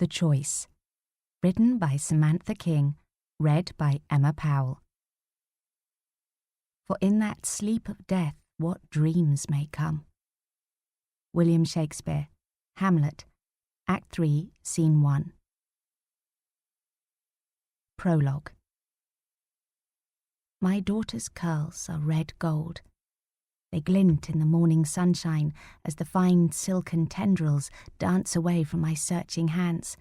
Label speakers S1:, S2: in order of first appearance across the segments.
S1: The Choice. Written by Samantha King. Read by Emma Powell. For in that sleep of death what dreams may come. William Shakespeare. Hamlet. Act 3, Scene 1. Prologue. My daughter's curls are red gold. They glint in the morning sunshine as the fine silken tendrils dance away from my searching hands.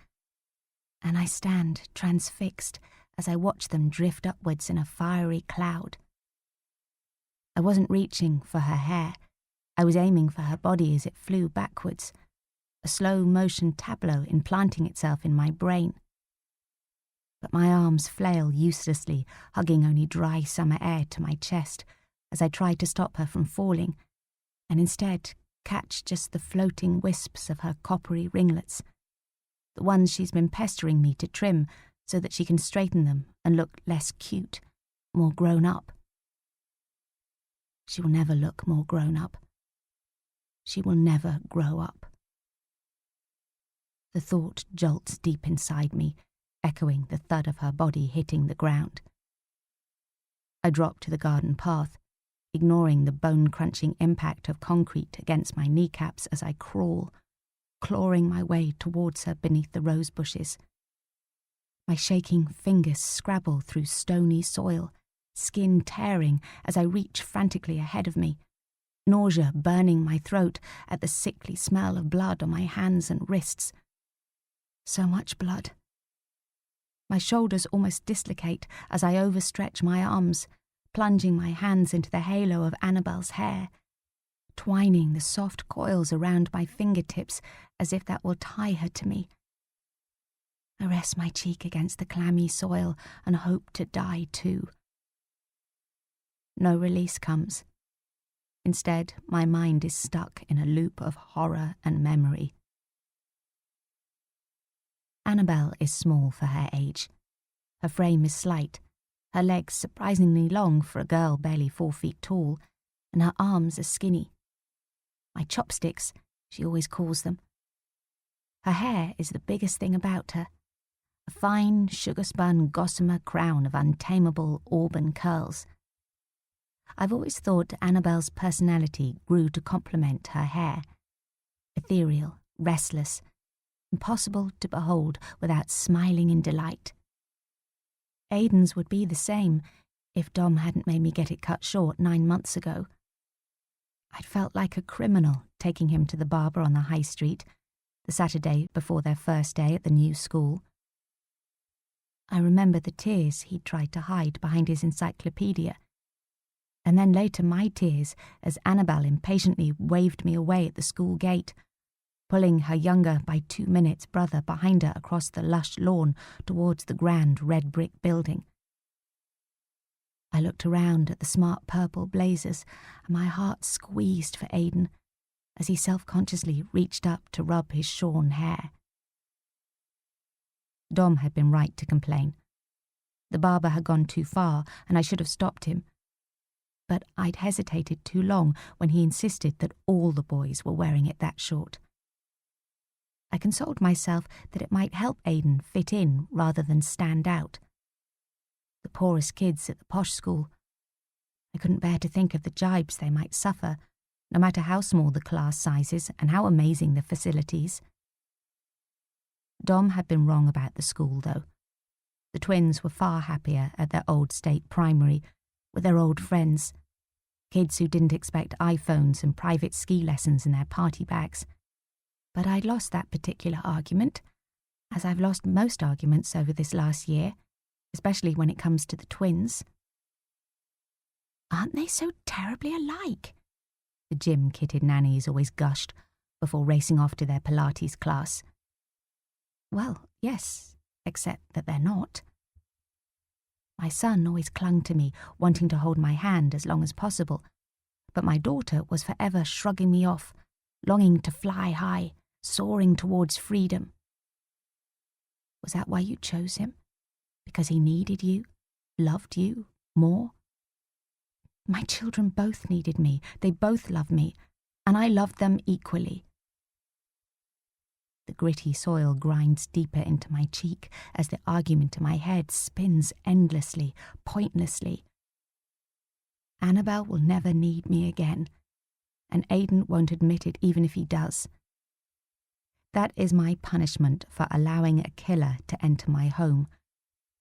S1: And I stand transfixed as I watch them drift upwards in a fiery cloud. I wasn't reaching for her hair. I was aiming for her body as it flew backwards, a slow-motion tableau implanting itself in my brain. But my arms flail uselessly, hugging only dry summer air to my chest as I try to stop her from falling, and instead catch just the floating wisps of her coppery ringlets, the ones she's been pestering me to trim so that she can straighten them and look less cute, more grown up. She will never look more grown up. She will never grow up. The thought jolts deep inside me, echoing the thud of her body hitting the ground. I drop to the garden path, ignoring the bone-crunching impact of concrete against my kneecaps as I crawl, clawing my way towards her beneath the rose bushes. My shaking fingers scrabble through stony soil, skin tearing as I reach frantically ahead of me, nausea burning my throat at the sickly smell of blood on my hands and wrists. So much blood. My shoulders almost dislocate as I overstretch my arms, plunging my hands into the halo of Annabel's hair, twining the soft coils around my fingertips as if that will tie her to me. I rest my cheek against the clammy soil and hope to die too. No release comes. Instead, my mind is stuck in a loop of horror and memory. Annabel is small for her age. Her frame is slight, her legs surprisingly long for a girl barely 4 feet tall, and her arms are skinny. My chopsticks, she always calls them. Her hair is the biggest thing about her, a fine, sugar-spun gossamer crown of untamable auburn curls. I've always thought Annabel's personality grew to complement her hair. Ethereal, restless, impossible to behold without smiling in delight. Aiden's would be the same if Dom hadn't made me get it cut short 9 months ago. I'd felt like a criminal taking him to the barber on the high street, the Saturday before their first day at the new school. I remember the tears he'd tried to hide behind his encyclopedia, and then later my tears as Annabel impatiently waved me away at the school gate, pulling her younger by 2 minutes brother behind her across the lush lawn towards the grand red brick building. I looked around at the smart purple blazers, and my heart squeezed for Aiden as he self-consciously reached up to rub his shorn hair. Dom had been right to complain. The barber had gone too far, and I should have stopped him. But I'd hesitated too long when he insisted that all the boys were wearing it that short. I consoled myself that it might help Aiden fit in rather than stand out. The poorest kids at the posh school. I couldn't bear to think of the jibes they might suffer, no matter how small the class sizes and how amazing the facilities. Dom had been wrong about the school, though. The twins were far happier at their old state primary, with their old friends, kids who didn't expect iPhones and private ski lessons in their party bags. But I'd lost that particular argument, as I've lost most arguments over this last year, especially when it comes to the twins. Aren't they so terribly alike? The gym-kitted nannies always gushed before racing off to their Pilates class. Well, yes, except that they're not. My son always clung to me, wanting to hold my hand as long as possible, but my daughter was forever shrugging me off, longing to fly high, soaring towards freedom. Was that why you chose him? Because he needed you, loved you more? My children both needed me, they both loved me, and I loved them equally. The gritty soil grinds deeper into my cheek as the argument in my head spins endlessly, pointlessly. Annabelle will never need me again, and Aidan won't admit it even if he does. That is my punishment for allowing a killer to enter my home,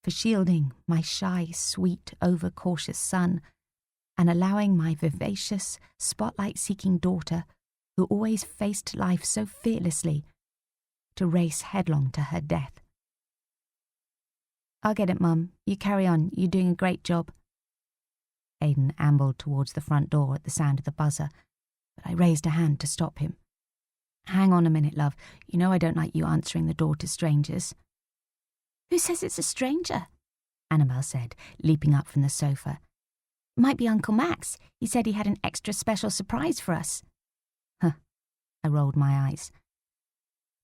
S1: for shielding my shy, sweet, overcautious son, and allowing my vivacious, spotlight-seeking daughter, who always faced life so fearlessly, to race headlong to her death. "I'll get it, Mum. You carry on. You're doing a great job." Aidan ambled towards the front door at the sound of the buzzer, but I raised a hand to stop him. "Hang on a minute, love. You know I don't like you answering the door to strangers." "Who says it's a stranger?" Annabelle said, leaping up from the sofa. "Might be Uncle Max. He said he had an extra special surprise for us." "Huh." I rolled my eyes.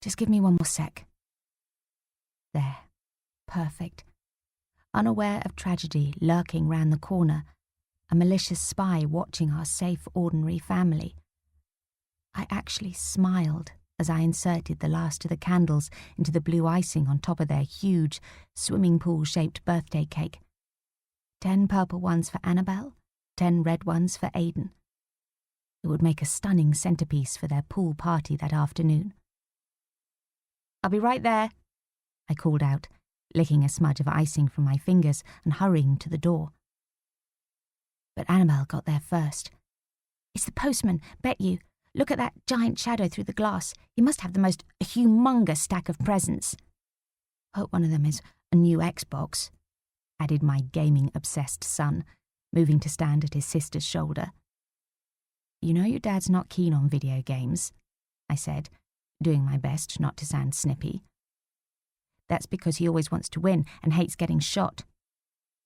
S1: "Just give me one more sec." There. Perfect. Unaware of tragedy lurking round the corner, a malicious spy watching our safe, ordinary family. I actually smiled as I inserted the last of the candles into the blue icing on top of their huge, swimming pool-shaped birthday cake. 10 purple ones for Annabelle, 10 red ones for Aidan. It would make a stunning centerpiece for their pool party that afternoon. "I'll be right there," I called out, licking a smudge of icing from my fingers and hurrying to the door. But Annabelle got there first. "It's the postman, bet you. Look at that giant shadow through the glass. He must have the most humongous stack of presents. Hope one of them is a new Xbox," added my gaming-obsessed son, moving to stand at his sister's shoulder. "You know your dad's not keen on video games," I said, doing my best not to sound snippy. "That's because he always wants to win and hates getting shot,"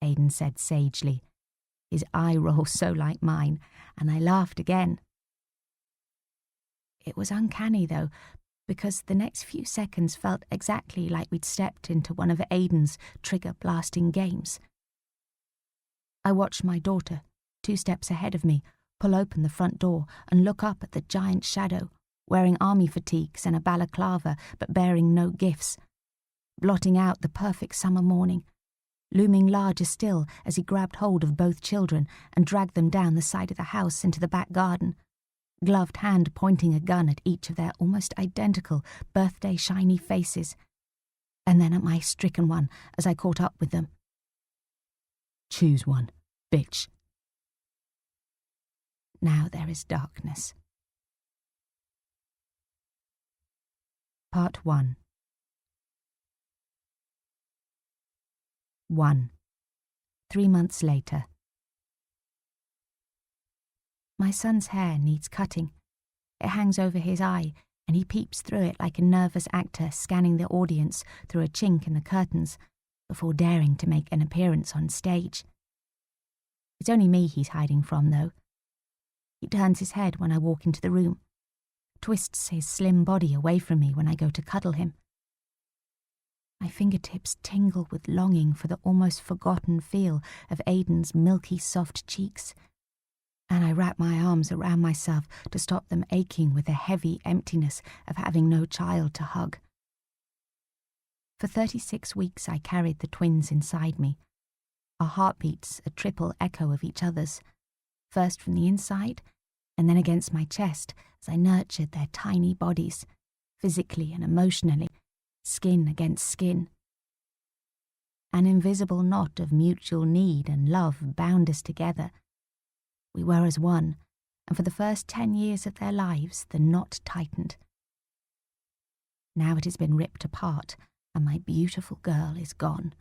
S1: Aidan said sagely, his eye roll so like mine, and I laughed again. It was uncanny, though, because the next few seconds felt exactly like we'd stepped into one of Aidan's trigger-blasting games. I watched my daughter, 2 steps ahead of me, pull open the front door and look up at the giant shadow, wearing army fatigues and a balaclava but bearing no gifts, blotting out the perfect summer morning, looming larger still as he grabbed hold of both children and dragged them down the side of the house into the back garden, gloved hand pointing a gun at each of their almost identical birthday shiny faces, and then at my stricken one as I caught up with them. "Choose one, bitch." Now there is darkness. Part 1. 1. 3 months later. My son's hair needs cutting. It hangs over his eye, and he peeps through it like a nervous actor scanning the audience through a chink in the curtains before daring to make an appearance on stage. It's only me he's hiding from, though. He turns his head when I walk into the room, twists his slim body away from me when I go to cuddle him. My fingertips tingle with longing for the almost forgotten feel of Aidan's milky soft cheeks, and I wrap my arms around myself to stop them aching with the heavy emptiness of having no child to hug. For 36 weeks I carried the twins inside me, our heartbeats a triple echo of each other's, first from the inside and then against my chest as I nurtured their tiny bodies, physically and emotionally, skin against skin. An invisible knot of mutual need and love bound us together. We were as one, and for the first 10 years of their lives the knot tightened. Now it has been ripped apart, and my beautiful girl is gone.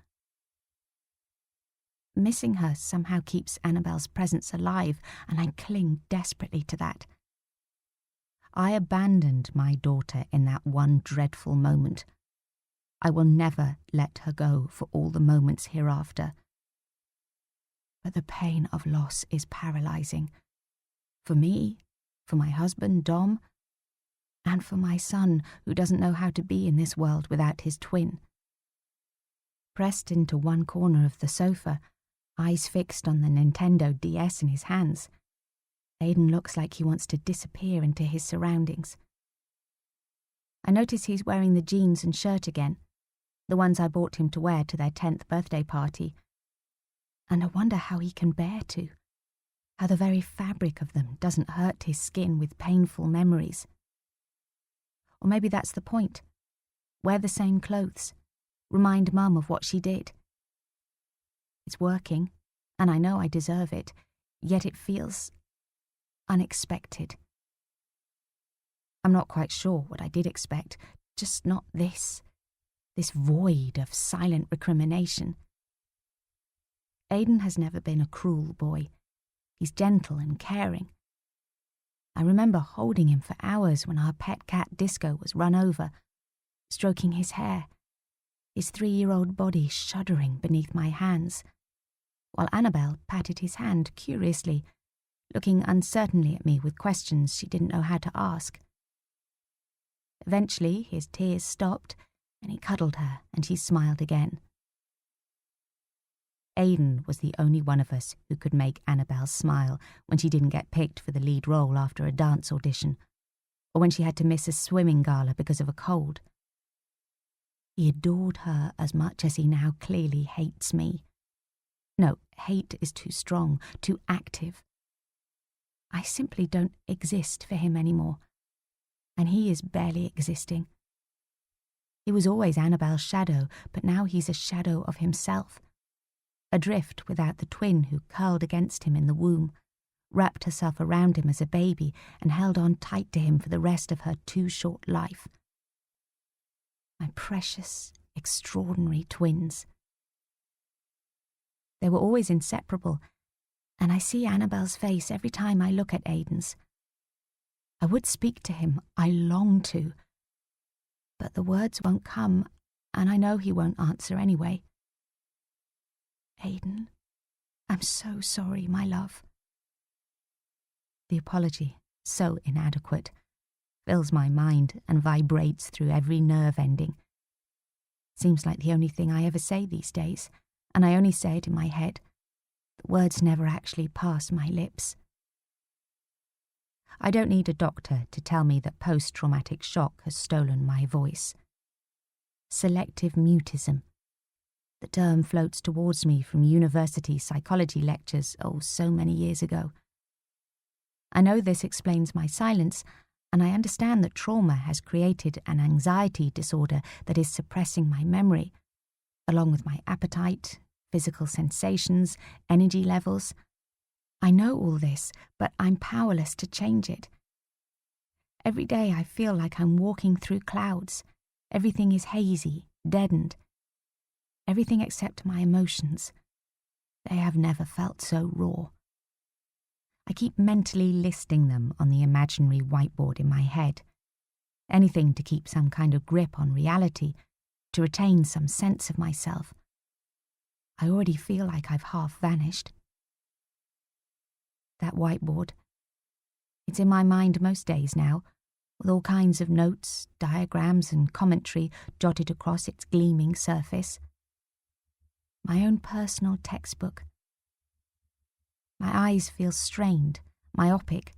S1: Missing her somehow keeps Annabelle's presence alive, and I cling desperately to that. I abandoned my daughter in that one dreadful moment. I will never let her go for all the moments hereafter. But the pain of loss is paralyzing. For me, for my husband, Dom, and for my son, who doesn't know how to be in this world without his twin. Pressed into one corner of the sofa, eyes fixed on the Nintendo DS in his hands, Aidan looks like he wants to disappear into his surroundings. I notice he's wearing the jeans and shirt again, the ones I bought him to wear to their 10th birthday party. And I wonder how he can bear to, how the very fabric of them doesn't hurt his skin with painful memories. Or maybe that's the point. Wear the same clothes. Remind Mum of what she did. It's working, and I know I deserve it, yet it feels unexpected. I'm not quite sure what I did expect, just not this void of silent recrimination. Aidan has never been a cruel boy. He's gentle and caring. I remember holding him for hours when our pet cat Disco was run over, stroking his hair, his 3-year-old body shuddering beneath my hands, while Annabelle patted his hand curiously, looking uncertainly at me with questions she didn't know how to ask. Eventually, his tears stopped, and he cuddled her, and she smiled again. Aidan was the only one of us who could make Annabelle smile when she didn't get picked for the lead role after a dance audition, or when she had to miss a swimming gala because of a cold. He adored her as much as he now clearly hates me. No, hate is too strong, too active. I simply don't exist for him anymore, and he is barely existing. He was always Annabelle's shadow, but now he's a shadow of himself. Adrift without the twin who curled against him in the womb, wrapped herself around him as a baby and held on tight to him for the rest of her too short life. My precious, extraordinary twins. They were always inseparable, and I see Annabelle's face every time I look at Aidan's. I would speak to him, I long to, but the words won't come, and I know he won't answer anyway. Aidan, I'm so sorry, my love. The apology, so inadequate, fills my mind and vibrates through every nerve ending. Seems like the only thing I ever say these days, and I only say it in my head. The words never actually pass my lips. I don't need a doctor to tell me that post-traumatic shock has stolen my voice. Selective mutism. The term floats towards me from university psychology lectures, so many years ago. I know this explains my silence, and I understand that trauma has created an anxiety disorder that is suppressing my memory, along with my appetite, physical sensations, energy levels. I know all this, but I'm powerless to change it. Every day I feel like I'm walking through clouds. Everything is hazy, deadened. Everything except my emotions. They have never felt so raw. I keep mentally listing them on the imaginary whiteboard in my head. Anything to keep some kind of grip on reality, to retain some sense of myself. I already feel like I've half vanished. That whiteboard. It's in my mind most days now, with all kinds of notes, diagrams and commentary jotted across its gleaming surface. My own personal textbook. My eyes feel strained, myopic,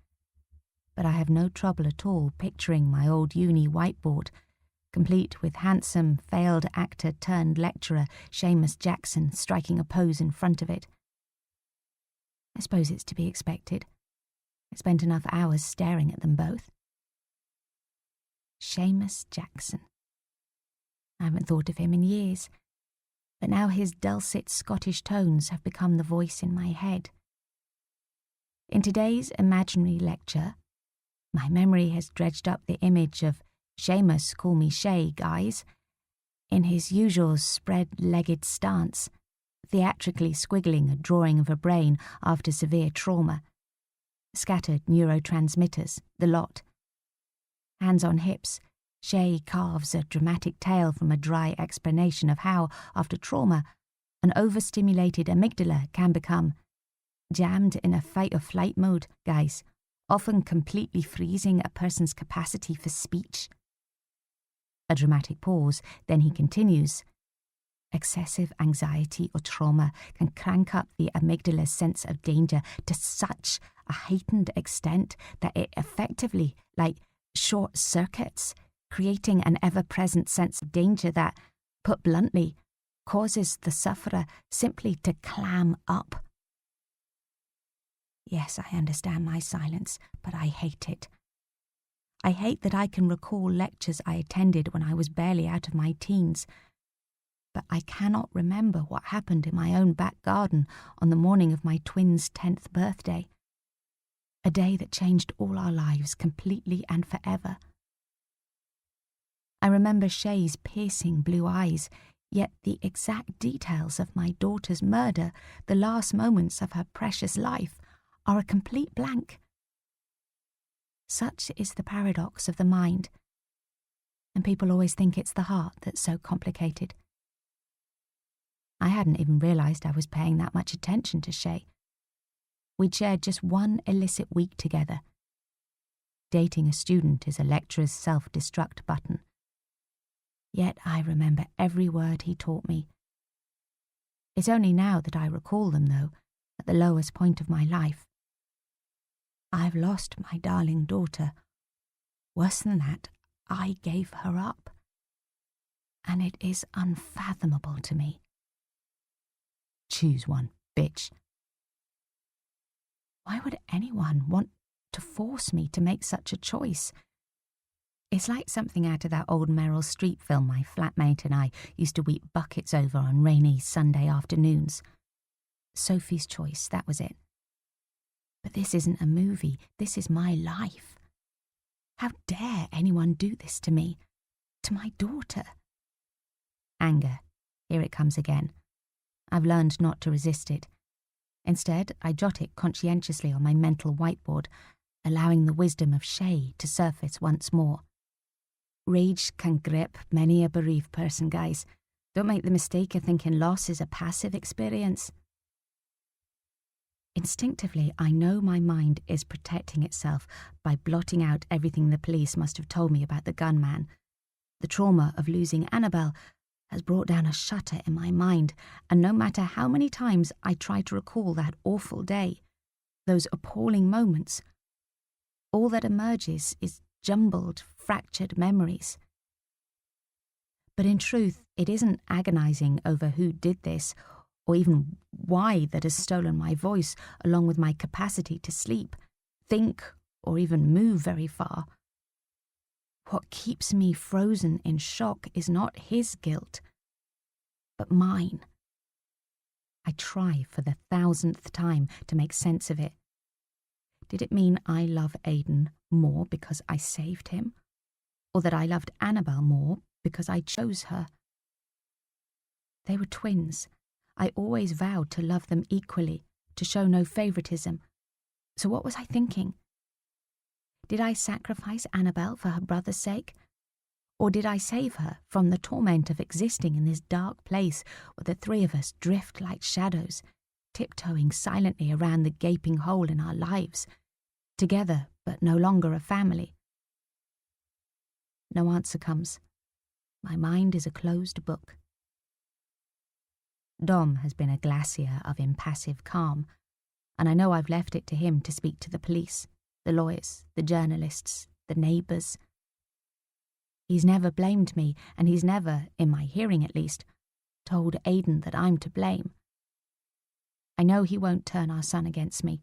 S1: but I have no trouble at all picturing my old uni whiteboard, complete with handsome, failed actor turned lecturer Seamus Jackson striking a pose in front of it. I suppose it's to be expected. I spent enough hours staring at them both. Seamus Jackson. I haven't thought of him in years, but now his dulcet Scottish tones have become the voice in my head. In today's imaginary lecture, my memory has dredged up the image of Seamus, call me Shay, guys, in his usual spread-legged stance, theatrically squiggling a drawing of a brain after severe trauma. Scattered neurotransmitters, the lot. Hands on hips, Shay carves a dramatic tale from a dry explanation of how, after trauma, an overstimulated amygdala can become jammed in a fight-or-flight mode, guys, often completely freezing a person's capacity for speech. A dramatic pause, then he continues. Excessive anxiety or trauma can crank up the amygdala's sense of danger to such a heightened extent that it effectively, short circuits creating an ever-present sense of danger that, put bluntly, causes the sufferer simply to clam up. Yes, I understand my silence, but I hate it. I hate that I can recall lectures I attended when I was barely out of my teens, but I cannot remember what happened in my own back garden on the morning of my twins' 10th birthday, a day that changed all our lives completely and forever. I remember Shay's piercing blue eyes, yet the exact details of my daughter's murder, the last moments of her precious life, are a complete blank. Such is the paradox of the mind, and people always think it's the heart that's so complicated. I hadn't even realised I was paying that much attention to Shay. We'd shared just one illicit week together. Dating a student is a lecturer's self-destruct button. Yet I remember every word he taught me. It's only now that I recall them, though, at the lowest point of my life. I've lost my darling daughter. Worse than that, I gave her up. And it is unfathomable to me. Choose one, bitch. Why would anyone want to force me to make such a choice? It's like something out of that old Meryl Streep film my flatmate and I used to weep buckets over on rainy Sunday afternoons. Sophie's Choice, that was it. But this isn't a movie, this is my life. How dare anyone do this to me, to my daughter? Anger, here it comes again. I've learned not to resist it. Instead, I jot it conscientiously on my mental whiteboard, allowing the wisdom of Shay to surface once more. Rage can grip many a bereaved person, guys. Don't make the mistake of thinking loss is a passive experience. Instinctively, I know my mind is protecting itself by blotting out everything the police must have told me about the gunman. The trauma of losing Annabelle has brought down a shutter in my mind, and no matter how many times I try to recall that awful day, those appalling moments, all that emerges is jumbled, fractured memories. But in truth, it isn't agonizing over who did this, or even why, that has stolen my voice along with my capacity to sleep, think, or even move very far. What keeps me frozen in shock is not his guilt, but mine. I try for the 1000th time to make sense of it. Did it mean I love Aiden more because I saved him? Or that I loved Annabelle more because I chose her? They were twins. I always vowed to love them equally, to show no favouritism. So what was I thinking? Did I sacrifice Annabelle for her brother's sake? Or did I save her from the torment of existing in this dark place where the three of us drift like shadows, tiptoeing silently around the gaping hole in our lives, together but no longer a family? No answer comes. My mind is a closed book. Dom has been a glacier of impassive calm, and I know I've left it to him to speak to the police, the lawyers, the journalists, the neighbours. He's never blamed me, and he's never, in my hearing at least, told Aiden that I'm to blame. I know he won't turn our son against me.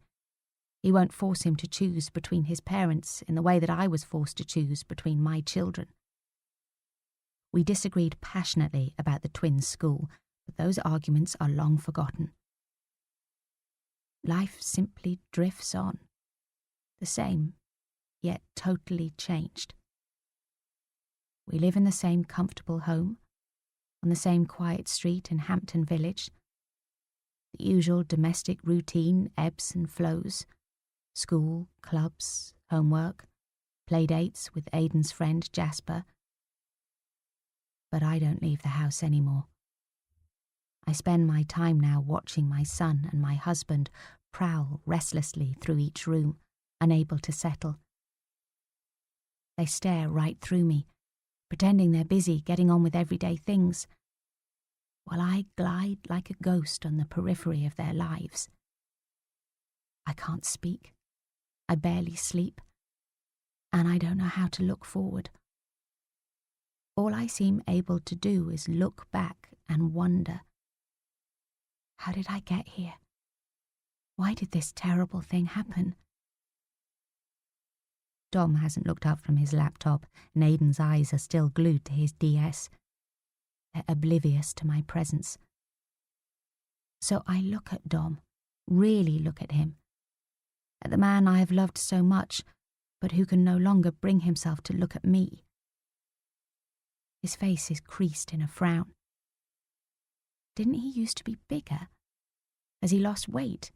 S1: He won't force him to choose between his parents in the way that I was forced to choose between my children. We disagreed passionately about the twins' school, but those arguments are long forgotten. Life simply drifts on, the same, yet totally changed. We live in the same comfortable home, on the same quiet street in Hampton Village. The usual domestic routine ebbs and flows. School, clubs, homework, play dates with Aiden's friend Jasper. But I don't leave the house anymore. I spend my time now watching my son and my husband prowl restlessly through each room, unable to settle. They stare right through me, pretending they're busy getting on with everyday things, while I glide like a ghost on the periphery of their lives. I can't speak, I barely sleep, and I don't know how to look forward. All I seem able to do is look back and wonder. How did I get here? Why did this terrible thing happen? Dom hasn't looked up from his laptop, and Aiden's eyes are still glued to his DS. They're oblivious to my presence. So I look at Dom, really look at him, at the man I have loved so much, but who can no longer bring himself to look at me. His face is creased in a frown. Didn't he used to be bigger? Has he lost weight?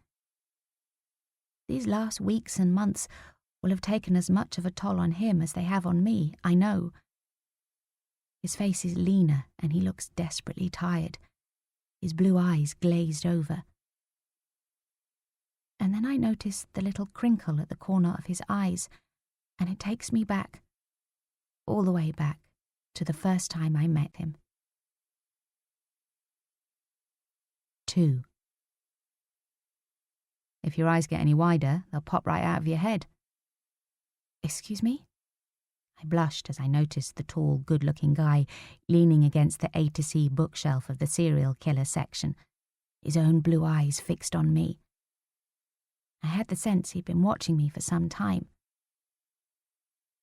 S1: These last weeks and months will have taken as much of a toll on him as they have on me, I know. His face is leaner and he looks desperately tired, his blue eyes glazed over. And then I notice the little crinkle at the corner of his eyes, and it takes me back, all the way back, to the first time I met him. 2. If your eyes get any wider, they'll pop right out of your head. Excuse me? I blushed as I noticed the tall, good-looking guy leaning against the A to C bookshelf of the serial killer section, his own blue eyes fixed on me. I had the sense he'd been watching me for some time.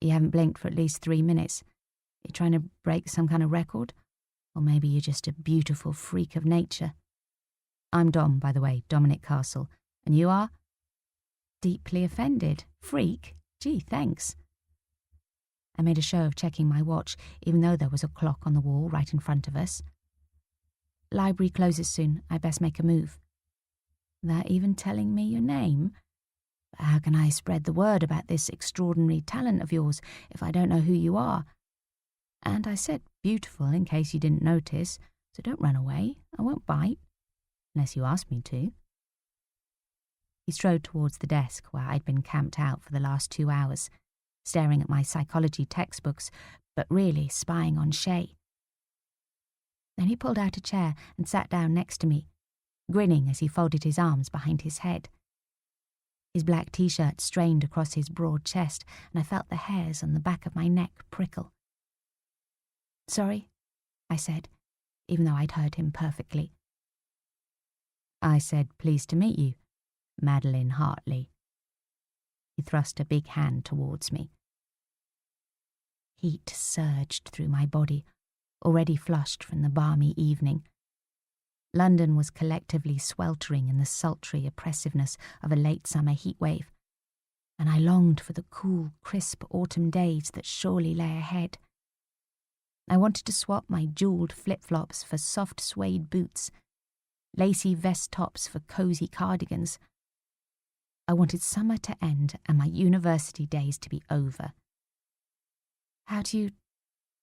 S1: You haven't blinked for at least 3 minutes. You trying to break some kind of record? Or maybe you're just a beautiful freak of nature. I'm Dom, by the way, Dominic Castle. And you are? Deeply offended. Freak? Gee, thanks. I made a show of checking my watch, even though there was a clock on the wall right in front of us. Library closes soon. I best make a move. Without even telling me your name? But how can I spread the word about this extraordinary talent of yours if I don't know who you are? And I said beautiful in case you didn't notice, so don't run away. I won't bite. Unless you ask me to. He strode towards the desk where I'd been camped out for the last 2 hours, staring at my psychology textbooks, but really spying on Shay. Then he pulled out a chair and sat down next to me, grinning as he folded his arms behind his head. His black t-shirt strained across his broad chest, and I felt the hairs on the back of my neck prickle. Sorry, I said, even though I'd heard him perfectly. I said, pleased to meet you, Madeline Hartley. He thrust a big hand towards me. Heat surged through my body, already flushed from the balmy evening. London was collectively sweltering in the sultry oppressiveness of a late summer heatwave, and I longed for the cool, crisp autumn days that surely lay ahead. I wanted to swap my jewelled flip-flops for soft suede boots, lacy vest tops for cosy cardigans. I wanted summer to end and my university days to be over. How do you...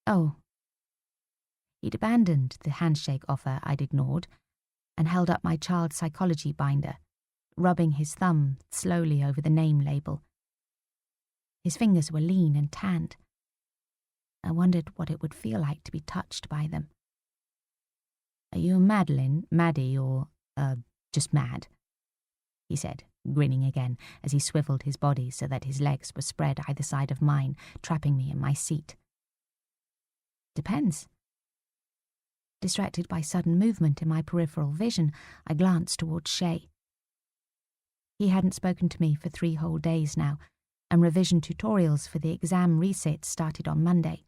S1: Oh. He'd abandoned the handshake offer I'd ignored and held up my child psychology binder, rubbing his thumb slowly over the name label. His fingers were lean and tanned. I wondered what it would feel like to be touched by them. Are you Madeline, Maddie, or, just Mad? He said, grinning again as he swiveled his body so that his legs were spread either side of mine, trapping me in my seat. Depends. Distracted by sudden movement in my peripheral vision, I glanced towards Shay. He hadn't spoken to me for 3 whole days now, and revision tutorials for the exam resits started on Monday.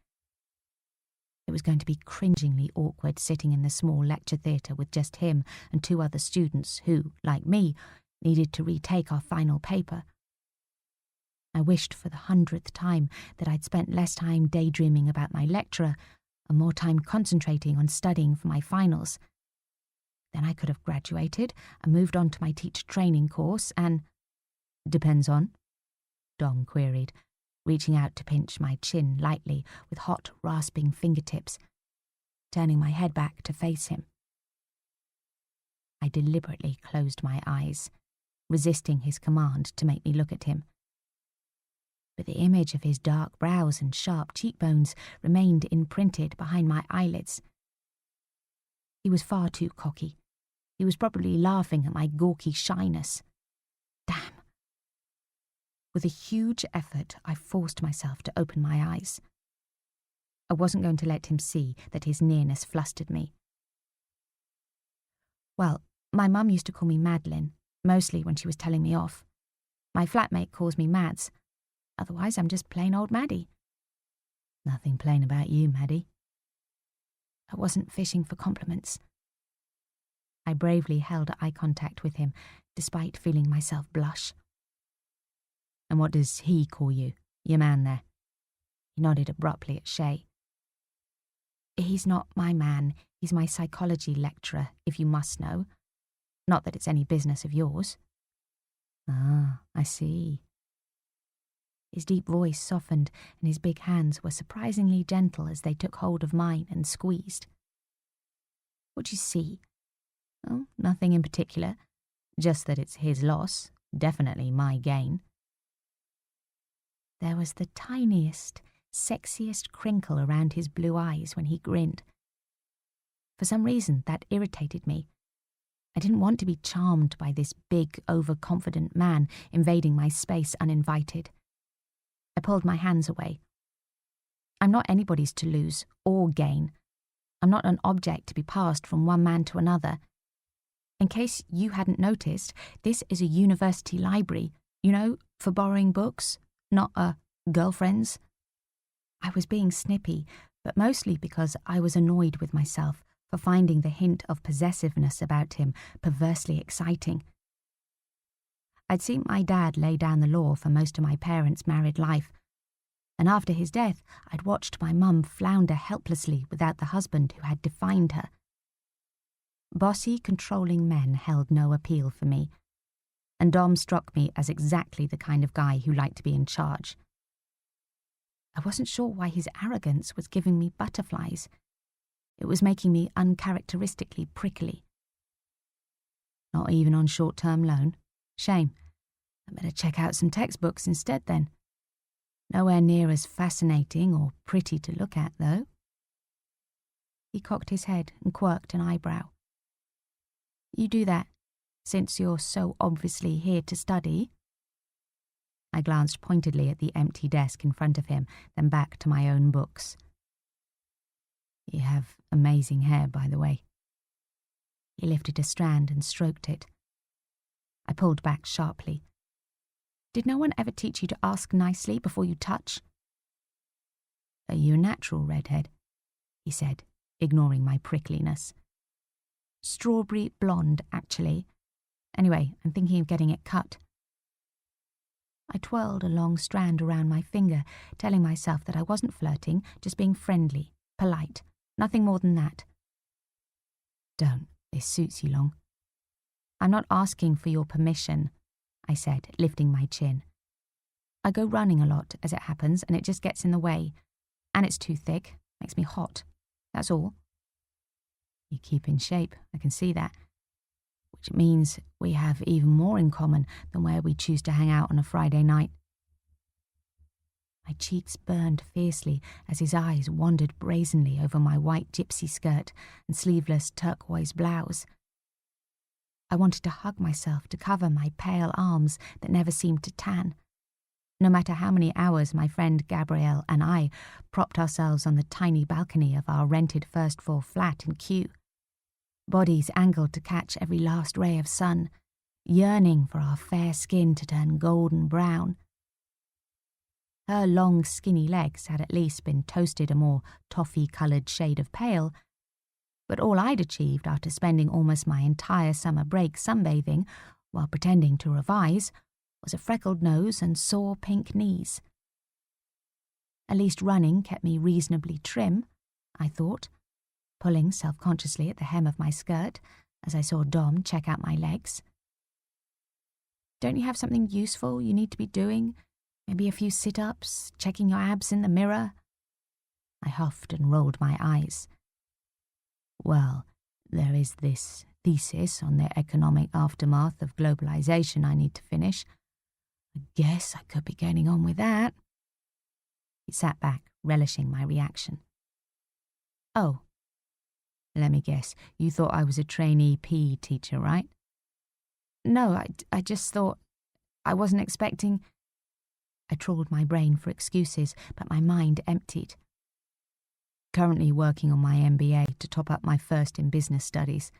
S1: It was going to be cringingly awkward sitting in the small lecture theatre with just him and 2 other students who, like me, needed to retake our final paper. I wished for the 100th time that I'd spent less time daydreaming about my lecturer and more time concentrating on studying for my finals. Then I could have graduated and moved on to my teacher training course and... Depends on? Dom queried, reaching out to pinch my chin lightly with hot, rasping fingertips, turning my head back to face him. I deliberately closed my eyes, resisting his command to make me look at him. But the image of his dark brows and sharp cheekbones remained imprinted behind my eyelids. He was far too cocky. He was probably laughing at my gawky shyness. Damn. With a huge effort, I forced myself to open my eyes. I wasn't going to let him see that his nearness flustered me. Well, my mum used to call me Madeline, mostly when she was telling me off. My flatmate calls me Mads. Otherwise, I'm just plain old Maddie. Nothing plain about you, Maddie. I wasn't fishing for compliments. I bravely held eye contact with him, despite feeling myself blush. And what does he call you, your man there? He nodded abruptly at Shay. He's not my man, he's my psychology lecturer, if you must know. Not that it's any business of yours. Ah, I see. His deep voice softened, and his big hands were surprisingly gentle as they took hold of mine and squeezed. What'd you see? Oh, nothing in particular. Just that it's his loss, definitely my gain. There was the tiniest, sexiest crinkle around his blue eyes when he grinned. For some reason, that irritated me. I didn't want to be charmed by this big, overconfident man invading my space uninvited. I pulled my hands away. I'm not anybody's to lose or gain. I'm not an object to be passed from one man to another. In case you hadn't noticed, this is a university library, for borrowing books, not girlfriends. I was being snippy, but mostly because I was annoyed with myself for finding the hint of possessiveness about him perversely exciting. I'd seen my dad lay down the law for most of my parents' married life, and after his death, I'd watched my mum flounder helplessly without the husband who had defined her. Bossy, controlling men held no appeal for me, and Dom struck me as exactly the kind of guy who liked to be in charge. I wasn't sure why his arrogance was giving me butterflies. It was making me uncharacteristically prickly. Not even on short-term loan. Shame. I better check out some textbooks instead then. Nowhere near as fascinating or pretty to look at, though. He cocked his head and quirked an eyebrow. You do that, since you're so obviously here to study? I glanced pointedly at the empty desk in front of him, then back to my own books. You have amazing hair, by the way. He lifted a strand and stroked it. I pulled back sharply. Did no one ever teach you to ask nicely before you touch? Are you a natural redhead? He said, ignoring my prickliness. Strawberry blonde, actually. Anyway, I'm thinking of getting it cut. I twirled a long strand around my finger, telling myself that I wasn't flirting, just being friendly, polite, nothing more than that. Don't, this suits you long. I'm not asking for your permission, I said, lifting my chin. I go running a lot, as it happens, and it just gets in the way. And it's too thick, makes me hot. That's all. You keep in shape, I can see that. Which means we have even more in common than where we choose to hang out on a Friday night. My cheeks burned fiercely as his eyes wandered brazenly over my white gypsy skirt and sleeveless turquoise blouse. I wanted to hug myself to cover my pale arms that never seemed to tan. No matter how many hours my friend Gabrielle and I propped ourselves on the tiny balcony of our rented first-floor flat in Kew. Bodies angled to catch every last ray of sun, yearning for our fair skin to turn golden brown. Her long, skinny legs had at least been toasted a more toffee-coloured shade of pale, but all I'd achieved after spending almost my entire summer break sunbathing while pretending to revise was a freckled nose and sore pink knees. At least running kept me reasonably trim, I thought, pulling self-consciously at the hem of my skirt as I saw Dom check out my legs. Don't you have something useful you need to be doing? Maybe a few sit-ups, checking your abs in the mirror? I huffed and rolled my eyes. Well, there is this thesis on the economic aftermath of globalization I need to finish. I guess I could be getting on with that. He sat back, relishing my reaction. Oh. Let me guess, you thought I was a trainee PE teacher, right? No, I just thought... I wasn't expecting... I trawled my brain for excuses, but my mind emptied. Currently working on my MBA to top up my first in business studies.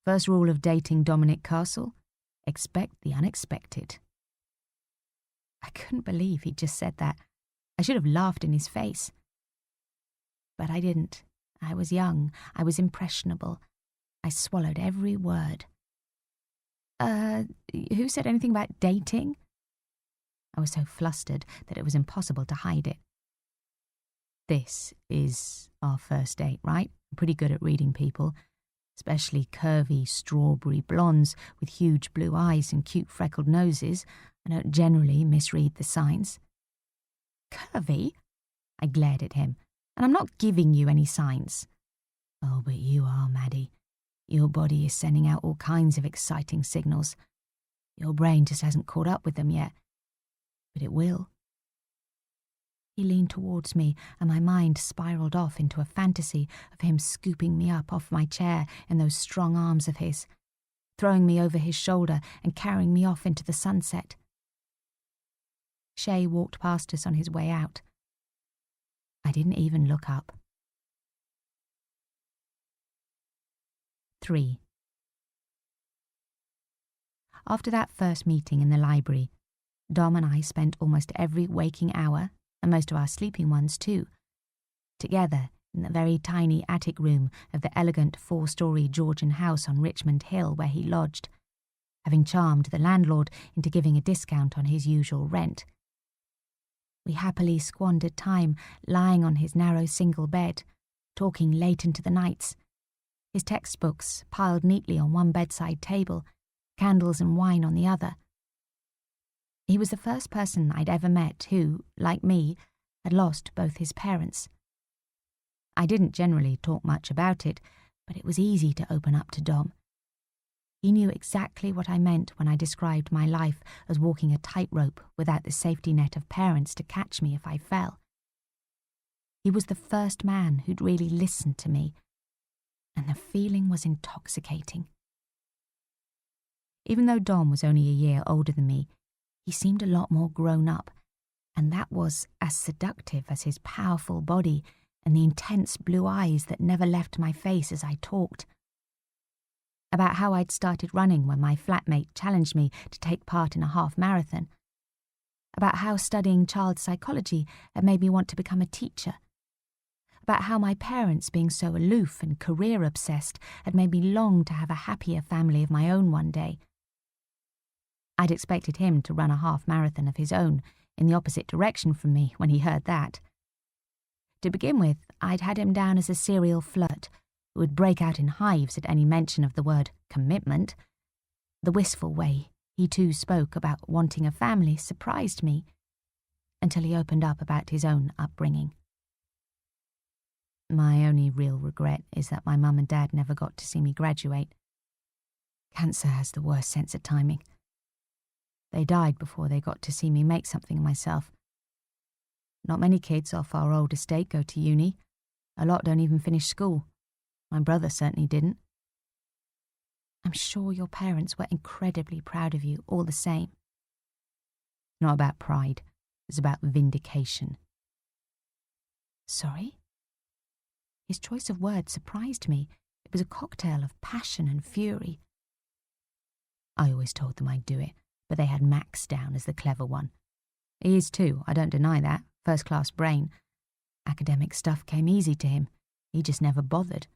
S1: First rule of dating Dominic Castle: expect the unexpected. I couldn't believe he'd just said that. I should have laughed in his face. But I didn't. I was young. I was impressionable. I swallowed every word. Who said anything about dating? I was so flustered that it was impossible to hide it. This is our first date, right? I'm pretty good at reading people, especially curvy strawberry blondes with huge blue eyes and cute freckled noses. I don't generally misread the signs. Curvy? I glared at him. And I'm not giving you any signs. Oh, but you are, Maddie. Your body is sending out all kinds of exciting signals. Your brain just hasn't caught up with them yet. But it will. He leaned towards me, and my mind spiraled off into a fantasy of him scooping me up off my chair in those strong arms of his, throwing me over his shoulder and carrying me off into the sunset. Shay walked past us on his way out. I didn't even look up. 3. After that first meeting in the library, Dom and I spent almost every waking hour, and most of our sleeping ones too, together in the very tiny attic room of the elegant 4-story Georgian house on Richmond Hill where he lodged, having charmed the landlord into giving a discount on his usual rent. We happily squandered time lying on his narrow single bed, talking late into the nights, his textbooks piled neatly on one bedside table, candles and wine on the other. He was the first person I'd ever met who, like me, had lost both his parents. I didn't generally talk much about it, but it was easy to open up to Dom. He knew exactly what I meant when I described my life as walking a tightrope without the safety net of parents to catch me if I fell. He was the first man who'd really listened to me, and the feeling was intoxicating. Even though Dom was only a year older than me, he seemed a lot more grown up, and that was as seductive as his powerful body and the intense blue eyes that never left my face as I talked. About how I'd started running when my flatmate challenged me to take part in a half marathon. About how studying child psychology had made me want to become a teacher. About how my parents, being so aloof and career-obsessed, had made me long to have a happier family of my own one day. I'd expected him to run a half marathon of his own in the opposite direction from me when he heard that. To begin with, I'd had him down as a serial flirt who would break out in hives at any mention of the word commitment. The wistful way he too spoke about wanting a family surprised me, until he opened up about his own upbringing. My only real regret is that my mum and dad never got to see me graduate. Cancer has the worst sense of timing. They died before they got to see me make something of myself. Not many kids off our old estate go to uni. A lot don't even finish school. My brother certainly didn't. I'm sure your parents were incredibly proud of you all the same. Not about pride. It's about vindication. Sorry? His choice of words surprised me. It was a cocktail of passion and fury. I always told them I'd do it, but they had Max down as the clever one. He is too, I don't deny that. First-class brain. Academic stuff came easy to him. He just never bothered.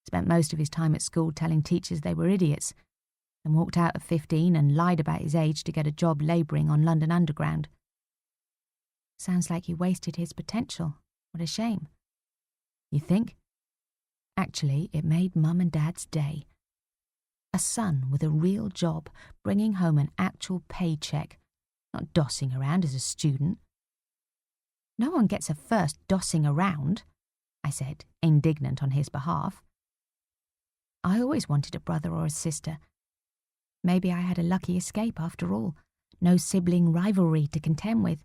S1: Spent most of his time at school telling teachers they were idiots, and walked out at 15 and lied about his age to get a job labouring on London Underground. Sounds like he wasted his potential. What a shame. You think? Actually, it made Mum and Dad's day. A son with a real job, bringing home an actual paycheck, not dossing around as a student. No one gets a first dossing around, I said, indignant on his behalf. I always wanted a brother or a sister. Maybe I had a lucky escape after all. No sibling rivalry to contend with.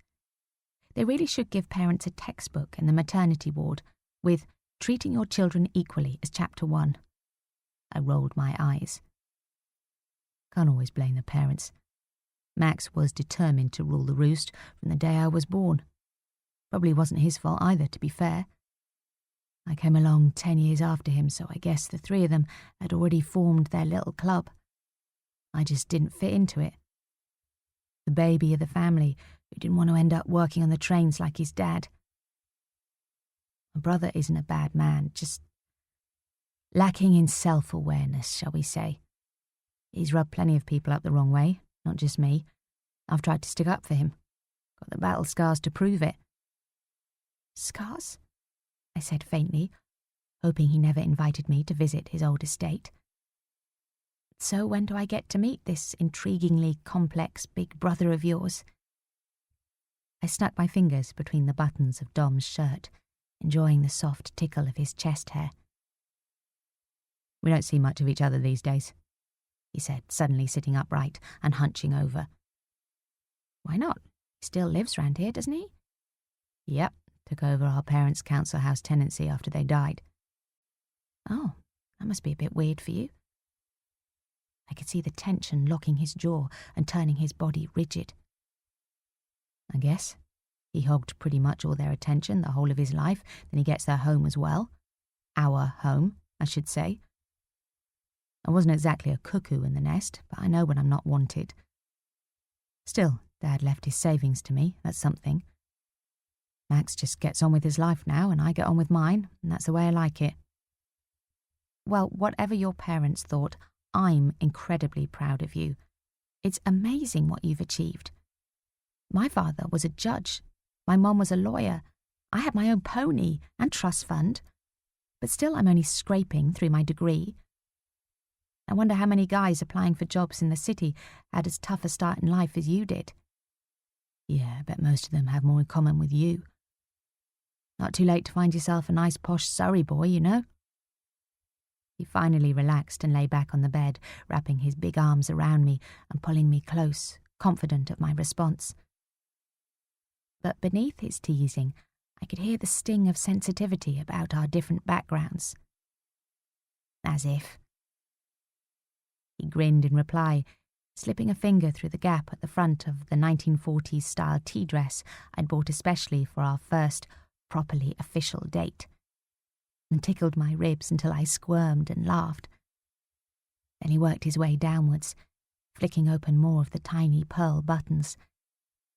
S1: They really should give parents a textbook in the maternity ward with treating your children equally as Chapter 1. I rolled my eyes. Can't always blame the parents. Max was determined to rule the roost from the day I was born. Probably wasn't his fault either, to be fair. I came along 10 years after him, so I guess the three of them had already formed their little club. I just didn't fit into it. The baby of the family who didn't want to end up working on the trains like his dad. My brother isn't a bad man, just lacking in self-awareness, shall we say. He's rubbed plenty of people up the wrong way, not just me. I've tried to stick up for him. Got the battle scars to prove it. Scars? I said faintly, hoping he never invited me to visit his old estate. So when do I get to meet this intriguingly complex big brother of yours? I stuck my fingers between the buttons of Dom's shirt, enjoying the soft tickle of his chest hair. We don't see much of each other these days, he said, suddenly sitting upright and hunching over. Why not? He still lives round here, doesn't he? Yep, took over our parents' council house tenancy after they died. Oh, that must be a bit weird for you. I could see the tension locking his jaw and turning his body rigid. I guess. He hogged pretty much all their attention the whole of his life, then he gets their home as well. Our home, I should say. I wasn't exactly a cuckoo in the nest, but I know when I'm not wanted. Still, Dad left his savings to me, that's something. Max just gets on with his life now, and I get on with mine, and that's the way I like it. Well, whatever your parents thought, I'm incredibly proud of you. It's amazing what you've achieved. My father was a judge. My mom was a lawyer. I had my own pony and trust fund. But still I'm only scraping through my degree. I wonder how many guys applying for jobs in the city had as tough a start in life as you did. Yeah, I bet most of them have more in common with you. Not too late to find yourself a nice posh Surrey boy, you know. He finally relaxed and lay back on the bed, wrapping his big arms around me and pulling me close, confident of my response. But beneath his teasing, I could hear the sting of sensitivity about our different backgrounds. As if. He grinned in reply, slipping a finger through the gap at the front of the 1940s-style tea dress I'd bought especially for our first properly official date, and tickled my ribs until I squirmed and laughed. Then he worked his way downwards, flicking open more of the tiny pearl buttons,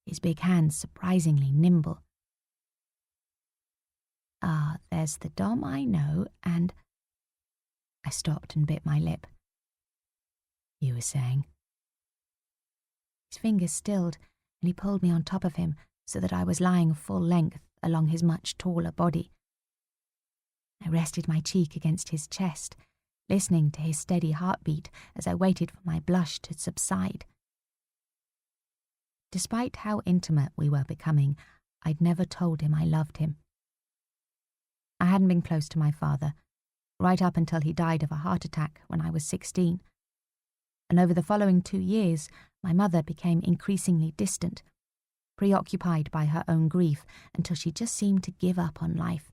S1: his big hands surprisingly nimble. Ah, there's the Dom I know, and... I stopped and bit my lip. You were saying? His fingers stilled, and he pulled me on top of him so that I was lying full length along his much taller body. I rested my cheek against his chest, listening to his steady heartbeat as I waited for my blush to subside. Despite how intimate we were becoming, I'd never told him I loved him. I hadn't been close to my father, right up until he died of a heart attack when I was 16. And over the following 2 years, my mother became increasingly distant, preoccupied by her own grief until she just seemed to give up on life.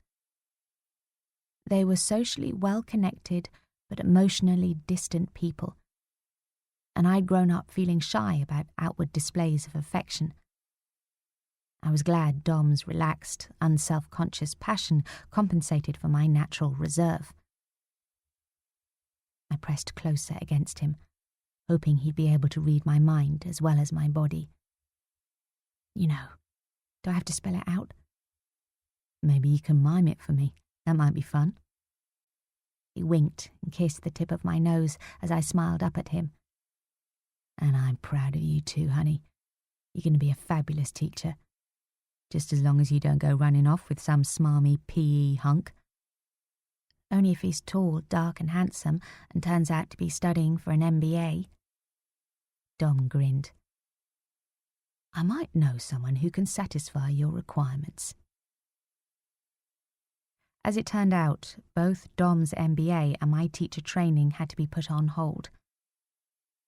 S1: They were socially well-connected but emotionally distant people, and I'd grown up feeling shy about outward displays of affection. I was glad Dom's relaxed, unself-conscious passion compensated for my natural reserve. I pressed closer against him, hoping he'd be able to read my mind as well as my body. You know, do I have to spell it out? Maybe you can mime it for me. That might be fun. He winked and kissed the tip of my nose as I smiled up at him. And I'm proud of you too, honey. You're going to be a fabulous teacher. Just as long as you don't go running off with some smarmy PE hunk. Only if he's tall, dark and handsome and turns out to be studying for an MBA. Dom grinned. I might know someone who can satisfy your requirements. As it turned out, both Dom's MBA and my teacher training had to be put on hold.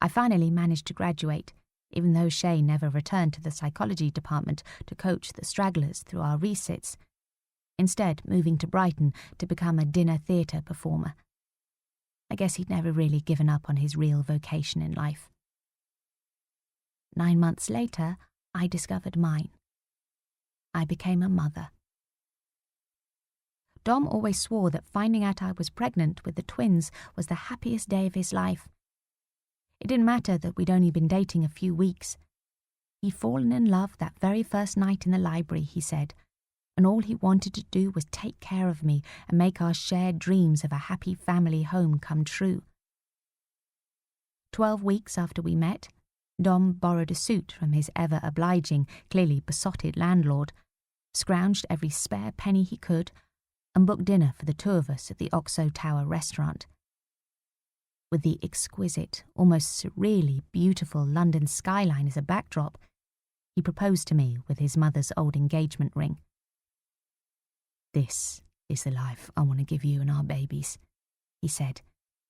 S1: I finally managed to graduate, even though Shay never returned to the psychology department to coach the stragglers through our resits, instead moving to Brighton to become a dinner theatre performer. I guess he'd never really given up on his real vocation in life. 9 months later, I discovered mine. I became a mother. Dom always swore that finding out I was pregnant with the twins was the happiest day of his life. It didn't matter that we'd only been dating a few weeks. He'd fallen in love that very first night in the library, he said, and all he wanted to do was take care of me and make our shared dreams of a happy family home come true. 12 weeks after we met, Dom borrowed a suit from his ever-obliging, clearly besotted landlord, scrounged every spare penny he could, and booked dinner for the two of us at the Oxo Tower restaurant. With the exquisite, almost surreally beautiful London skyline as a backdrop, he proposed to me with his mother's old engagement ring. "This is the life I want to give you and our babies," he said,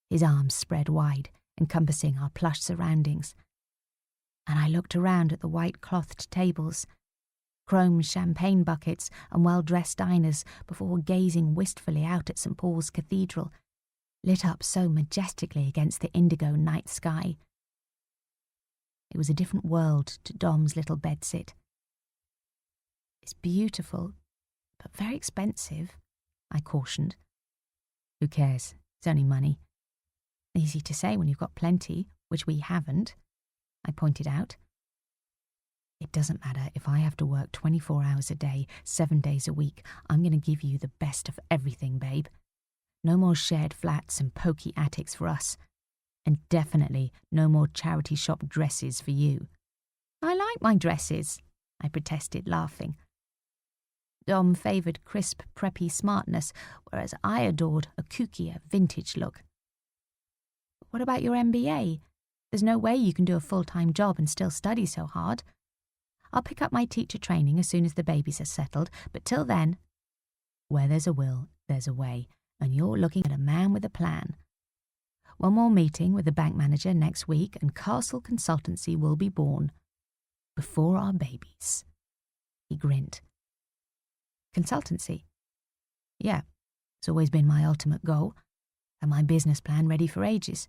S1: his arms spread wide, encompassing our plush surroundings. And I looked around at the white-clothed tables, chrome champagne buckets and well-dressed diners before gazing wistfully out at St. Paul's Cathedral, lit up so majestically against the indigo night sky. It was a different world to Dom's little bedsit. "It's beautiful, but very expensive," I cautioned. "Who cares? It's only money." "Easy to say when you've got plenty, which we haven't," I pointed out. "It doesn't matter if I have to work 24 hours a day, 7 days a week. I'm going to give you the best of everything, babe. No more shared flats and pokey attics for us. And definitely no more charity shop dresses for you." "I like my dresses," I protested, laughing. Dom favoured crisp, preppy smartness, whereas I adored a kookier, vintage look. "What about your MBA? There's no way you can do a full-time job and still study so hard. I'll pick up my teacher training as soon as the babies are settled, but till then..." "Where there's a will, there's a way, and you're looking at a man with a plan. One more meeting with the bank manager next week and Castle Consultancy will be born. Before our babies." He grinned. "Consultancy?" "Yeah, it's always been my ultimate goal, and my business plan ready for ages.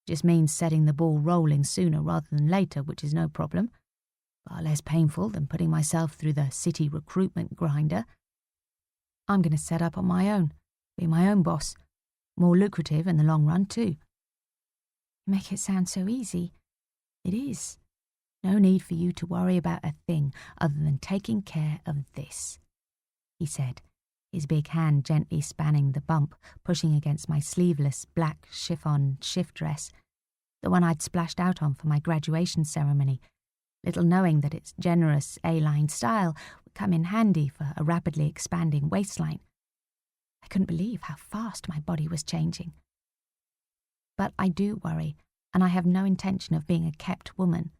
S1: Just means setting the ball rolling sooner rather than later, which is no problem. Far less painful than putting myself through the city recruitment grinder. I'm going to set up on my own, be my own boss. More lucrative in the long run, too." "You make it sound so easy." "It is. No need for you to worry about a thing other than taking care of this," he said, his big hand gently spanning the bump, pushing against my sleeveless black chiffon shift dress, the one I'd splashed out on for my graduation ceremony, little knowing that its generous A-line style would come in handy for a rapidly expanding waistline. I couldn't believe how fast my body was changing. But I do worry, and I have no intention of being a kept woman.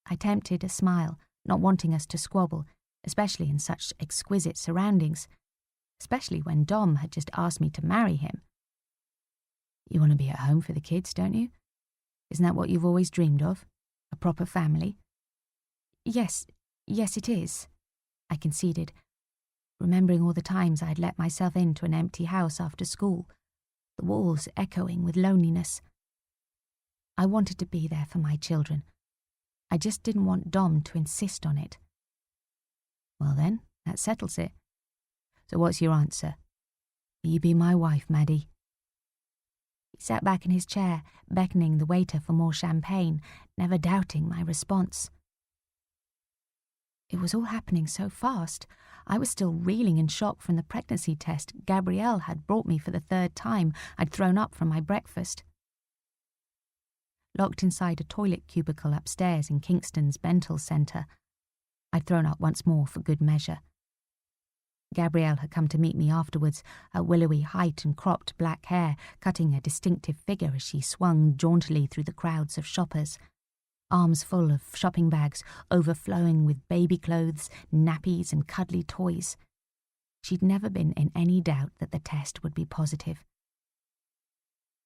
S1: I attempted a smile, not wanting us to squabble, especially in such exquisite surroundings, especially when Dom had just asked me to marry him. "You want to be at home for the kids, don't you? Isn't that what you've always dreamed of? A proper family?" Yes, it is," I conceded, remembering all the times I'd let myself into an empty house after school, the walls echoing with loneliness. I wanted to be there for my children. I just didn't want Dom to insist on it. "Well then, that settles it. So what's your answer? Will you be my wife, Maddie?" He sat back in his chair, beckoning the waiter for more champagne, never doubting my response. It was all happening so fast. I was still reeling in shock from the pregnancy test Gabrielle had brought me for the 3rd time I'd thrown up from my breakfast. Locked inside a toilet cubicle upstairs in Kingston's Bental Centre, I'd thrown up once more for good measure. Gabrielle had come to meet me afterwards, her willowy height and cropped black hair cutting a distinctive figure as she swung jauntily through the crowds of shoppers, arms full of shopping bags overflowing with baby clothes, nappies and cuddly toys. She'd never been in any doubt that the test would be positive.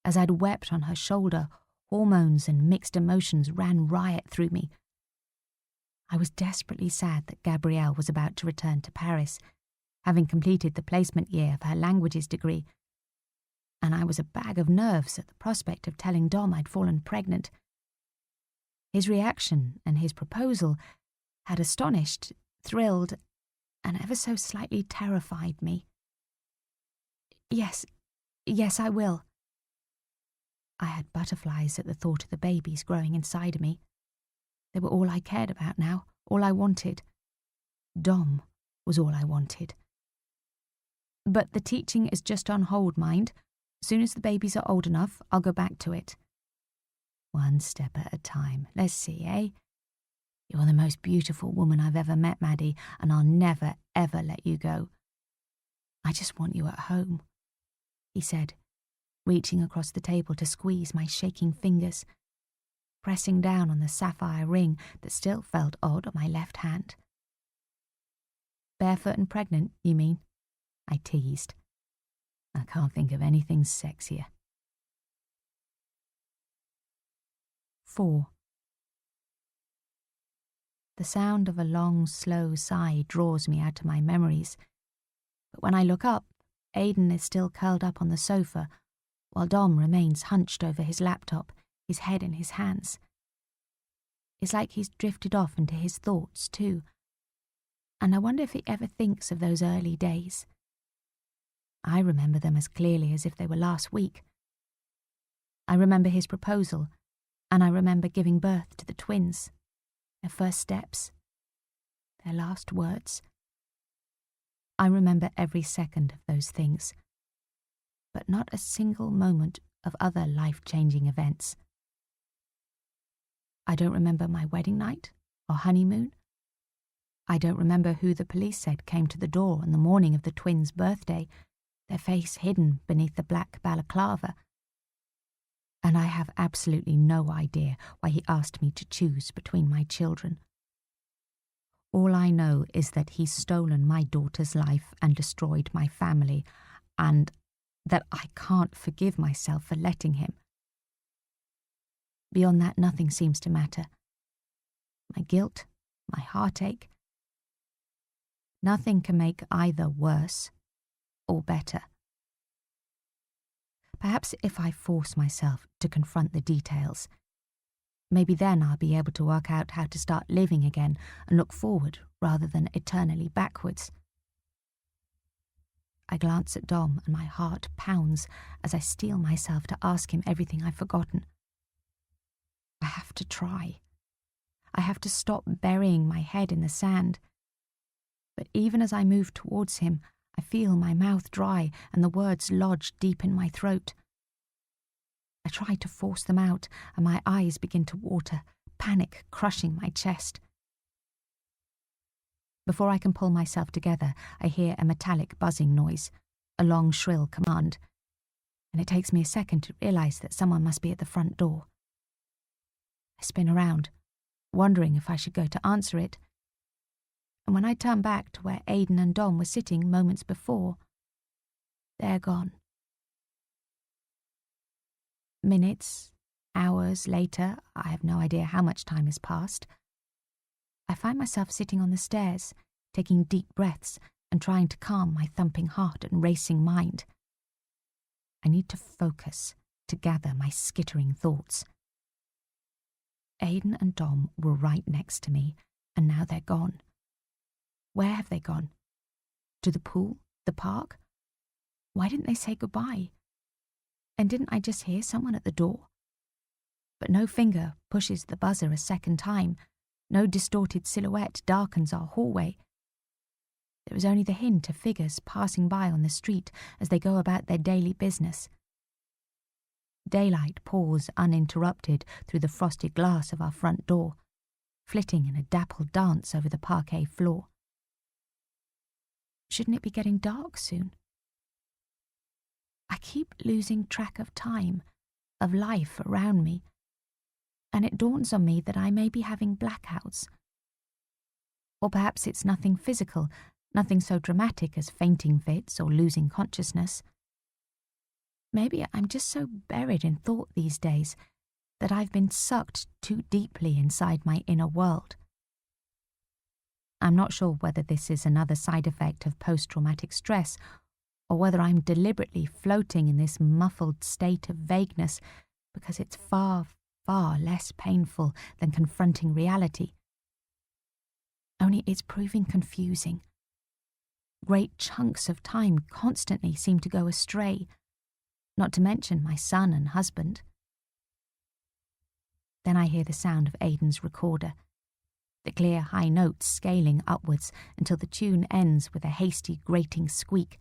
S1: As I'd wept on her shoulder, hormones and mixed emotions ran riot through me. I was desperately sad that Gabrielle was about to return to Paris, having completed the placement year of her languages degree, and I was a bag of nerves at the prospect of telling Dom I'd fallen pregnant. His reaction and his proposal had astonished, thrilled, and ever so slightly terrified me. Yes, I will. I had butterflies at the thought of the babies growing inside of me. They were all I cared about now, all I wanted. Dom was all I wanted. But the teaching is just on hold, mind. As soon as the babies are old enough, I'll go back to it. One step at a time. Let's see, eh? You're the most beautiful woman I've ever met, Maddie, and I'll never, ever let you go. I just want you at home, he said, reaching across the table to squeeze my shaking fingers, pressing down on the sapphire ring that still felt odd on my left hand. Barefoot and pregnant, you mean? I teased. I can't think of anything sexier. 4. The sound of a long, slow sigh draws me out of my memories, but when I look up, Aidan is still curled up on the sofa, while Dom remains hunched over his laptop, his head in his hands. It's like he's drifted off into his thoughts, too, and I wonder if he ever thinks of those early days. I remember them as clearly as if they were last week. I remember his proposal, and I remember giving birth to the twins, their first steps, their last words. I remember every second of those things, but not a single moment of other life-changing events. I don't remember my wedding night or honeymoon. I don't remember who the police said came to the door on the morning of the twins' birthday, their face hidden beneath the black balaclava. And I have absolutely no idea why he asked me to choose between my children. All I know is that he's stolen my daughter's life and destroyed my family, and that I can't forgive myself for letting him. Beyond that, nothing seems to matter. My guilt, my heartache. Nothing can make either worse or better. Perhaps if I force myself to confront the details, maybe then I'll be able to work out how to start living again and look forward rather than eternally backwards. I glance at Dom and my heart pounds as I steel myself to ask him everything I've forgotten. I have to try. I have to stop burying my head in the sand. But even as I move towards him, I feel my mouth dry and the words lodge deep in my throat. I try to force them out and my eyes begin to water, panic crushing my chest. Before I can pull myself together, I hear a metallic buzzing noise, a long shrill command, and it takes me a second to realise that someone must be at the front door. I spin around, wondering if I should go to answer it, and when I turn back to where Aidan and Dom were sitting moments before, they're gone. Minutes, hours later, I have no idea how much time has passed, I find myself sitting on the stairs, taking deep breaths and trying to calm my thumping heart and racing mind. I need to focus to gather my skittering thoughts. Aidan and Dom were right next to me, and now they're gone. Where have they gone? To the pool? The park? Why didn't they say goodbye? And didn't I just hear someone at the door? But no finger pushes the buzzer a second time. No distorted silhouette darkens our hallway. There is only the hint of figures passing by on the street as they go about their daily business. Daylight pours uninterrupted through the frosted glass of our front door, flitting in a dappled dance over the parquet floor. Shouldn't it be getting dark soon? I keep losing track of time, of life around me, and it dawns on me that I may be having blackouts. Or perhaps it's nothing physical, nothing so dramatic as fainting fits or losing consciousness. Maybe I'm just so buried in thought these days that I've been sucked too deeply inside my inner world. I'm not sure whether this is another side effect of post-traumatic stress, or whether I'm deliberately floating in this muffled state of vagueness because it's far, far less painful than confronting reality. Only it's proving confusing, Great chunks of time constantly seem to go astray, not to mention my son and husband. Then I hear the sound of Aidan's recorder, the clear high notes scaling upwards until the tune ends with a hasty grating squeak,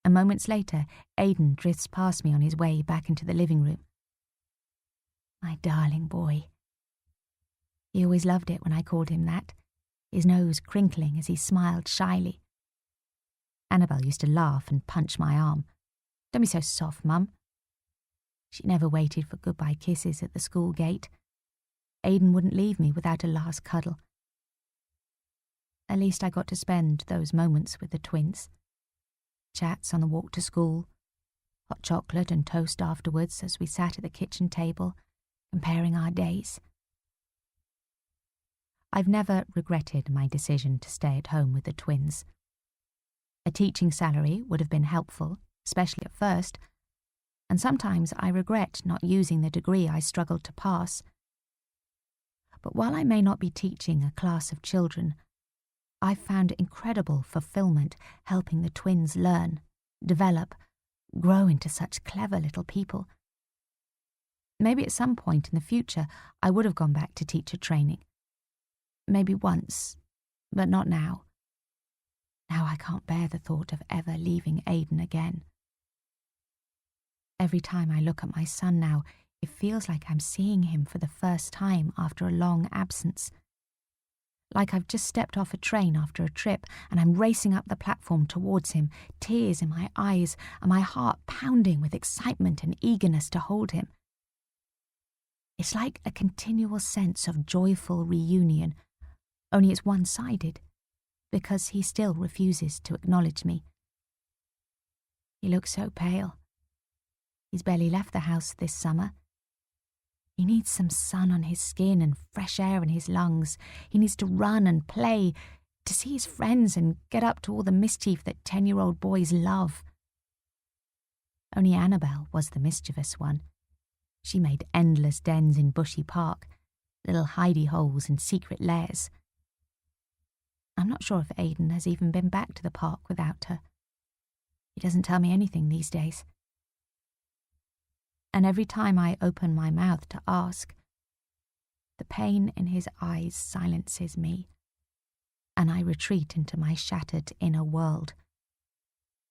S1: and moments later Aidan drifts past me on his way back into the living room. My darling boy. He always loved it when I called him that, his nose crinkling as he smiled shyly. Annabel used to laugh and punch my arm. "Don't be so soft, Mum." She never waited for goodbye kisses at the school gate. Aidan wouldn't leave me without a last cuddle. At least I got to spend those moments with the twins. Chats on the walk to school, hot chocolate and toast afterwards as we sat at the kitchen table, comparing our days. I've never regretted my decision to stay at home with the twins. A teaching salary would have been helpful, especially at first, and sometimes I regret not using the degree I struggled to pass. But while I may not be teaching a class of children, I've found incredible fulfillment helping the twins learn, develop, grow into such clever little people. Maybe at some point in the future I would have gone back to teacher training. Maybe once, but not now. Now I can't bear the thought of ever leaving Aidan again. Every time I look at my son now, it feels like I'm seeing him for the first time after a long absence. Like I've just stepped off a train after a trip and I'm racing up the platform towards him, tears in my eyes and my heart pounding with excitement and eagerness to hold him. It's like a continual sense of joyful reunion, only it's one-sided, because he still refuses to acknowledge me. He looks so pale. He's barely left the house this summer. He needs some sun on his skin and fresh air in his lungs. He needs to run and play, to see his friends and get up to all the mischief that 10-year-old boys love. Only Annabel was the mischievous one. She made endless dens in Bushy Park, little hidey holes and secret lairs. I'm not sure if Aidan has even been back to the park without her. He doesn't tell me anything these days. And every time I open my mouth to ask, the pain in his eyes silences me, and I retreat into my shattered inner world,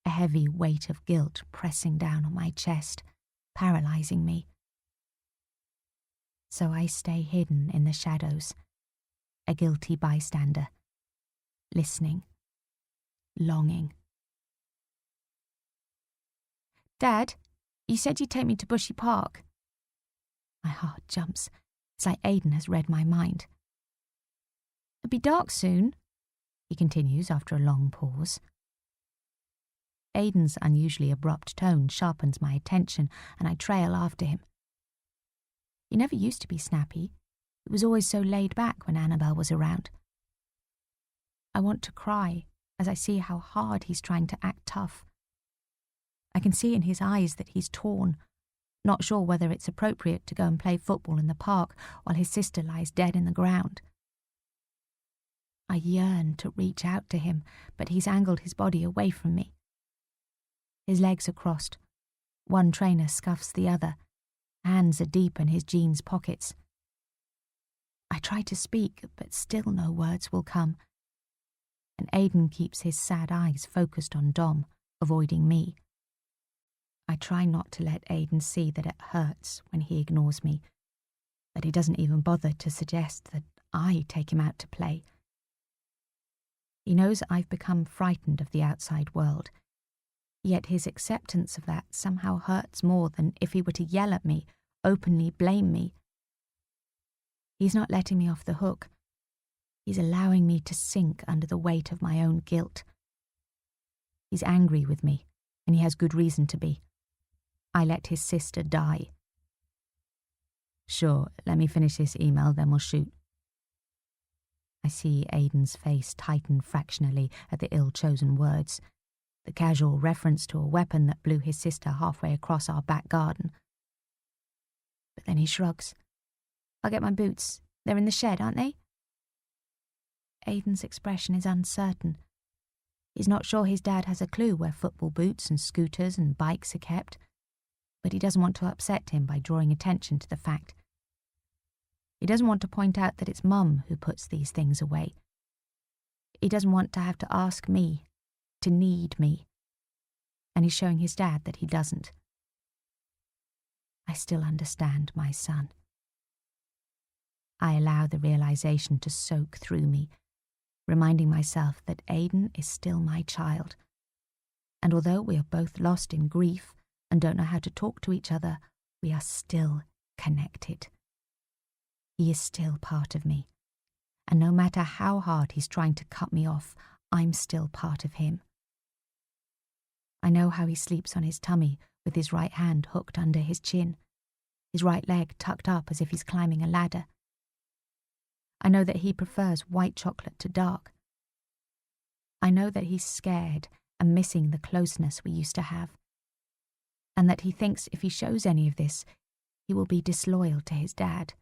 S1: a heavy weight of guilt pressing down on my chest, paralyzing me. So I stay hidden in the shadows, a guilty bystander, listening, longing. "Dad, you said you'd take me to Bushy Park." My heart jumps. It's like Aidan has read my mind. "It'll be dark soon," he continues after a long pause. Aidan's unusually abrupt tone sharpens my attention, and I trail after him. He never used to be snappy. He was always so laid back when Annabel was around. I want to cry as I see how hard he's trying to act tough. I can see in his eyes that he's torn, not sure whether it's appropriate to go and play football in the park while his sister lies dead in the ground. I yearn to reach out to him, but he's angled his body away from me. His legs are crossed. One trainer scuffs the other. Hands are deep in his jeans pockets. I try to speak, but still no words will come. And Aidan keeps his sad eyes focused on Dom, avoiding me. I try not to let Aidan see that it hurts when he ignores me, that he doesn't even bother to suggest that I take him out to play. He knows I've become frightened of the outside world, yet his acceptance of that somehow hurts more than if he were to yell at me, openly blame me. He's not letting me off the hook. He's allowing me to sink under the weight of my own guilt. He's angry with me, and he has good reason to be. I let his sister die. "Sure, let me finish this email, then we'll shoot." I see Aidan's face tighten fractionally at the ill-chosen words, the casual reference to a weapon that blew his sister halfway across our back garden. But then he shrugs. "I'll get my boots. They're in the shed, aren't they?" Aidan's expression is uncertain. He's not sure his dad has a clue where football boots and scooters and bikes are kept, but he doesn't want to upset him by drawing attention to the fact. He doesn't want to point out that it's Mum who puts these things away. He doesn't want to have to ask me, to need me, and he's showing his dad that he doesn't. I still understand my son. I allow the realization to soak through me, reminding myself that Aidan is still my child, and although we are both lost in grief and don't know how to talk to each other, we are still connected. He is still part of me, and no matter how hard he's trying to cut me off, I'm still part of him. I know how he sleeps on his tummy with his right hand hooked under his chin, his right leg tucked up as if he's climbing a ladder. I know that he prefers white chocolate to dark. I know that he's scared and missing the closeness we used to have, and that he thinks if he shows any of this, he will be disloyal to his dad.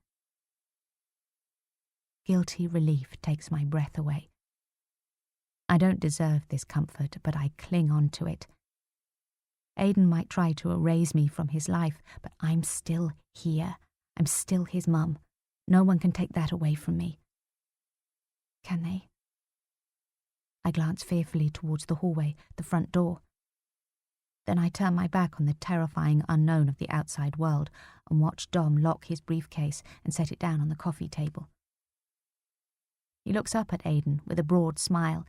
S1: Guilty relief takes my breath away. I don't deserve this comfort, but I cling on to it. Aidan might try to erase me from his life, but I'm still here. I'm still his mum. No one can take that away from me. Can they? I glance fearfully towards the hallway, the front door. Then I turn my back on the terrifying unknown of the outside world and watch Dom lock his briefcase and set it down on the coffee table. He looks up at Aidan with a broad smile,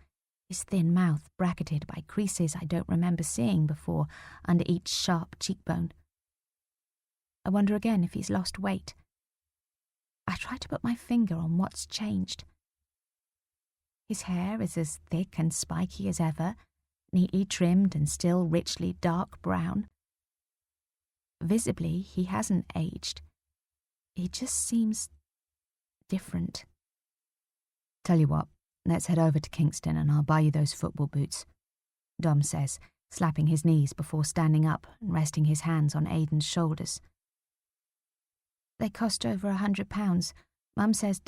S1: his thin mouth bracketed by creases I don't remember seeing before under each sharp cheekbone. I wonder again if he's lost weight. I try to put my finger on what's changed. His hair is as thick and spiky as ever, neatly trimmed and still richly dark brown. Visibly, he hasn't aged. He just seems different. Tell you what, let's head over to Kingston and I'll buy you those football boots, Dom says, slapping his knees before standing up and resting his hands on Aidan's shoulders. They cost over £100. Mum says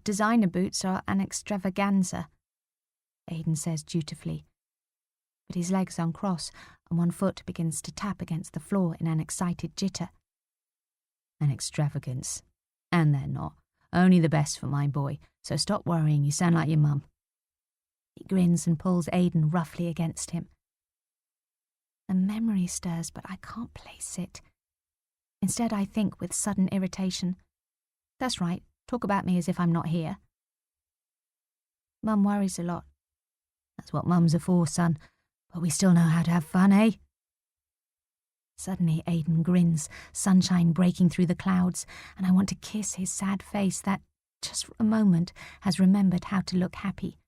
S1: designer boots are an extravaganza, Aidan says dutifully. But his legs uncross and one foot begins to tap against the floor in an excited jitter. An extravagance. And they're not. Only the best for my boy, so stop worrying, you sound like your mum. He grins and pulls Aidan roughly against him. A memory stirs, but I can't place it. Instead, I think with sudden irritation, that's right, talk about me as if I'm not here. Mum worries a lot. That's what mums are for, son, but we still know how to have fun, eh? Suddenly Aidan grins, sunshine breaking through the clouds, and I want to kiss his sad face that, just for a moment, has remembered how to look happy.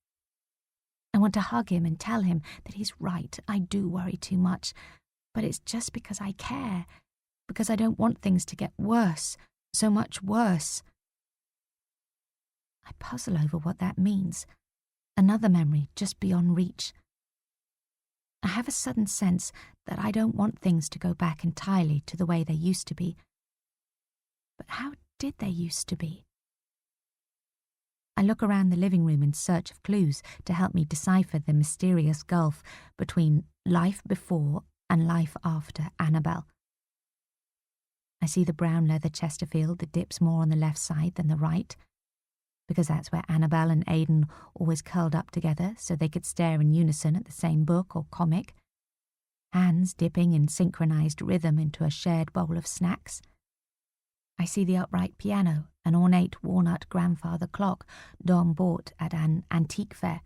S1: I want to hug him and tell him that he's right, I do worry too much, but it's just because I care, because I don't want things to get worse, so much worse. I puzzle over what that means. Another memory just beyond reach. I have a sudden sense that I don't want things to go back entirely to the way they used to be. But how did they used to be? I look around the living room in search of clues to help me decipher the mysterious gulf between life before and life after Annabelle. I see the brown leather Chesterfield that dips more on the left side than the right, because that's where Annabelle and Aidan always curled up together so they could stare in unison at the same book or comic, hands dipping in synchronized rhythm into a shared bowl of snacks. I see the upright piano, an ornate walnut grandfather clock Dom bought at an antique fair,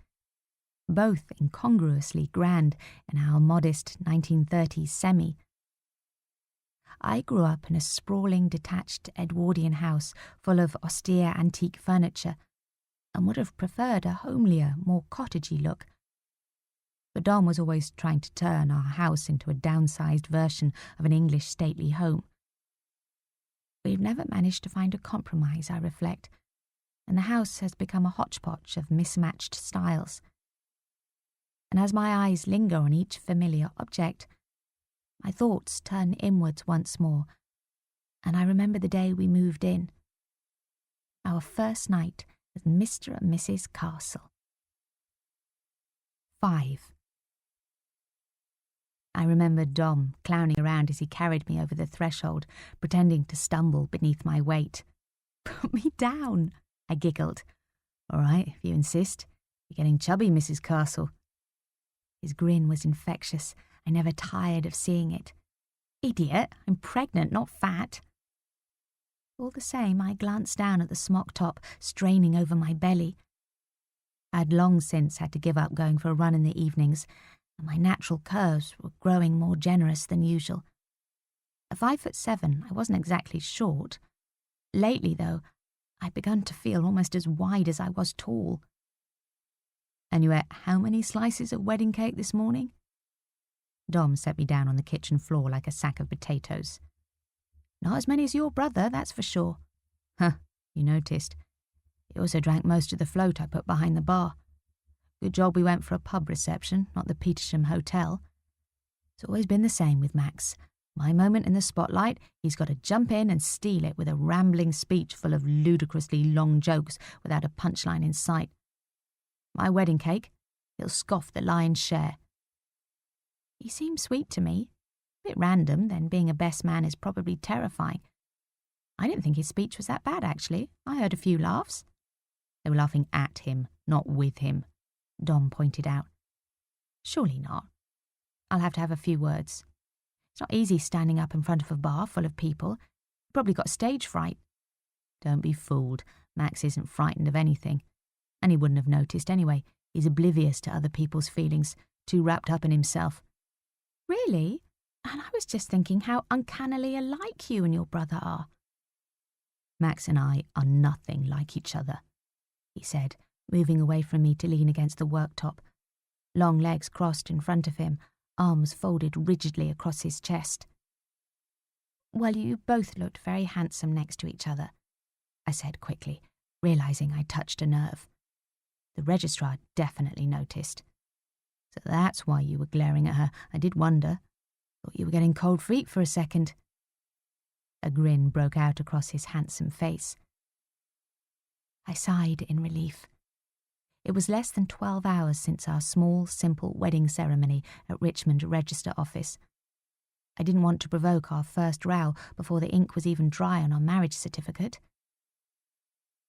S1: both incongruously grand in our modest 1930s semi. I grew up in a sprawling, detached Edwardian house full of austere antique furniture and would have preferred a homelier, more cottagey look. But Dom was always trying to turn our house into a downsized version of an English stately home. We've never managed to find a compromise, I reflect, and the house has become a hodgepodge of mismatched styles. And as my eyes linger on each familiar object, my thoughts turn inwards once more, and I remember the day we moved in. Our first night as Mr. and Mrs. Castle. 5. I remembered Dom clowning around as he carried me over the threshold, pretending to stumble beneath my weight. "Put me down," I giggled. "All right, if you insist. You're getting chubby, Mrs. Castle." His grin was infectious. I never tired of seeing it. "Idiot, I'm pregnant, not fat." All the same, I glanced down at the smock top, straining over my belly. I'd long since had to give up going for a run in the evenings, and my natural curves were growing more generous than usual. At 5'7", I wasn't exactly short. Lately, though, I'd begun to feel almost as wide as I was tall. "And you ate how many slices of wedding cake this morning?" Dom set me down on the kitchen floor like a sack of potatoes. "Not as many as your brother, that's for sure." "Huh, you noticed. He also drank most of the float I put behind the bar. Good job we went for a pub reception, not the Petersham Hotel. It's always been the same with Max. My moment in the spotlight, he's got to jump in and steal it with a rambling speech full of ludicrously long jokes without a punchline in sight. My wedding cake, he'll scoff the lion's share. He seemed sweet to me. A bit random, then being a best man is probably terrifying. I didn't think his speech was that bad, actually. I heard a few laughs." "They were laughing at him, not with him," Dom pointed out. "Surely not. I'll have to have a few words. It's not easy standing up in front of a bar full of people. He probably got stage fright." "Don't be fooled. Max isn't frightened of anything. And he wouldn't have noticed anyway. He's oblivious to other people's feelings, too wrapped up in himself." "Really? And I was just thinking how uncannily alike you and your brother are." "Max and I are nothing like each other," he said, moving away from me to lean against the worktop. Long legs crossed in front of him, arms folded rigidly across his chest. "Well, you both looked very handsome next to each other," I said quickly, realizing I'd touched a nerve. The registrar definitely noticed. "So that's why you were glaring at her. I did wonder. Thought you were getting cold feet for a second." A grin broke out across his handsome face. I sighed in relief. It was less than 12 hours since our small, simple wedding ceremony at Richmond Register Office. I didn't want to provoke our first row before the ink was even dry on our marriage certificate.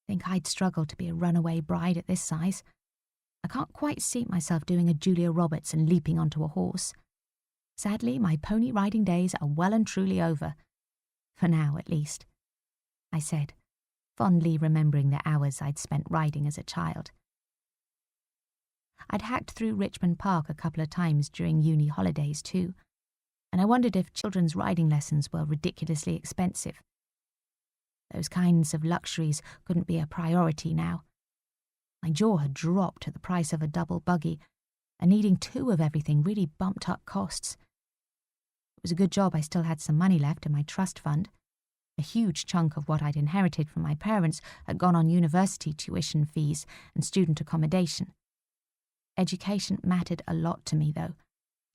S1: Think I'd struggle to be a runaway bride at this size. I can't quite see myself doing a Julia Roberts and leaping onto a horse. Sadly, my pony riding days are well and truly over. For now, at least," I said, fondly remembering the hours I'd spent riding as a child. I'd hacked through Richmond Park a couple of times during uni holidays too, and I wondered if children's riding lessons were ridiculously expensive. Those kinds of luxuries couldn't be a priority now. My jaw had dropped at the price of a double buggy, and needing 2 of everything really bumped up costs. It was a good job I still had some money left in my trust fund. A huge chunk of what I'd inherited from my parents had gone on university tuition fees and student accommodation. Education mattered a lot to me, though.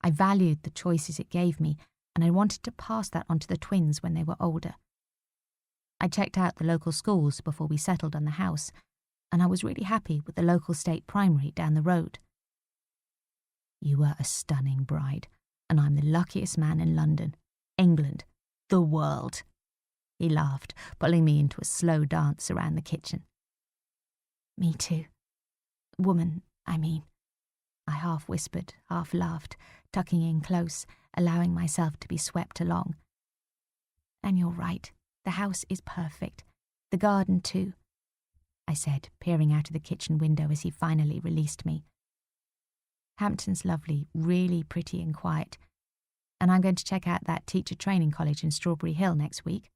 S1: I valued the choices it gave me, and I wanted to pass that on to the twins when they were older. I checked out the local schools before we settled on the house, and I was really happy with the local state primary down the road. "You were a stunning bride, and I'm the luckiest man in London, England, the world," he laughed, pulling me into a slow dance around the kitchen. "Me too. Woman, I mean," I half whispered, half laughed, tucking in close, allowing myself to be swept along. "And you're right, the house is perfect. The garden too," I said, peering out of the kitchen window as he finally released me. "Hampton's lovely, really pretty and quiet, and I'm going to check out that teacher training college in Strawberry Hill next week."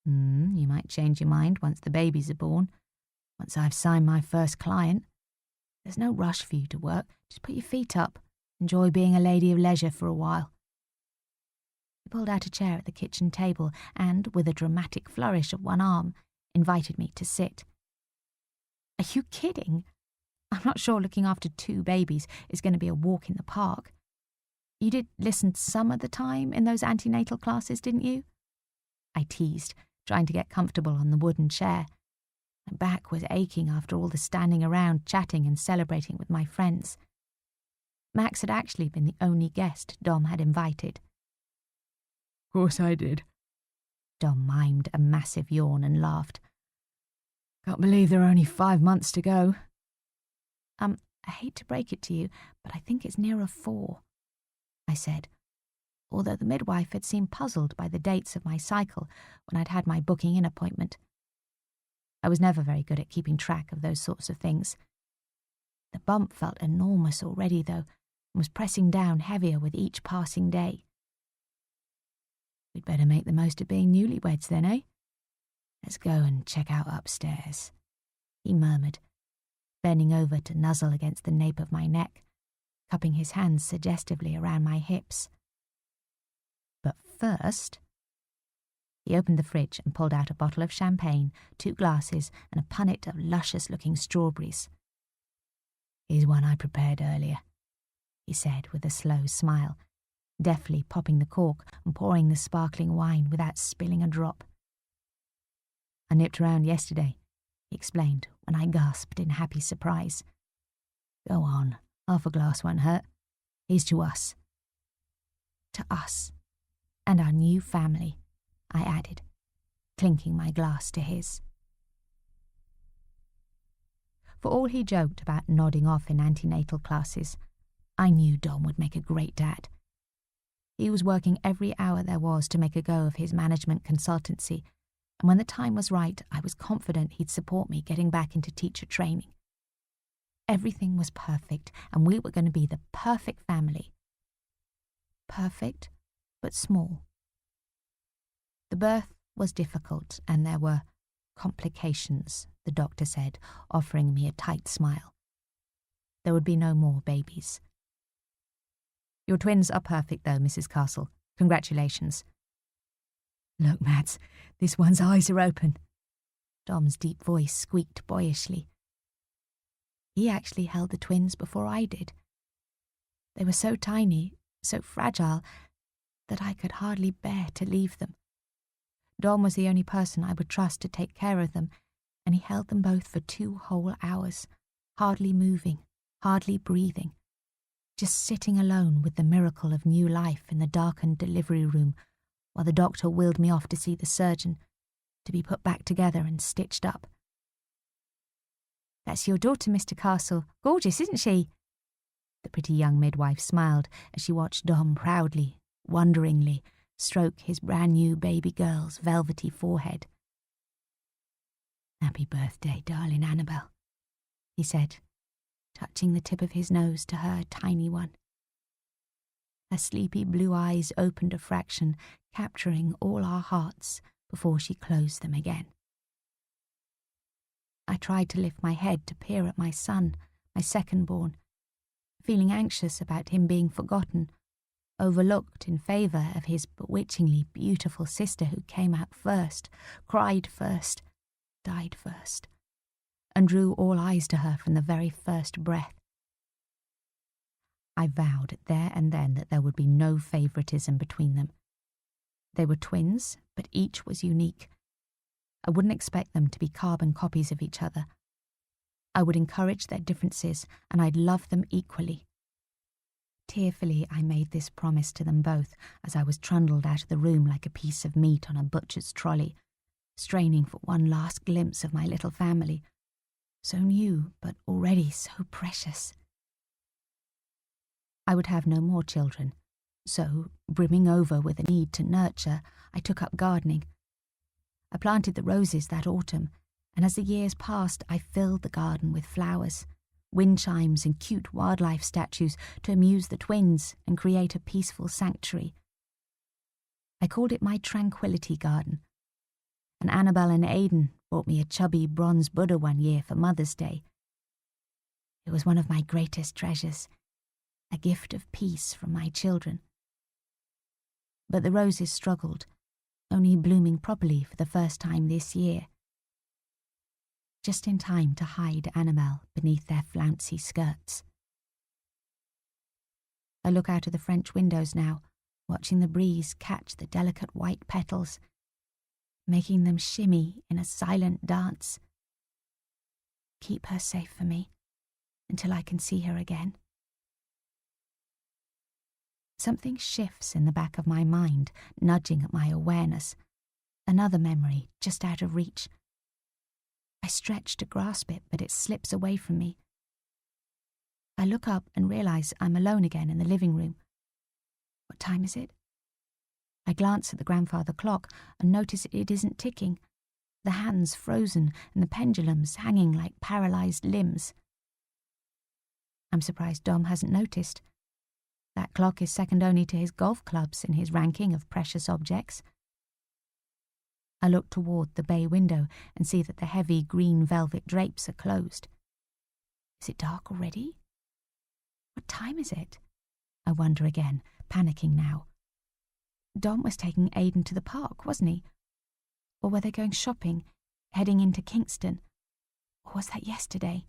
S1: You might change your mind once the babies are born, once I've signed my first client. There's no rush for you to work, just put your feet up, enjoy being a lady of leisure for a while." He pulled out a chair at the kitchen table and, with a dramatic flourish of one arm, invited me to sit. "Are you kidding? I'm not sure looking after 2 babies is going to be a walk in the park. You did listen some of the time in those antenatal classes, didn't you?" I teased, trying to get comfortable on the wooden chair. My back was aching after all the standing around, chatting and celebrating with my friends. Max had actually been the only guest Dom had invited.
S2: Of course I did.
S1: Dom mimed a massive yawn and laughed.
S2: Can't believe there are only 5 months to go.
S1: I hate to break it to you, but I think it's nearer 4, I said, although the midwife had seemed puzzled by the dates of my cycle when I'd had my booking-in appointment. I was never very good at keeping track of those sorts of things. The bump felt enormous already, though, and was pressing down heavier with each passing day. We'd better make the most of being newlyweds then, eh? Let's go and check out upstairs, he murmured, bending over to nuzzle against the nape of my neck, cupping his hands suggestively around my hips. But first, he opened the fridge and pulled out a bottle of champagne, 2 glasses, and a punnet of luscious-looking strawberries. Here's one I prepared earlier, he said with a slow smile, deftly popping the cork and pouring the sparkling wine without spilling a drop. I nipped around yesterday, he explained when I gasped in happy surprise. Go on, half a glass won't hurt. Here's to us. To us, and our new family, I added, clinking my glass to his. For all he joked about nodding off in antenatal classes, I knew Dom would make a great dad. He was working every hour there was to make a go of his management consultancy, and when the time was right, I was confident he'd support me getting back into teacher training. Everything was perfect, and we were going to be the perfect family. Perfect, but small. The birth was difficult, and there were complications, the doctor said, offering me a tight smile. There would be no more babies. Your twins are perfect, though, Mrs. Castle. Congratulations.
S2: Look, Mads, this one's eyes are open.
S1: Dom's deep voice squeaked boyishly. He actually held the twins before I did. They were so tiny, so fragile, that I could hardly bear to leave them. Dom was the only person I would trust to take care of them, and he held them both for 2 whole hours, hardly moving, hardly breathing, just sitting alone with the miracle of new life in the darkened delivery room while the doctor wheeled me off to see the surgeon, to be put back together and stitched up. That's your daughter, Mr. Castle. Gorgeous, isn't she? The pretty young midwife smiled as she watched Dom proudly, wonderingly, stroke his brand-new baby girl's velvety forehead. Happy birthday, darling Annabel, he said, touching the tip of his nose to her tiny one. Her sleepy blue eyes opened a fraction, capturing all our hearts before she closed them again. I tried to lift my head to peer at my son, my second-born, feeling anxious about him being forgotten, overlooked in favour of his bewitchingly beautiful sister who came out first, cried first, died first, and drew all eyes to her from the very first breath. I vowed there and then that there would be no favouritism between them. They were twins, but each was unique. I wouldn't expect them to be carbon copies of each other. I would encourage their differences, and I'd love them equally. Tearfully, I made this promise to them both as I was trundled out of the room like a piece of meat on a butcher's trolley, straining for one last glimpse of my little family, so new but already so precious. I would have no more children, so, brimming over with a need to nurture, I took up gardening. I planted the roses that autumn, and as the years passed, I filled the garden with flowers, wind chimes and cute wildlife statues to amuse the twins and create a peaceful sanctuary. I called it my Tranquility Garden, and Annabel and Aidan brought me a chubby bronze Buddha one year for Mother's Day. It was one of my greatest treasures, a gift of peace from my children. But the roses struggled, only blooming properly for the first time this year. Just in time to hide Annabel beneath their flouncy skirts. I look out of the French windows now, watching the breeze catch the delicate white petals, making them shimmy in a silent dance. Keep her safe for me until I can see her again. Something shifts in the back of my mind, nudging at my awareness. Another memory, just out of reach. I stretch to grasp it, but it slips away from me. I look up and realise I'm alone again in the living room. What time is it? I glance at the grandfather clock and notice it isn't ticking, the hands frozen and the pendulums hanging like paralysed limbs. I'm surprised Dom hasn't noticed. That clock is second only to his golf clubs in his ranking of precious objects. I look toward the bay window and see that the heavy green velvet drapes are closed. Is it dark already? What time is it? I wonder again, panicking now. Dom was taking Aidan to the park, wasn't he? Or were they going shopping, heading into Kingston? Or was that yesterday?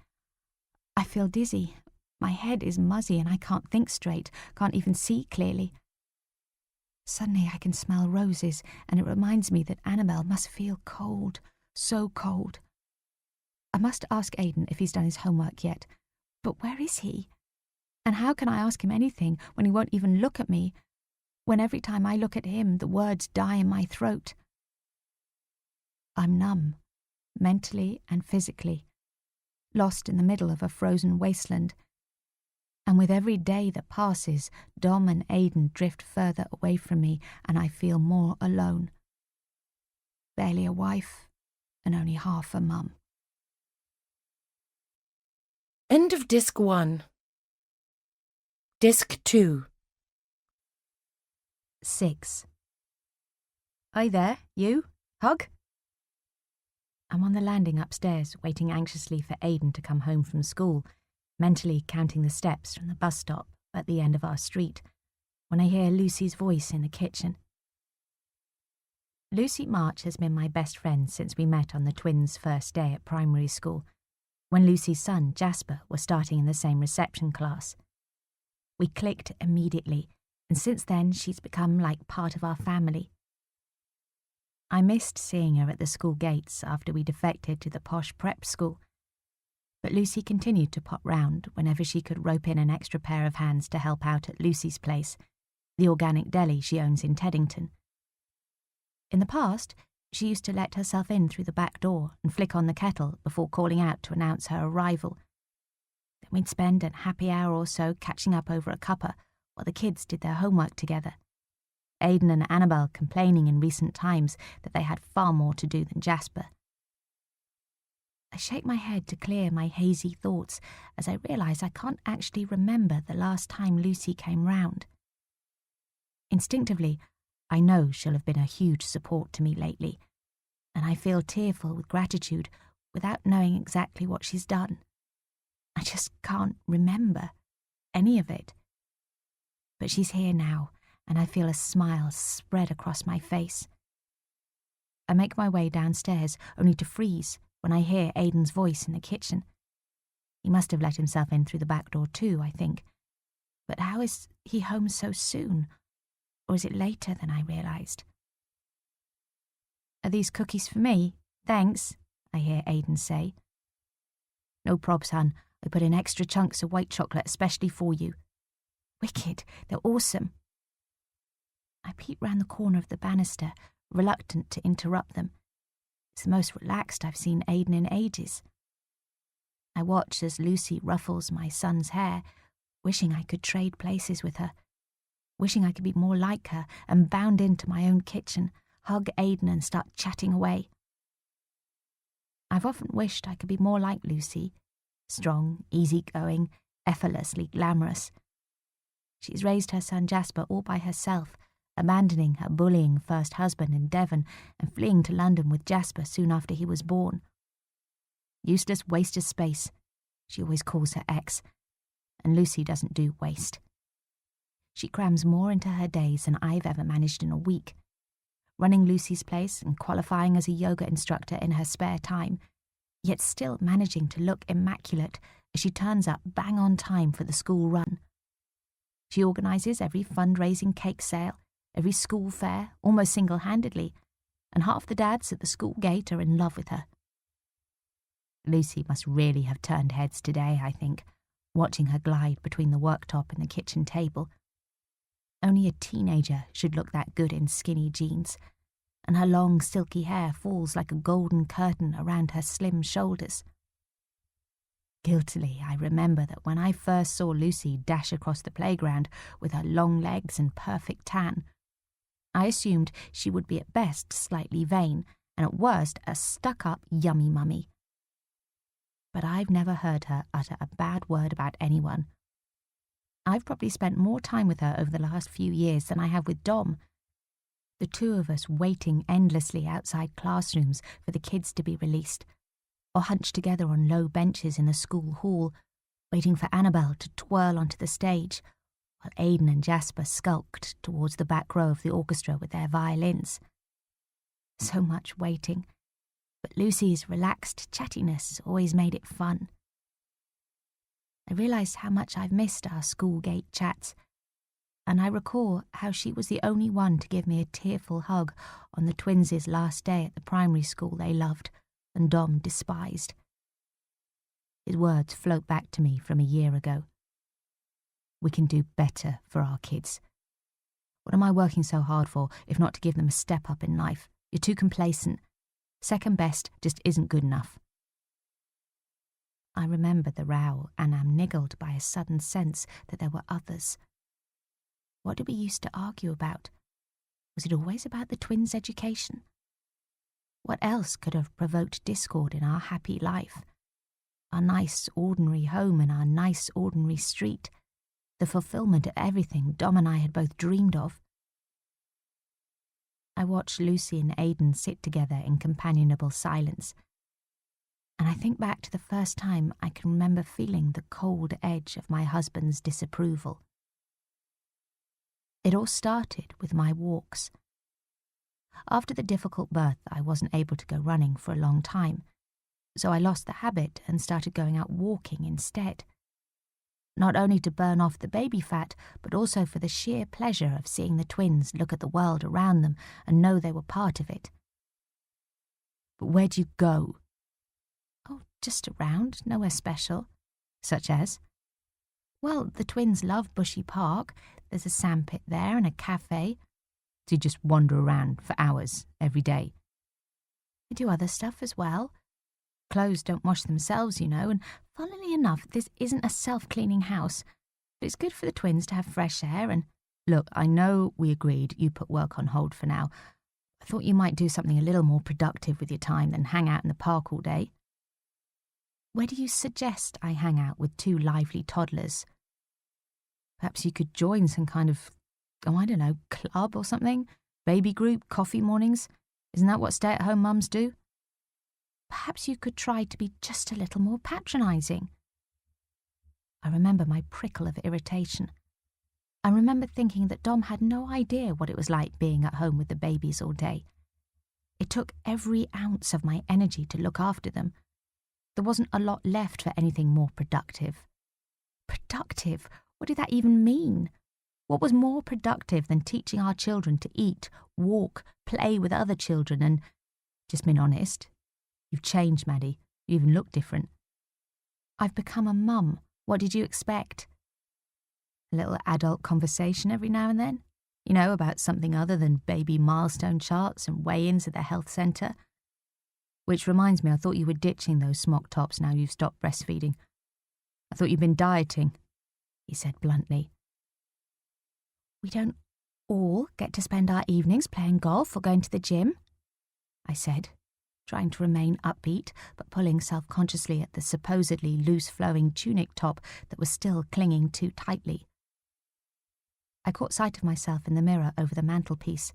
S1: I feel dizzy. My head is muzzy and I can't think straight, can't even see clearly. Suddenly I can smell roses, and it reminds me that Annabelle must feel cold, so cold. I must ask Aidan if he's done his homework yet. But where is he? And how can I ask him anything when he won't even look at me, when every time I look at him the words die in my throat? I'm numb, mentally and physically, lost in the middle of a frozen wasteland. And with every day that passes, Dom and Aidan drift further away from me, and I feel more alone. Barely a wife, and only half a mum.
S3: End of Disc 1. Disc 2.
S1: 6. Hi there, you? Hug? I'm on the landing upstairs, waiting anxiously for Aidan to come home from school, mentally counting the steps from the bus stop at the end of our street, when I hear Lucy's voice in the kitchen. Lucy March has been my best friend since we met on the twins' first day at primary school, when Lucy's son, Jasper, was starting in the same reception class. We clicked immediately, and since then she's become like part of our family. I missed seeing her at the school gates after we defected to the posh prep school, but Lucy continued to pop round whenever she could rope in an extra pair of hands to help out at Lucy's place, the organic deli she owns in Teddington. In the past, she used to let herself in through the back door and flick on the kettle before calling out to announce her arrival. Then we'd spend a happy hour or so catching up over a cuppa while the kids did their homework together. Aidan and Annabelle complaining in recent times that they had far more to do than Jasper. I shake my head to clear my hazy thoughts as I realise I can't actually remember the last time Lucy came round. Instinctively, I know she'll have been a huge support to me lately, and I feel tearful with gratitude without knowing exactly what she's done. I just can't remember any of it. But she's here now, and I feel a smile spread across my face. I make my way downstairs, only to freeze when I hear Aidan's voice in the kitchen. He must have let himself in through the back door too, I think. But how is he home so soon? Or is it later than I realised? Are these cookies for me? Thanks, I hear Aidan say. No probs, hun. I put in extra chunks of white chocolate especially for you. Wicked, they're awesome. I peep round the corner of the banister, reluctant to interrupt them. It's the most relaxed I've seen Aidan in ages. I watch as Lucy ruffles my son's hair, wishing I could trade places with her, wishing I could be more like her and bound into my own kitchen, hug Aidan and start chatting away. I've often wished I could be more like Lucy, strong, easygoing, effortlessly glamorous. She's raised her son Jasper all by herself, abandoning her bullying first husband in Devon and fleeing to London with Jasper soon after he was born. Useless waste of space, she always calls her ex, and Lucy doesn't do waste. She crams more into her days than I've ever managed in a week, running Lucy's place and qualifying as a yoga instructor in her spare time, yet still managing to look immaculate as she turns up bang on time for the school run. She organises every fundraising cake sale, every school fair, almost single-handedly, and half the dads at the school gate are in love with her. Lucy must really have turned heads today, I think, watching her glide between the worktop and the kitchen table. Only a teenager should look that good in skinny jeans, and her long silky hair falls like a golden curtain around her slim shoulders. Guiltily, I remember that when I first saw Lucy dash across the playground with her long legs and perfect tan, I assumed she would be at best slightly vain, and at worst a stuck-up yummy mummy. But I've never heard her utter a bad word about anyone. I've probably spent more time with her over the last few years than I have with Dom. The two of us waiting endlessly outside classrooms for the kids to be released, or hunched together on low benches in the school hall, waiting for Annabelle to twirl onto the stage, while Aidan and Jasper skulked towards the back row of the orchestra with their violins. So much waiting, but Lucy's relaxed chattiness always made it fun. I realised how much I've missed our school gate chats, and I recall how she was the only one to give me a tearful hug on the twins' last day at the primary school they loved and Dom despised. His words float back to me from a year ago. We can do better for our kids. What am I working so hard for, if not to give them a step up in life? You're too complacent. Second best just isn't good enough. I remember the row, and am niggled by a sudden sense that there were others. What did we used to argue about? Was it always about the twins' education? What else could have provoked discord in our happy life? Our nice, ordinary home and our nice, ordinary street, the fulfillment of everything Dom and I had both dreamed of. I watched Lucy and Aidan sit together in companionable silence, and I think back to the first time I can remember feeling the cold edge of my husband's disapproval. It all started with my walks. After the difficult birth, I wasn't able to go running for a long time, so I lost the habit and started going out walking instead. Not only to burn off the baby fat, but also for the sheer pleasure of seeing the twins look at the world around them and know they were part of it. But where'd you go? Oh, just around, nowhere special. Such as? Well, the twins love Bushy Park. There's a sandpit there and a cafe. So you just wander around for hours every day. We do other stuff as well. Clothes don't wash themselves, you know, and funnily enough, this isn't a self-cleaning house, but it's good for the twins to have fresh air and... Look, I know we agreed you put work on hold for now. I thought you might do something a little more productive with your time than hang out in the park all day. Where do you suggest I hang out with two lively toddlers? Perhaps you could join some kind of, I don't know, club or something? Baby group, coffee mornings? Isn't that what stay-at-home mums do? Perhaps you could try to be just a little more patronising. I remember my prickle of irritation. I remember thinking that Dom had no idea what it was like being at home with the babies all day. It took every ounce of my energy to look after them. There wasn't a lot left for anything more productive. Productive? What did that even mean? What was more productive than teaching our children to eat, walk, play with other children and... Just been honest. You've changed, Maddie. You even look different. I've become a mum. What did you expect? A little adult conversation every now and then? You know, about something other than baby milestone charts and weigh-ins at the health centre? Which reminds me, I thought you were ditching those smock tops now you've stopped breastfeeding. I thought you'd been dieting, he said bluntly. We don't all get to spend our evenings playing golf or going to the gym, I said, trying to remain upbeat, but pulling self-consciously at the supposedly loose-flowing tunic top that was still clinging too tightly. I caught sight of myself in the mirror over the mantelpiece,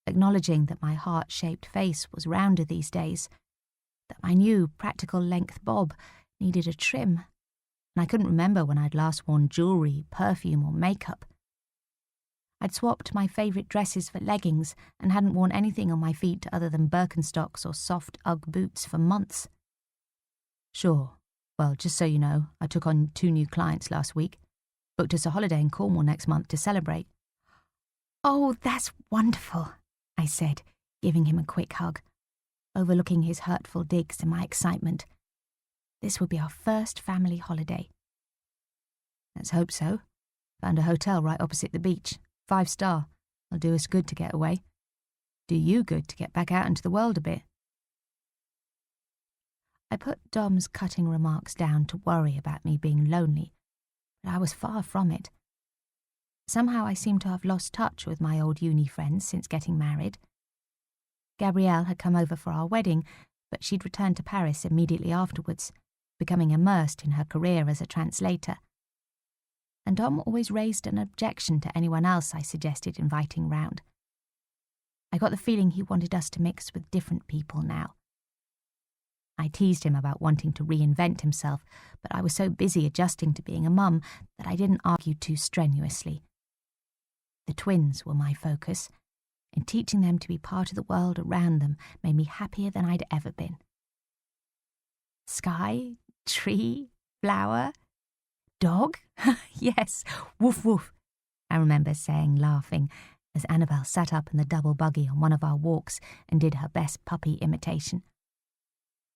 S1: acknowledging that my heart-shaped face was rounder these days, that my new practical-length bob needed a trim, and I couldn't remember when I'd last worn jewellery, perfume or makeup. I'd swapped my favourite dresses for leggings and hadn't worn anything on my feet other than Birkenstocks or soft Ugg boots for months. Sure. Well, just so you know, I took on 2 new clients last week. Booked us a holiday in Cornwall next month to celebrate. Oh, that's wonderful, I said, giving him a quick hug, overlooking his hurtful digs to my excitement. This would be our first family holiday. Let's hope so. Found a hotel right opposite the beach. 5-star. It'll do us good to get away. Do you good to get back out into the world a bit. I put Dom's cutting remarks down to worry about me being lonely, but I was far from it. Somehow I seemed to have lost touch with my old uni friends since getting married. Gabrielle had come over for our wedding, but she'd returned to Paris immediately afterwards, becoming immersed in her career as a translator. And Dom always raised an objection to anyone else I suggested inviting round. I got the feeling he wanted us to mix with different people now. I teased him about wanting to reinvent himself, but I was so busy adjusting to being a mum that I didn't argue too strenuously. The twins were my focus, and teaching them to be part of the world around them made me happier than I'd ever been. Sky, tree, flower, dog? Yes, woof woof, I remember saying, laughing, as Annabelle sat up in the double buggy on one of our walks and did her best puppy imitation.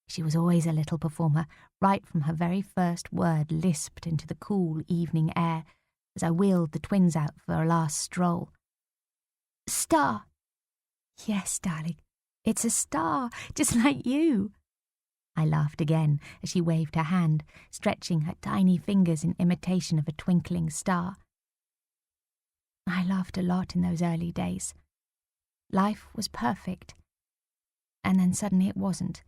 S1: She was always a little performer, right from her very first word lisped into the cool evening air as I wheeled the twins out for a last stroll. Star! Yes, darling, it's a star, just like you. I laughed again as she waved her hand, stretching her tiny fingers in imitation of a twinkling star. I laughed a lot in those early days. Life was perfect, and then suddenly it wasn't.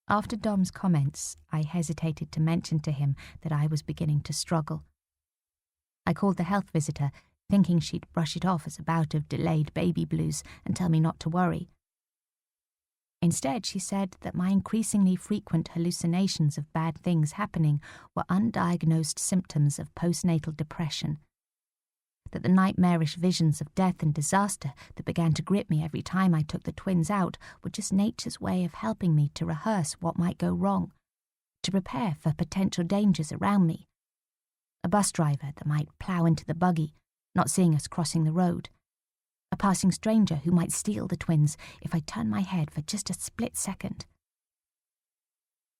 S1: After Dom's comments, I hesitated to mention to him that I was beginning to struggle. I called the health visitor, thinking she'd brush it off as a bout of delayed baby blues and tell me not to worry. Instead, she said that my increasingly frequent hallucinations of bad things happening were undiagnosed symptoms of postnatal depression, that the nightmarish visions of death and disaster that began to grip me every time I took the twins out were just nature's way of helping me to rehearse what might go wrong, to prepare for potential dangers around me. A bus driver that might plough into the buggy, not seeing us crossing the road. A passing stranger who might steal the twins if I turned my head for just a split second.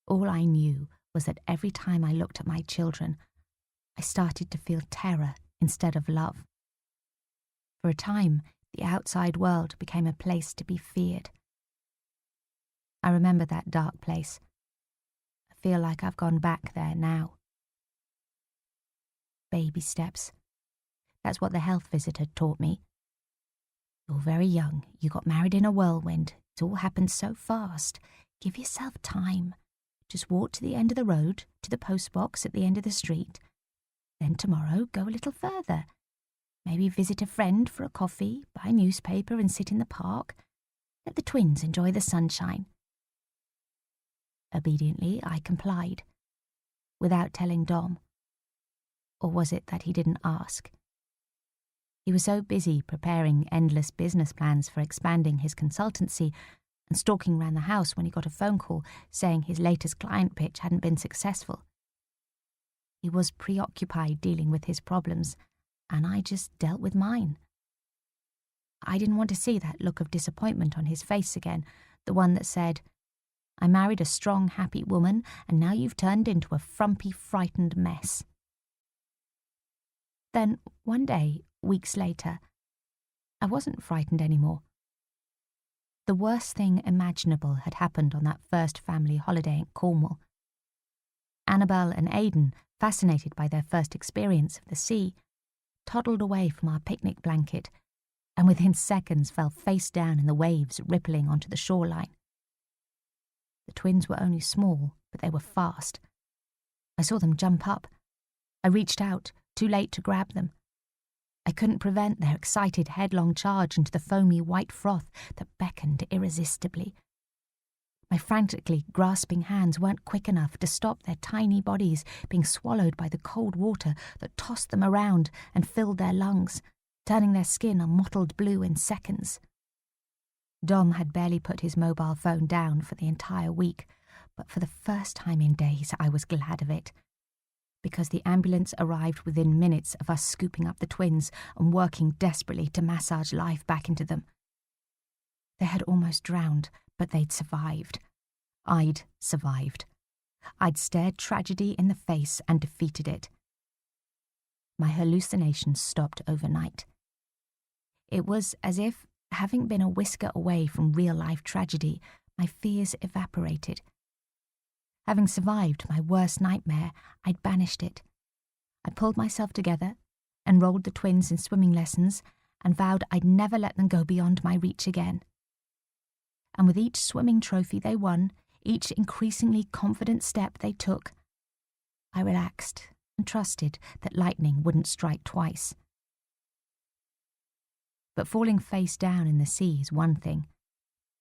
S1: All I knew was that every time I looked at my children, I started to feel terror instead of love. For a time, the outside world became a place to be feared. I remember that dark place. I feel like I've gone back there now. Baby steps. That's what the health visitor taught me. You're very young. You got married in a whirlwind. It all happened so fast. Give yourself time. Just walk to the end of the road, to the post box at the end of the street. Then tomorrow, go a little further. Maybe visit a friend for a coffee, buy a newspaper and sit in the park. Let the twins enjoy the sunshine. Obediently, I complied, without telling Dom. Or was it that he didn't ask? He was so busy preparing endless business plans for expanding his consultancy and stalking round the house when he got a phone call saying his latest client pitch hadn't been successful. He was preoccupied dealing with his problems, and I just dealt with mine. I didn't want to see that look of disappointment on his face again, the one that said, I married a strong, happy woman, and now you've turned into a frumpy, frightened mess. Then, one day, weeks later, I wasn't frightened anymore. The worst thing imaginable had happened on that first family holiday in Cornwall. Annabelle and Aidan, fascinated by their first experience of the sea, toddled away from our picnic blanket and within seconds fell face down in the waves rippling onto the shoreline. The twins were only small, but they were fast. I saw them jump up. I reached out, too late to grab them. I couldn't prevent their excited headlong charge into the foamy white froth that beckoned irresistibly. My frantically grasping hands weren't quick enough to stop their tiny bodies being swallowed by the cold water that tossed them around and filled their lungs, turning their skin a mottled blue in seconds. Dom had barely put his mobile phone down for the entire week, but for the first time in days I was glad of it, because the ambulance arrived within minutes of us scooping up the twins and working desperately to massage life back into them. They had almost drowned, but they'd survived. I'd survived. I'd stared tragedy in the face and defeated it. My hallucinations stopped overnight. It was as if, having been a whisker away from real-life tragedy, my fears evaporated. Having survived my worst nightmare, I'd banished it. I pulled myself together, enrolled the twins in swimming lessons, and vowed I'd never let them go beyond my reach again. And with each swimming trophy they won, each increasingly confident step they took, I relaxed and trusted that lightning wouldn't strike twice. But falling face down in the sea is one thing.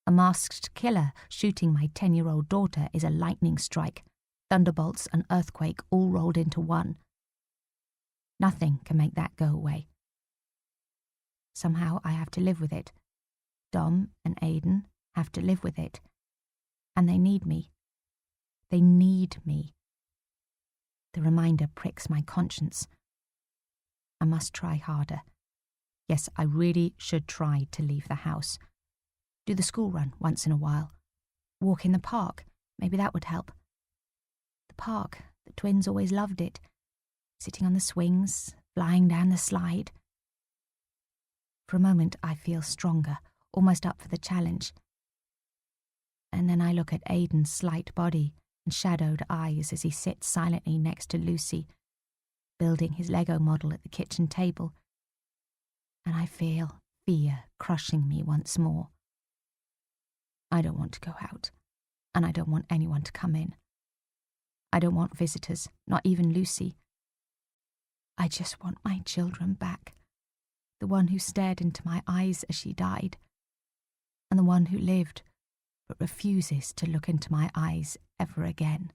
S1: A masked killer shooting my 10-year-old daughter is a lightning strike, thunderbolts and earthquake all rolled into one. Nothing can make that go away. Somehow I have to live with it. Dom and Aidan have to live with it. And they need me. They need me. The reminder pricks my conscience. I must try harder. Yes, I really should try to leave the house. Do the school run once in a while. Walk in the park. Maybe that would help. The park, the twins always loved it. Sitting on the swings, flying down the slide. For a moment I feel stronger, almost up for the challenge. And then I look at Aidan's slight body and shadowed eyes as he sits silently next to Lucy, building his Lego model at the kitchen table. And I feel fear crushing me once more. I don't want to go out, and I don't want anyone to come in. I don't want visitors, not even Lucy. I just want my children back, the one who stared into my eyes as she died, and the one who lived but refuses to look into my eyes ever again.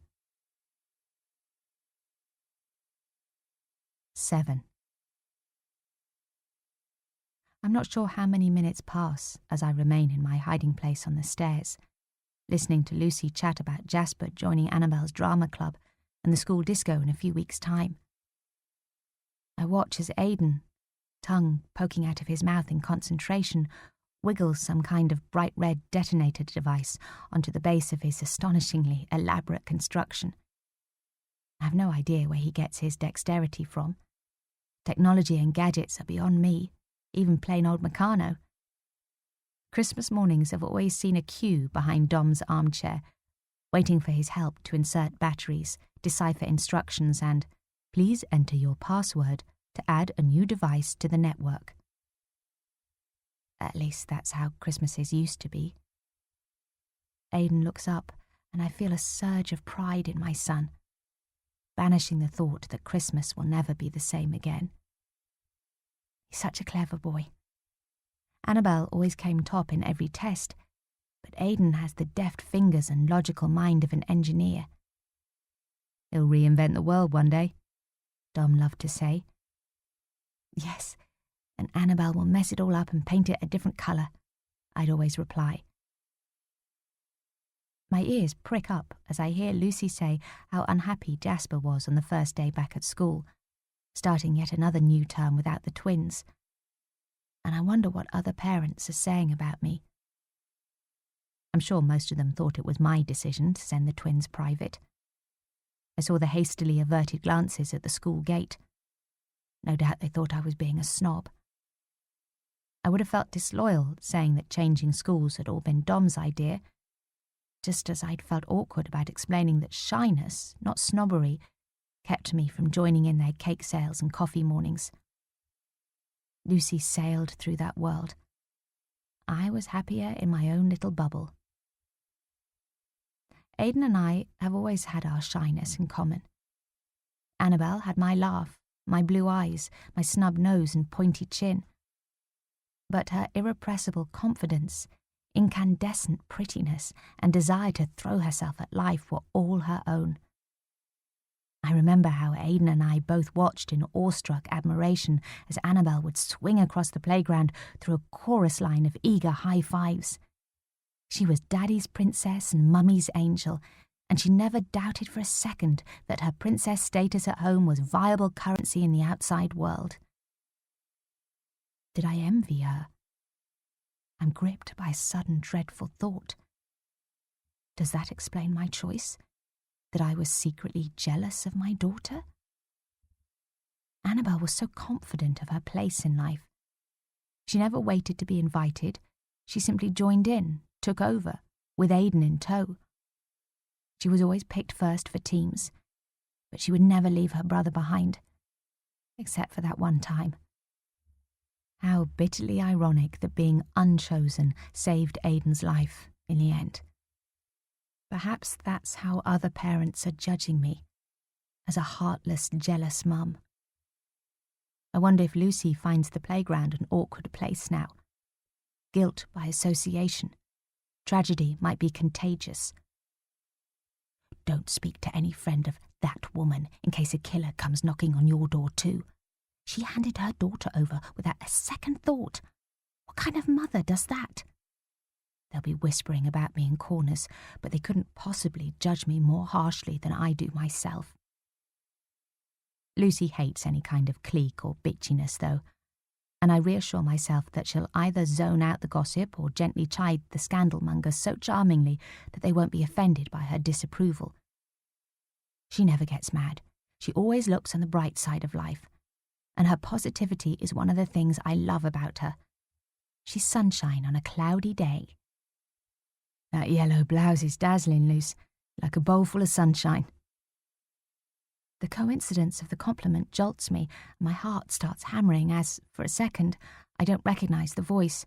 S1: 7. I'm not sure how many minutes pass as I remain in my hiding place on the stairs, listening to Lucy chat about Jasper joining Annabelle's drama club and the school disco in a few weeks' time. I watch as Aidan, tongue poking out of his mouth in concentration, wiggles some kind of bright red detonator device onto the base of his astonishingly elaborate construction. I have no idea where he gets his dexterity from. Technology and gadgets are beyond me, even plain old Meccano. Christmas mornings have always seen a queue behind Dom's armchair, waiting for his help to insert batteries, decipher instructions and, please enter your password to add a new device to the network. At least that's how Christmases used to be. Aidan looks up and I feel a surge of pride in my son, banishing the thought that Christmas will never be the same again. He's such a clever boy. Annabelle always came top in every test, but Aidan has the deft fingers and logical mind of an engineer. He'll reinvent the world one day, Dom loved to say. Yes, and Annabelle will mess it all up and paint it a different colour, I'd always reply. My ears prick up as I hear Lucy say how unhappy Jasper was on the first day back at school, starting yet another new term without the twins. And I wonder what other parents are saying about me. I'm sure most of them thought it was my decision to send the twins private. I saw the hastily averted glances at the school gate. No doubt they thought I was being a snob. I would have felt disloyal saying that changing schools had all been Dom's idea, just as I'd felt awkward about explaining that shyness, not snobbery, kept me from joining in their cake sales and coffee mornings. Lucy sailed through that world. I was happier in my own little bubble. Aidan and I have always had our shyness in common. Annabelle had my laugh, my blue eyes, my snub nose and pointy chin. But her irrepressible confidence, incandescent prettiness, and desire to throw herself at life were all her own. I remember how Aidan and I both watched in awestruck admiration as Annabelle would swing across the playground through a chorus line of eager high fives. She was Daddy's princess and Mummy's angel, and she never doubted for a second that her princess status at home was viable currency in the outside world. Did I envy her? I'm gripped by a sudden dreadful thought. Does that explain my choice? That I was secretly jealous of my daughter? Annabel was so confident of her place in life. She never waited to be invited. She simply joined in, took over, with Aidan in tow. She was always picked first for teams, but she would never leave her brother behind, except for that one time. How bitterly ironic that being unchosen saved Aidan's life in the end. Perhaps that's how other parents are judging me, as a heartless, jealous mum. I wonder if Lucy finds the playground an awkward place now. Guilt by association. Tragedy might be contagious. Don't speak to any friend of that woman in case a killer comes knocking on your door too. She handed her daughter over without a second thought. What kind of mother does that? They'll be whispering about me in corners, but they couldn't possibly judge me more harshly than I do myself. Lucy hates any kind of clique or bitchiness, though, and I reassure myself that she'll either zone out the gossip or gently chide the scandalmongers so charmingly that they won't be offended by her disapproval. She never gets mad. She always looks on the bright side of life, and her positivity is one of the things I love about her. She's sunshine on a cloudy day. That yellow blouse is dazzling, Luce, like a bowl full of sunshine. The coincidence of the compliment jolts me, and my heart starts hammering as, for a second, I don't recognise the voice,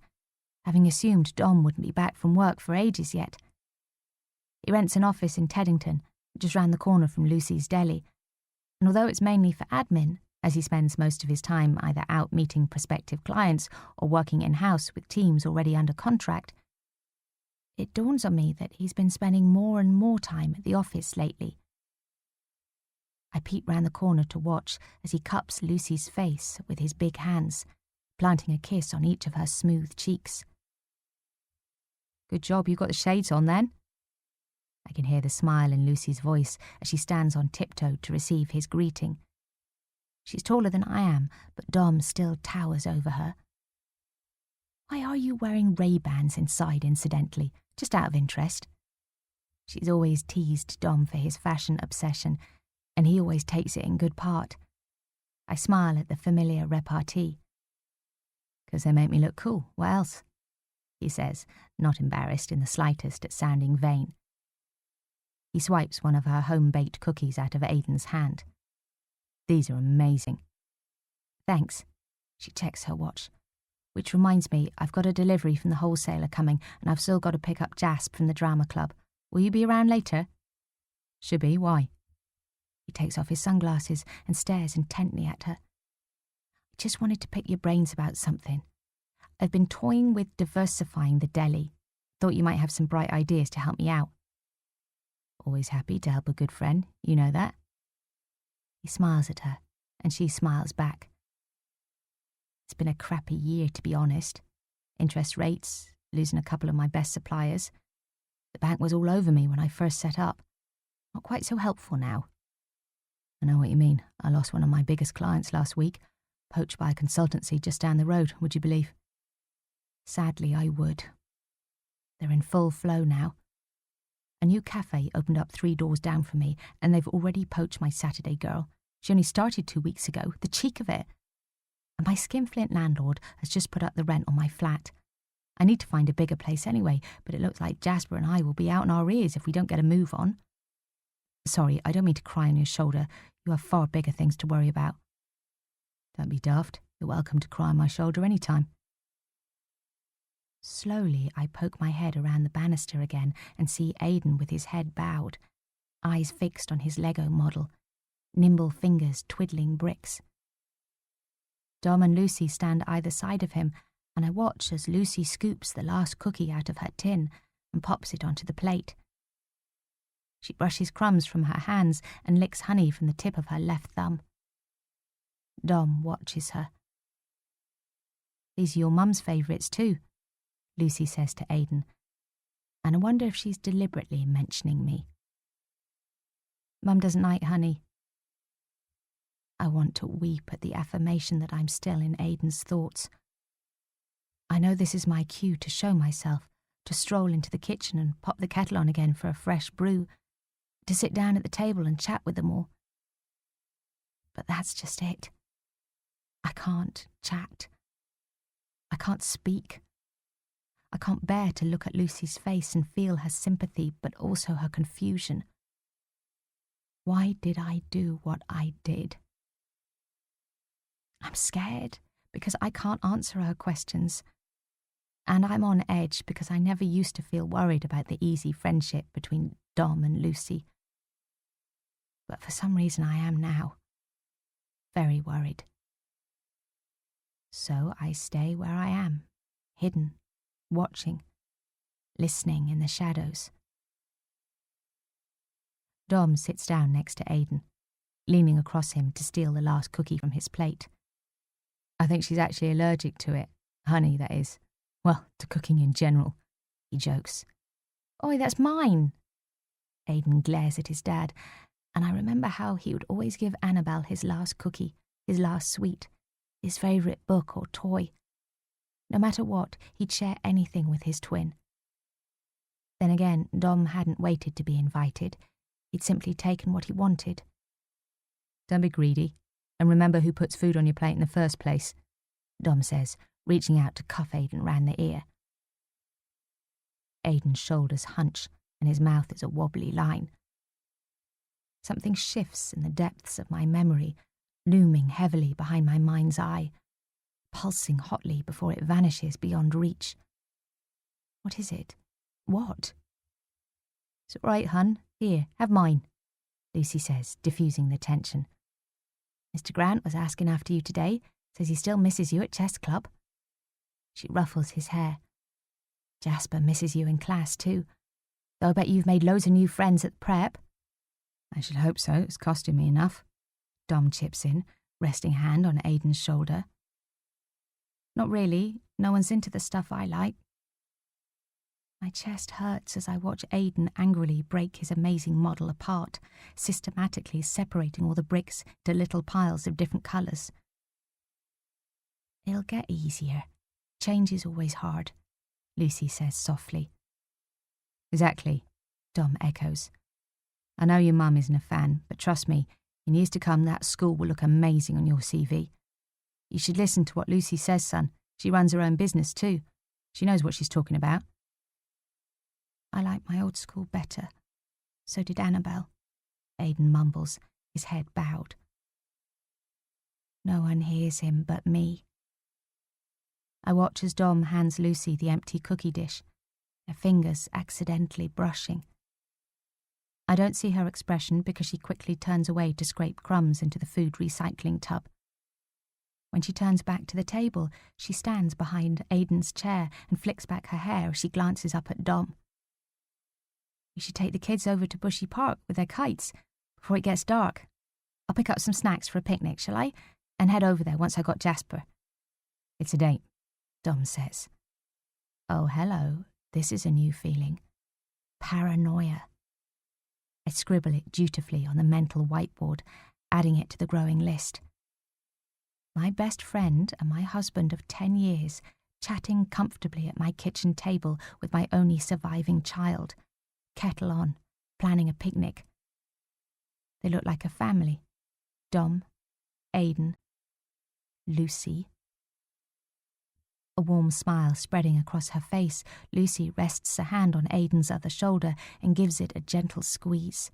S1: having assumed Dom wouldn't be back from work for ages yet. He rents an office in Teddington, just round the corner from Lucy's deli, and although it's mainly for admin, as he spends most of his time either out meeting prospective clients or working in-house with teams already under contract, it dawns on me that he's been spending more and more time at the office lately. I peep round the corner to watch as he cups Lucy's face with his big hands, planting a kiss on each of her smooth cheeks. Good job you got the shades on then. I can hear the smile in Lucy's voice as she stands on tiptoe to receive his greeting. She's taller than I am, but Dom still towers over her. Why are you wearing Ray-Bans inside, incidentally, just out of interest? She's always teased Dom for his fashion obsession, and he always takes it in good part. I smile at the familiar repartee. 'Cause they make me look cool, what else? He says, not embarrassed in the slightest at sounding vain. He swipes one of her home-baked cookies out of Aidan's hand. These are amazing. Thanks. She checks her watch. Which reminds me, I've got a delivery from the wholesaler coming, and I've still got to pick up Jasp from the drama club. Will you be around later? Should be, why? He takes off his sunglasses and stares intently at her. I just wanted to pick your brains about something. I've been toying with diversifying the deli. Thought you might have some bright ideas to help me out. Always happy to help a good friend, you know that. He smiles at her, and she smiles back. It's been a crappy year, to be honest. Interest rates, losing a couple of my best suppliers. The bank was all over me when I first set up. Not quite so helpful now. I know what you mean. I lost one of my biggest clients last week, poached by a consultancy just down the road, would you believe? Sadly, I would. They're in full flow now. A new cafe opened up 3 doors down from me, and they've already poached my Saturday girl. She only started 2 weeks ago, the cheek of it. And my skinflint landlord has just put up the rent on my flat. I need to find a bigger place anyway, but it looks like Jasper and I will be out in our ears if we don't get a move on. Sorry, I don't mean to cry on your shoulder. You have far bigger things to worry about. Don't be daft. You're welcome to cry on my shoulder any time. Slowly, I poke my head around the banister again and see Aidan with his head bowed, eyes fixed on his Lego model, nimble fingers twiddling bricks. Dom and Lucy stand either side of him, and I watch as Lucy scoops the last cookie out of her tin and pops it onto the plate. She brushes crumbs from her hands and licks honey from the tip of her left thumb. Dom watches her. These are your mum's favourites too, Lucy says to Aidan, and I wonder if she's deliberately mentioning me. Mum doesn't like honey. I want to weep at the affirmation that I'm still in Aidan's thoughts. I know this is my cue to show myself, to stroll into the kitchen and pop the kettle on again for a fresh brew, to sit down at the table and chat with them all. But that's just it. I can't chat. I can't speak. I can't bear to look at Lucy's face and feel her sympathy, but also her confusion. Why did I do what I did? I'm scared because I can't answer her questions. And I'm on edge because I never used to feel worried about the easy friendship between Dom and Lucy. But for some reason I am now. Very worried. So I stay where I am, hidden, watching, listening in the shadows. Dom sits down next to Aidan, leaning across him to steal the last cookie from his plate. I think she's actually allergic to it. Honey, that is. Well, to cooking in general, he jokes. Oi, that's mine. Aidan glares at his dad, and I remember how he would always give Annabelle his last cookie, his last sweet, his favourite book or toy. No matter what, he'd share anything with his twin. Then again, Dom hadn't waited to be invited. He'd simply taken what he wanted. Don't be greedy, and remember who puts food on your plate in the first place, Dom says, reaching out to cuff Aidan round the ear. Aidan's shoulders hunch, and his mouth is a wobbly line. Something shifts in the depths of my memory, looming heavily behind my mind's eye, pulsing hotly before it vanishes beyond reach. What is it? What? It's all right, hun. Here, have mine, Lucy says, diffusing the tension. Mr. Grant was asking after you today, says he still misses you at chess club. She ruffles his hair. Jasper misses you in class too, though I bet you've made loads of new friends at prep. I should hope so, it's costing me enough. Dom chips in, resting a hand on Aidan's shoulder. Not really, no one's into the stuff I like. My chest hurts as I watch Aidan angrily break his amazing model apart, systematically separating all the bricks into little piles of different colours. It'll get easier. Change is always hard, Lucy says softly. Exactly, Dom echoes. I know your mum isn't a fan, but trust me, in years to come that school will look amazing on your CV. You should listen to what Lucy says, son. She runs her own business too. She knows what she's talking about. I like my old school better. So did Annabelle. Aidan mumbles, his head bowed. No one hears him but me. I watch as Dom hands Lucy the empty cookie dish, her fingers accidentally brushing. I don't see her expression because she quickly turns away to scrape crumbs into the food recycling tub. When she turns back to the table, she stands behind Aidan's chair and flicks back her hair as she glances up at Dom. We should take the kids over to Bushy Park with their kites before it gets dark. I'll pick up some snacks for a picnic, shall I? And head over there once I got Jasper. It's a date, Dom says. Oh, hello. This is a new feeling. Paranoia. I scribble it dutifully on the mental whiteboard, adding it to the growing list. My best friend and my husband of 10 years, chatting comfortably at my kitchen table with my only surviving child, kettle on, planning a picnic. They look like a family. Dom, Aidan, Lucy. A warm smile spreading across her face, Lucy rests a hand on Aidan's other shoulder and gives it a gentle squeeze.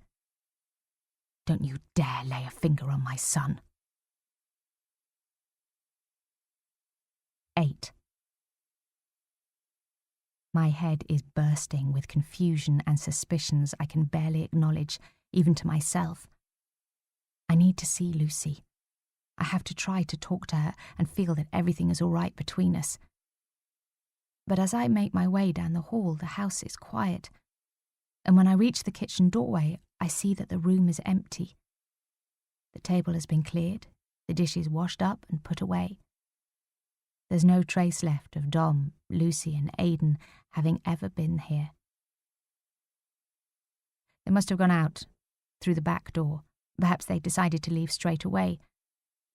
S1: Don't you dare lay a finger on my son. 8. My head is bursting with confusion and suspicions I can barely acknowledge, even to myself. I need to see Lucy. I have to try to talk to her and feel that everything is all right between us. But as I make my way down the hall, the house is quiet, and when I reach the kitchen doorway, I see that the room is empty. The table has been cleared, the dishes washed up and put away. There's no trace left of Dom, Lucy and Aidan having ever been here. They must have gone out, through the back door. Perhaps they decided to leave straight away.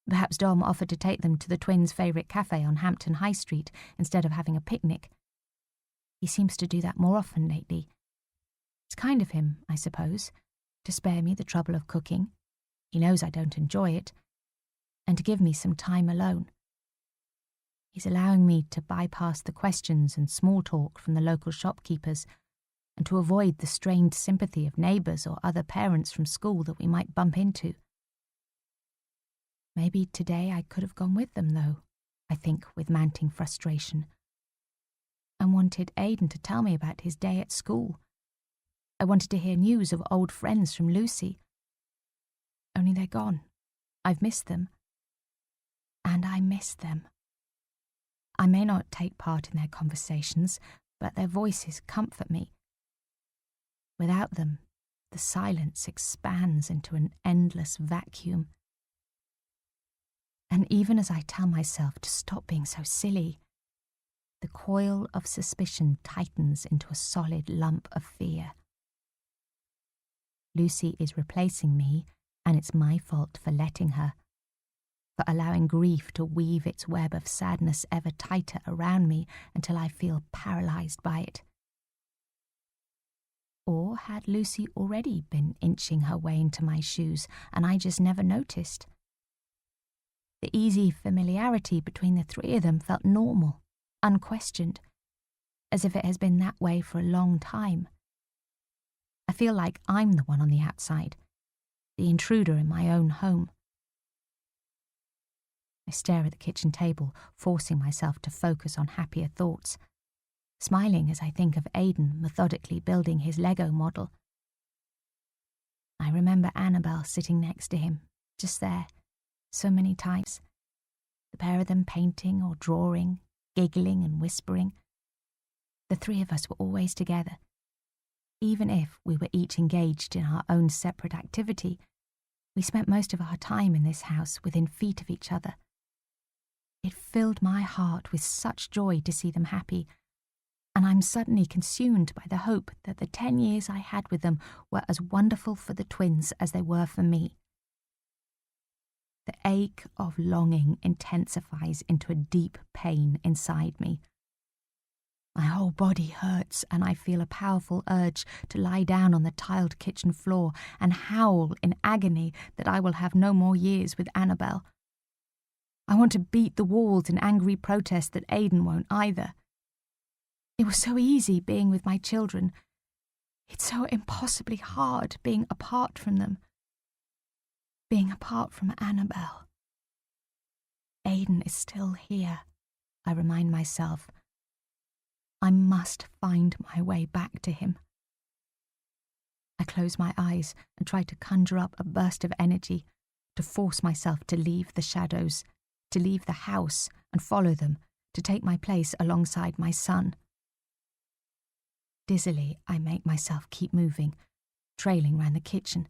S1: Perhaps Dom offered to take them to the twins' favourite cafe on Hampton High Street instead of having a picnic. He seems to do that more often lately. It's kind of him, I suppose, to spare me the trouble of cooking. He knows I don't enjoy it. and to give me some time alone. He's allowing me to bypass the questions and small talk from the local shopkeepers and to avoid the strained sympathy of neighbours or other parents from school that we might bump into. Maybe today I could have gone with them, though, I think with mounting frustration. I wanted Aidan to tell me about his day at school. I wanted to hear news of old friends from Lucy. Only they're gone. I've missed them. And I miss them. I may not take part in their conversations, but their voices comfort me. Without them, the silence expands into an endless vacuum. And even as I tell myself to stop being so silly, the coil of suspicion tightens into a solid lump of fear. Lucy is replacing me, and it's my fault for letting her, for allowing grief to weave its web of sadness ever tighter around me until I feel paralysed by it. Or had Lucy already been inching her way into my shoes, and I just never noticed? The easy familiarity between the three of them felt normal, unquestioned, as if it has been that way for a long time. I feel like I'm the one on the outside, the intruder in my own home. I stare at the kitchen table, forcing myself to focus on happier thoughts, smiling as I think of Aidan methodically building his Lego model. I remember Annabelle sitting next to him, just there, so many times. The pair of them painting or drawing, giggling and whispering. The three of us were always together. Even if we were each engaged in our own separate activity, we spent most of our time in this house within feet of each other. It filled my heart with such joy to see them happy, and I'm suddenly consumed by the hope that the 10 years I had with them were as wonderful for the twins as they were for me. The ache of longing intensifies into a deep pain inside me. My whole body hurts, and I feel a powerful urge to lie down on the tiled kitchen floor and howl in agony that I will have no more years with Annabelle. I want to beat the walls in angry protest that Aidan won't either. It was so easy being with my children. It's so impossibly hard being apart from them. Being apart from Annabelle. Aidan is still here, I remind myself. I must find my way back to him. I close my eyes and try to conjure up a burst of energy, to force myself to leave the shadows, to leave the house and follow them, to take my place alongside my son. Dizzily, I make myself keep moving, trailing round the kitchen,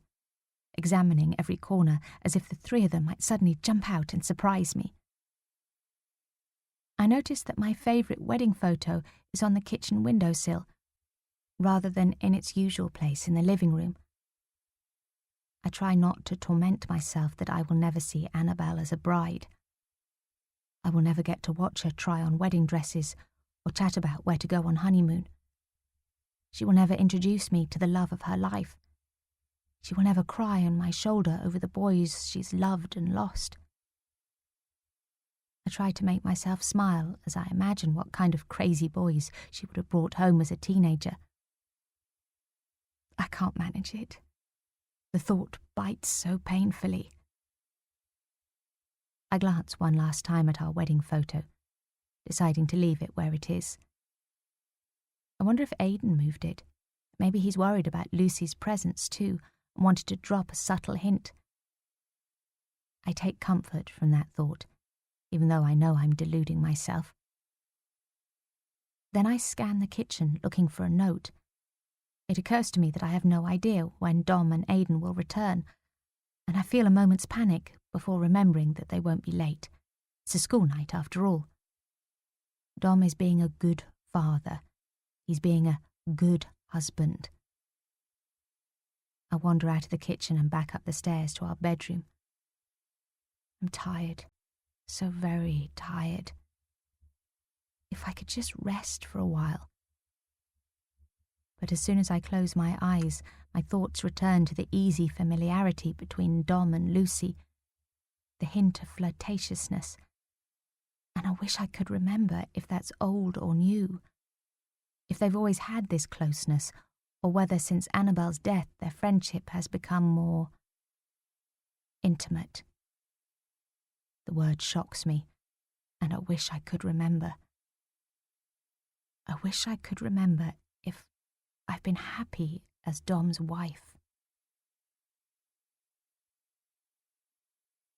S1: examining every corner as if the three of them might suddenly jump out and surprise me. I notice that my favourite wedding photo is on the kitchen windowsill, rather than in its usual place in the living room. I try not to torment myself that I will never see Annabelle as a bride. I will never get to watch her try on wedding dresses or chat about where to go on honeymoon. She will never introduce me to the love of her life. She will never cry on my shoulder over the boys she's loved and lost. I try to make myself smile as I imagine what kind of crazy boys she would have brought home as a teenager. I can't manage it. The thought bites so painfully. I glance one last time at our wedding photo, deciding to leave it where it is. I wonder if Aidan moved it. Maybe he's worried about Lucy's presence too, and wanted to drop a subtle hint. I take comfort from that thought, even though I know I'm deluding myself. Then I scan the kitchen looking for a note. It occurs to me that I have no idea when Dom and Aidan will return, and I feel a moment's panic before remembering that they won't be late. It's a school night after all. Dom is being a good father. He's being a good husband. I wander out of the kitchen and back up the stairs to our bedroom. I'm tired, so very tired. If I could just rest for a while. But as soon as I close my eyes, my thoughts return to the easy familiarity between Dom and Lucy. the hint of flirtatiousness. And I wish I could remember if that's old or new, if they've always had this closeness, or whether since Annabel's death their friendship has become more intimate. The word shocks me, and I wish I could remember. I wish I could remember if I've been happy as Dom's wife.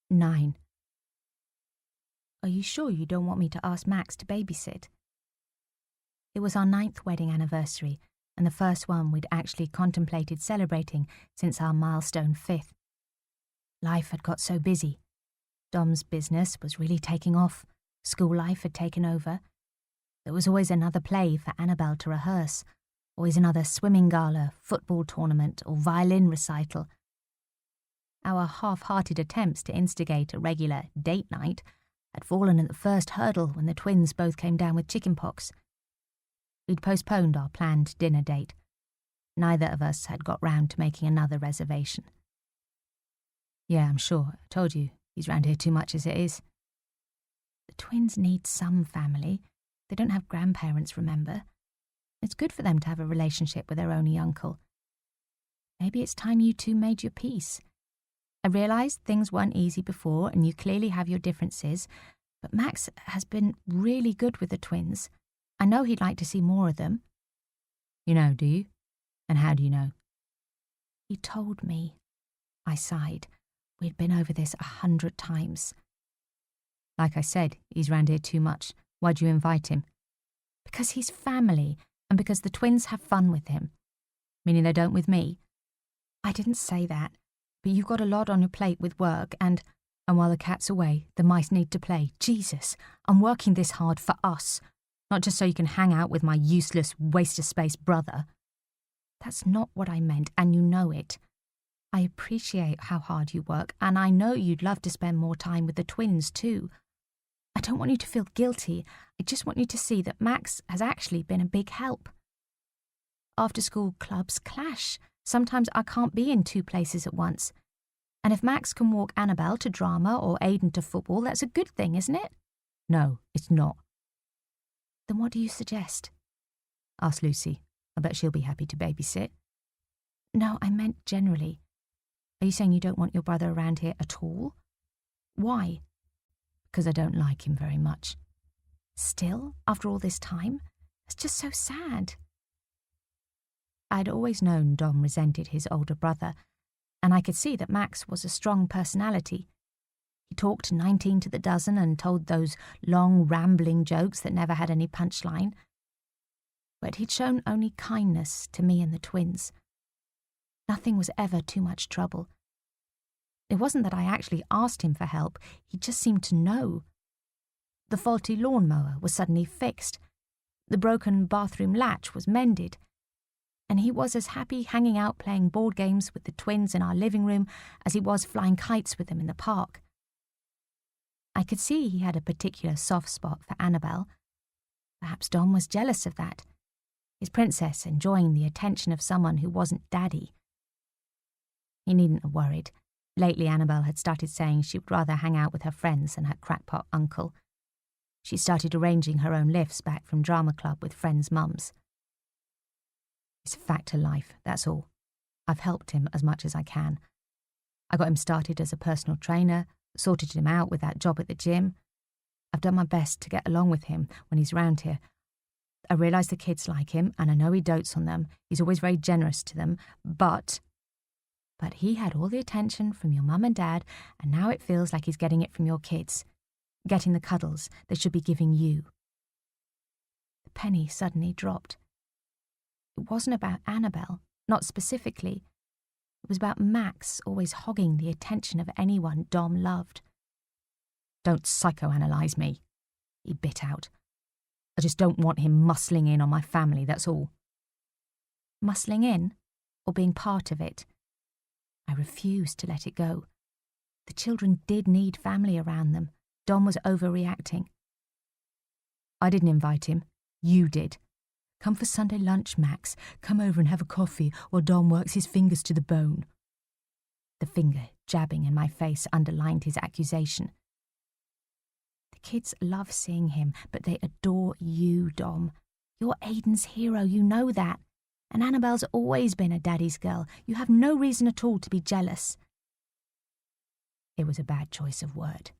S1: 9. Are you sure you don't want me to ask Max to babysit? It was our 9th wedding anniversary, and the first one we'd actually contemplated celebrating since our milestone 5th. Life had got so busy. Dom's business was really taking off. School life had taken over. There was always another play for Annabel to rehearse, always another swimming gala, football tournament, or violin recital. Our half-hearted attempts to instigate a regular date night had fallen at the first hurdle when the twins both came down with chickenpox. We'd postponed our planned dinner date. Neither of us had got round to making another reservation. Yeah, I'm sure. I told you, he's round here too much as it is. The twins need some family. They don't have grandparents, remember? It's good for them to have a relationship with their only uncle. Maybe it's time you two made your peace. I realised things weren't easy before and you clearly have your differences, but Max has been really good with the twins. I know he'd like to see more of them. You know, do you? And how do you know? He told me. I sighed. We'd been over this 100 times. Like I said, he's round here too much. Why'd you invite him? Because he's family, and because the twins have fun with him. Meaning they don't with me? I didn't say that, but you've got a lot on your plate with work, and while the cat's away, the mice need to play. Jesus, I'm working this hard for us, not just so you can hang out with my useless, waste-of-space brother. That's not what I meant, and you know it. I appreciate how hard you work, and I know you'd love to spend more time with the twins too. I don't want you to feel guilty. I just want you to see that Max has actually been a big help. After-school clubs clash. Sometimes I can't be in 2 places at once. And if Max can walk Annabel to drama or Aidan to football, that's a good thing, isn't it? No, it's not. Then what do you suggest? Ask Lucy. I bet she'll be happy to babysit. No, I meant generally. Are you saying you don't want your brother around here at all? Why? Because I don't like him very much. Still, after all this time? It's just so sad. I'd always known Dom resented his older brother, and I could see that Max was a strong personality. He talked 19 to the dozen and told those long, rambling jokes that never had any punchline. But he'd shown only kindness to me and the twins. Nothing was ever too much trouble. It wasn't that I actually asked him for help, he just seemed to know. The faulty lawnmower was suddenly fixed. The broken bathroom latch was mended. And he was as happy hanging out playing board games with the twins in our living room as he was flying kites with them in the park. I could see he had a particular soft spot for Annabel. Perhaps Dom was jealous of that. His princess enjoying the attention of someone who wasn't Daddy. He needn't have worried. Lately Annabel had started saying she would rather hang out with her friends than her crackpot uncle. She started arranging her own lifts back from drama club with friends' mums. It's a fact of life, that's all. I've helped him as much as I can. I got him started as a personal trainer, sorted him out with that job at the gym. I've done my best to get along with him when he's round here. I realise the kids like him, and I know he dotes on them. He's always very generous to them, but he had all the attention from your mum and dad, and now it feels like he's getting it from your kids, getting the cuddles they should be giving you. The penny suddenly dropped. It wasn't about Annabel, not specifically. It was about Max always hogging the attention of anyone Dom loved. Don't psychoanalyse me, he bit out. I just don't want him muscling in on my family, that's all. Muscling in, or being part of it? I refused to let it go. The children did need family around them. Dom was overreacting. I didn't invite him. You did. Come for Sunday lunch, Max. Come over and have a coffee while Dom works his fingers to the bone. The finger jabbing in my face underlined his accusation. The kids love seeing him, but they adore you, Dom. You're Aiden's hero, you know that. And Annabelle's always been a daddy's girl. You have no reason at all to be jealous. It was a bad choice of word,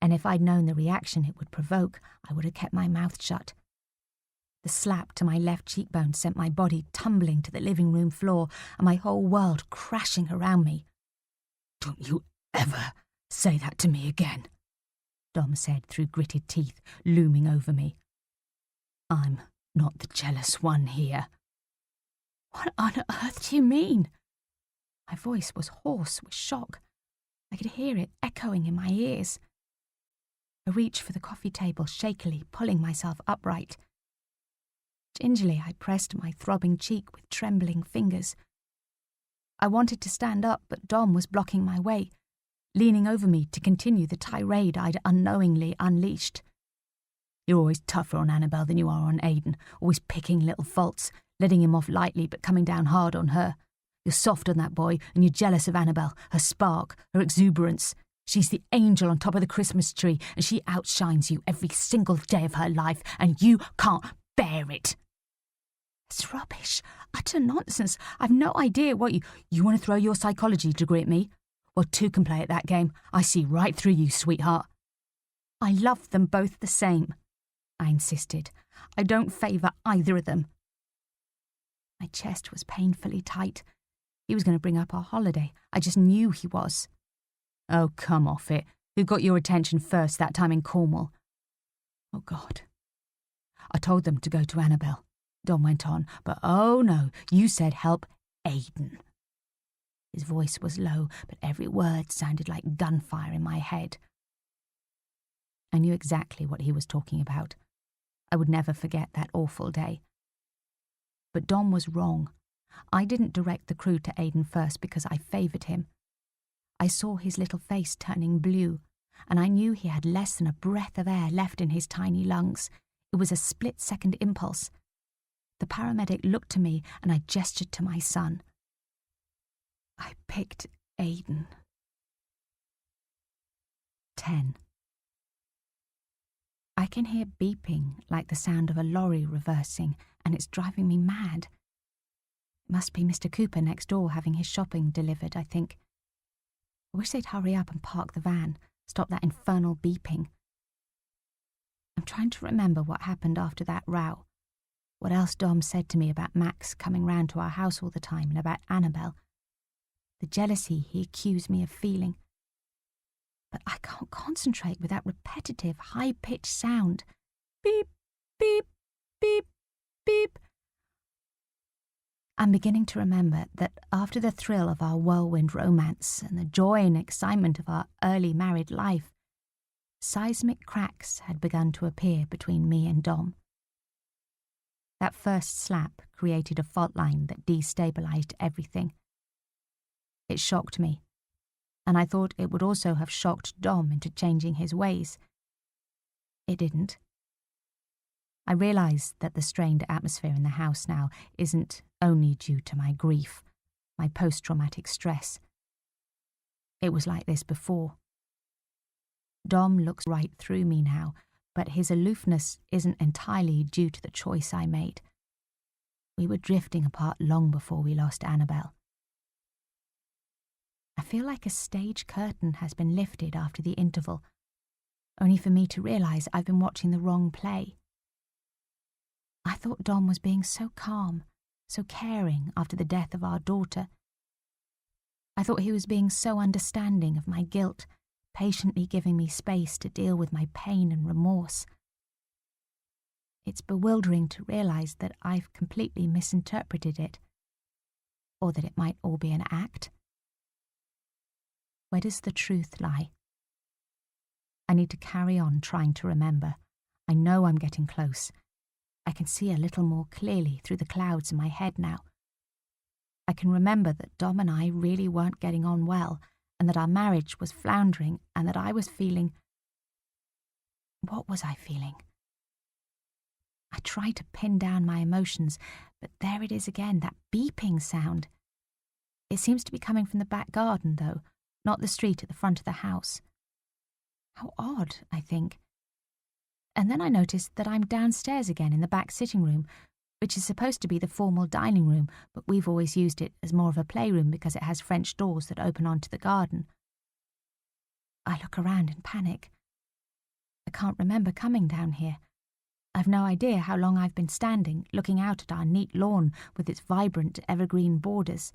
S1: and if I'd known the reaction it would provoke, I would have kept my mouth shut. The slap to my left cheekbone sent my body tumbling to the living room floor and my whole world crashing around me.
S2: Don't you ever say that to me again,
S1: Dom said through gritted teeth, looming over me.
S2: I'm not the jealous one here.
S1: What on earth do you mean? My voice was hoarse with shock. I could hear it echoing in my ears. I reached for the coffee table, shakily pulling myself upright. Gingerly, I pressed my throbbing cheek with trembling fingers. I wanted to stand up, but Dom was blocking my way, leaning over me to continue the tirade I'd unknowingly unleashed.
S2: You're always tougher on Annabelle than you are on Aiden, always picking little faults, letting him off lightly but coming down hard on her. You're soft on that boy, and you're jealous of Annabelle, her spark, her exuberance. She's the angel on top of the Christmas tree, and she outshines you every single day of her life, and you can't bear it.
S1: It's rubbish, utter nonsense. I've no idea what
S2: You want to throw your psychology degree at me? Well, two can play at that game. I see right through you, sweetheart.
S1: I love them both the same, I insisted. I don't favour either of them. My chest was painfully tight. He was going to bring up our holiday. I just knew he was.
S2: Oh, come off it. Who got your attention first that time in Cornwall?
S1: Oh, God.
S2: I told them to go to Annabelle, Dom went on, but oh no, you said help Aiden.
S1: His voice was low, but every word sounded like gunfire in my head. I knew exactly what he was talking about. I would never forget that awful day. But Dom was wrong. I didn't direct the crew to Aiden first because I favoured him. I saw his little face turning blue, and I knew he had less than a breath of air left in his tiny lungs. It was a split-second impulse. The paramedic looked to me, and I gestured to my son. I picked Aiden. 10. I can hear beeping like the sound of a lorry reversing, and it's driving me mad. It must be Mr. Cooper next door having his shopping delivered, I think. I wish they'd hurry up and park the van, stop that infernal beeping. I'm trying to remember what happened after that row, what else Dom said to me about Max coming round to our house all the time and about Annabelle, the jealousy he accused me of feeling. But I can't concentrate with that repetitive, high-pitched sound. Beep, beep, beep, beep. I'm beginning to remember that after the thrill of our whirlwind romance and the joy and excitement of our early married life, seismic cracks had begun to appear between me and Dom. That first slap created a fault line that destabilized everything. It shocked me, and I thought it would also have shocked Dom into changing his ways. It didn't. I realised that the strained atmosphere in the house now isn't only due to my grief, my post-traumatic stress. It was like this before. Dom looks right through me now, but his aloofness isn't entirely due to the choice I made. We were drifting apart long before we lost Annabelle. I feel like a stage curtain has been lifted after the interval, only for me to realise I've been watching the wrong play. I thought Dom was being so calm, so caring after the death of our daughter. I thought he was being so understanding of my guilt, patiently giving me space to deal with my pain and remorse. It's bewildering to realise that I've completely misinterpreted it, or that it might all be an act. Where does the truth lie? I need to carry on trying to remember. I know I'm getting close. I can see a little more clearly through the clouds in my head now. I can remember that Dom and I really weren't getting on well, and that our marriage was floundering, and that I was feeling... What was I feeling? I tried to pin down my emotions, but there it is again, that beeping sound. It seems to be coming from the back garden, though, not the street at the front of the house. How odd, I think. And then I noticed that I'm downstairs again in the back sitting room, which is supposed to be the formal dining room, but we've always used it as more of a playroom because it has French doors that open onto the garden. I look around in panic. I can't remember coming down here. I've no idea how long I've been standing, looking out at our neat lawn with its vibrant evergreen borders.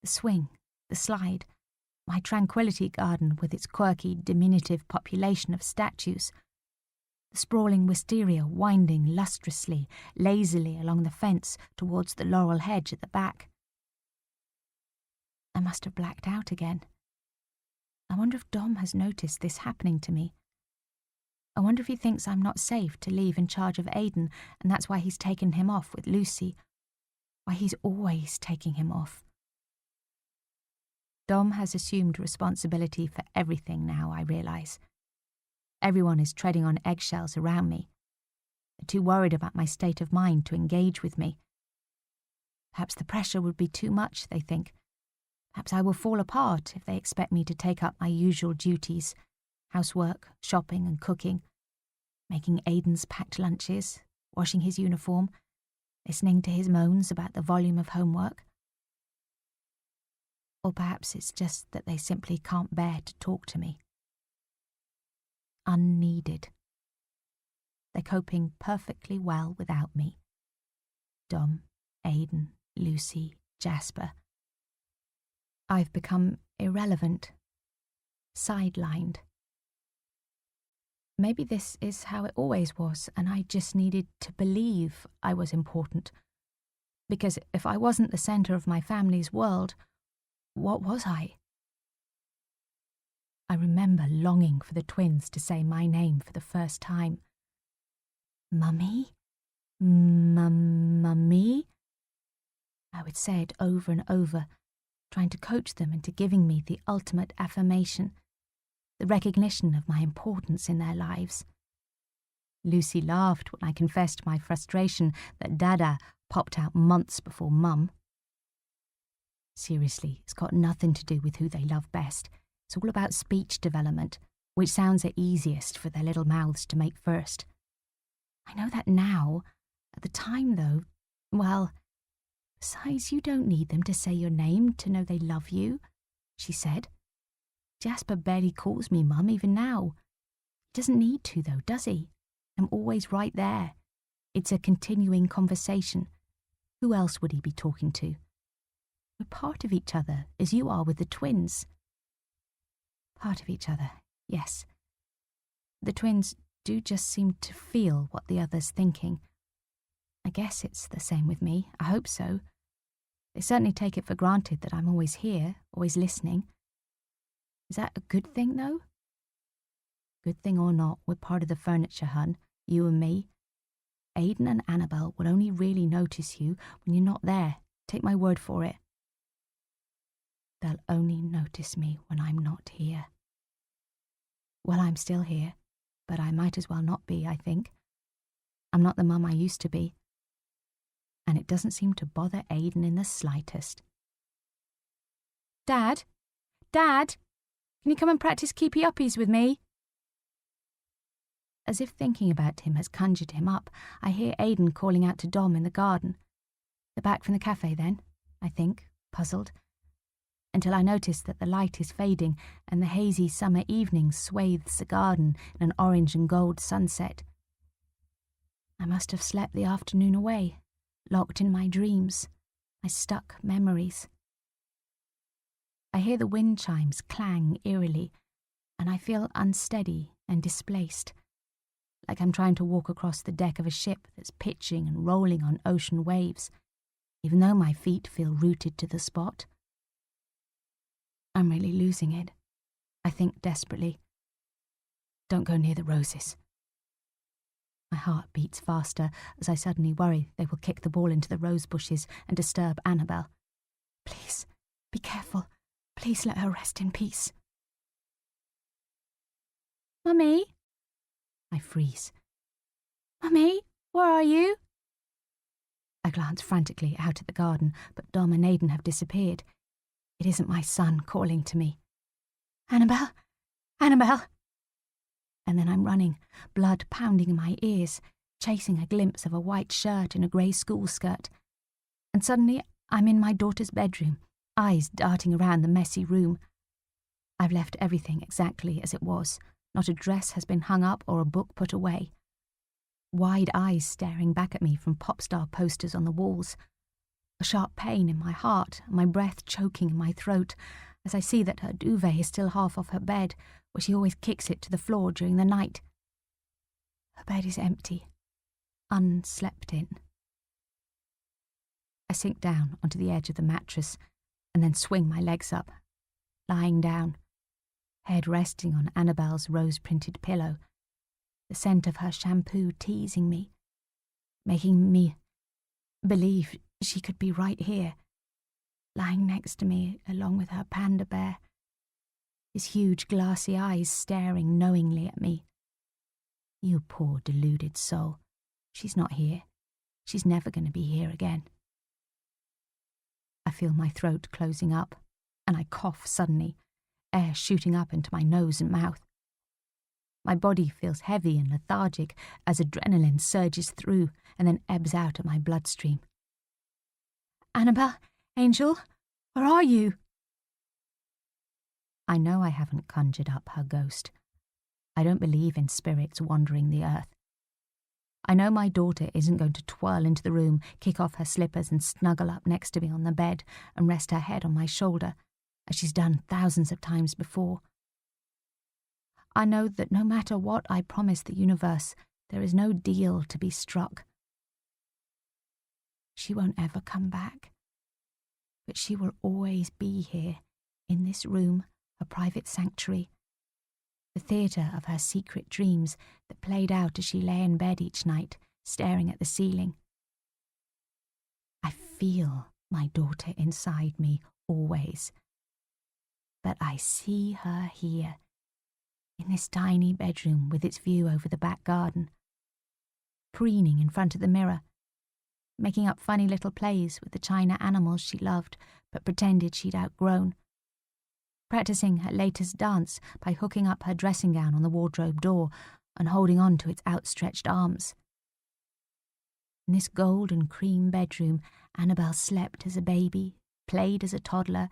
S1: The swing, the slide, my tranquility garden with its quirky, diminutive population of statues. The sprawling wisteria winding lustrously, lazily along the fence towards the laurel hedge at the back. I must have blacked out again. I wonder if Dom has noticed this happening to me. I wonder if he thinks I'm not safe to leave in charge of Aidan, and that's why he's taken him off with Lucy. Why he's always taking him off. Dom has assumed responsibility for everything now, I realise. Everyone is treading on eggshells around me. They're too worried about my state of mind to engage with me. Perhaps the pressure would be too much, they think. Perhaps I will fall apart if they expect me to take up my usual duties, housework, shopping and cooking, making Aidan's packed lunches, washing his uniform, listening to his moans about the volume of homework. Or perhaps it's just that they simply can't bear to talk to me. Unneeded. They're coping perfectly well without me. Dom, Aidan, Lucy, Jasper. I've become irrelevant, sidelined. Maybe this is how it always was, and I just needed to believe I was important. Because if I wasn't the centre of my family's world, what was I? I remember longing for the twins to say my name for the first time. Mummy? Mummy? I would say it over and over, trying to coach them into giving me the ultimate affirmation, the recognition of my importance in their lives. Lucy laughed when I confessed my frustration that Dada popped out months before Mum. Seriously, it's got nothing to do with who they love best. It's all about speech development, which sounds the easiest for their little mouths to make first. I know that now. At the time, though, well, besides, you don't need them to say your name to know they love you, she said. Jasper barely calls me Mum even now. He doesn't need to, though, does he? I'm always right there. It's a continuing conversation. Who else would he be talking to? We're part of each other, as you are with the twins. Part of each other, yes. The twins do just seem to feel what the other's thinking. I guess it's the same with me. I hope so. They certainly take it for granted that I'm always here, always listening. Is that a good thing, though? Good thing or not, we're part of the furniture, hun, you and me. Aidan and Annabelle will only really notice you when you're not there. Take my word for it. They'll only notice me when I'm not here. Well, I'm still here, but I might as well not be, I think. I'm not the mum I used to be. And it doesn't seem to bother Aidan in the slightest. Dad? Dad? Can you come and practice keepy-uppies with me? As if thinking about him has conjured him up, I hear Aidan calling out to Dom in the garden. They're back from the cafe then, I think, puzzled, until I notice that the light is fading and the hazy summer evening swathes the garden in an orange and gold sunset. I must have slept the afternoon away, locked in my dreams, my stuck memories. I hear the wind chimes clang eerily, and I feel unsteady and displaced, like I'm trying to walk across the deck of a ship that's pitching and rolling on ocean waves, even though my feet feel rooted to the spot. I'm really losing it. I think desperately. Don't go near the roses. My heart beats faster as I suddenly worry they will kick the ball into the rose bushes and disturb Annabelle. Please, be careful. Please let her rest in peace. Mummy? I freeze. Mummy, where are you? I glance frantically out at the garden, but Dom and Aidan have disappeared.
S2: It isn't my son calling to me. Annabel! Annabel! And then I'm running, blood pounding in my ears, chasing a glimpse of a white shirt and a grey school skirt. And suddenly I'm in my daughter's bedroom, eyes darting around the messy room. I've left everything exactly as it was. Not a dress has been hung up or a book put away. Wide eyes staring back at me from pop star posters on the walls. A sharp pain in my heart, and my breath choking in my throat as I see that her duvet is still half off her bed, where she always kicks it to the floor during the night. Her bed is empty, unslept in. I sink down onto the edge of the mattress and then swing my legs up, lying down, head resting on Annabel's rose-printed pillow, the scent of her shampoo teasing me, making me believe she could be right here, lying next to me along with her panda bear, his huge glassy eyes staring knowingly at me. You poor deluded soul. She's not here. She's never going to be here again. I feel my throat closing up, and I cough suddenly, air shooting up into my nose and mouth. My body feels heavy and lethargic as adrenaline surges through and then ebbs out of my bloodstream. Annabel, Angel, where are you? I know I haven't conjured up her ghost. I don't believe in spirits wandering the earth. I know my daughter isn't going to twirl into the room, kick off her slippers and snuggle up next to me on the bed and rest her head on my shoulder, as she's done thousands of times before. I know that no matter what I promise the universe, there is no deal to be struck. She won't ever come back, but she will always be here, in this room, her private sanctuary, the theatre of her secret dreams that played out as she lay in bed each night, staring at the ceiling. I feel my daughter inside me always, but I see her here, in this tiny bedroom with its view over the back garden, preening in front of the mirror, making up funny little plays with the china animals she loved but pretended she'd outgrown, practicing her latest dance by hooking up her dressing gown on the wardrobe door and holding on to its outstretched arms. In this gold and cream bedroom, Annabel slept as a baby, played as a toddler,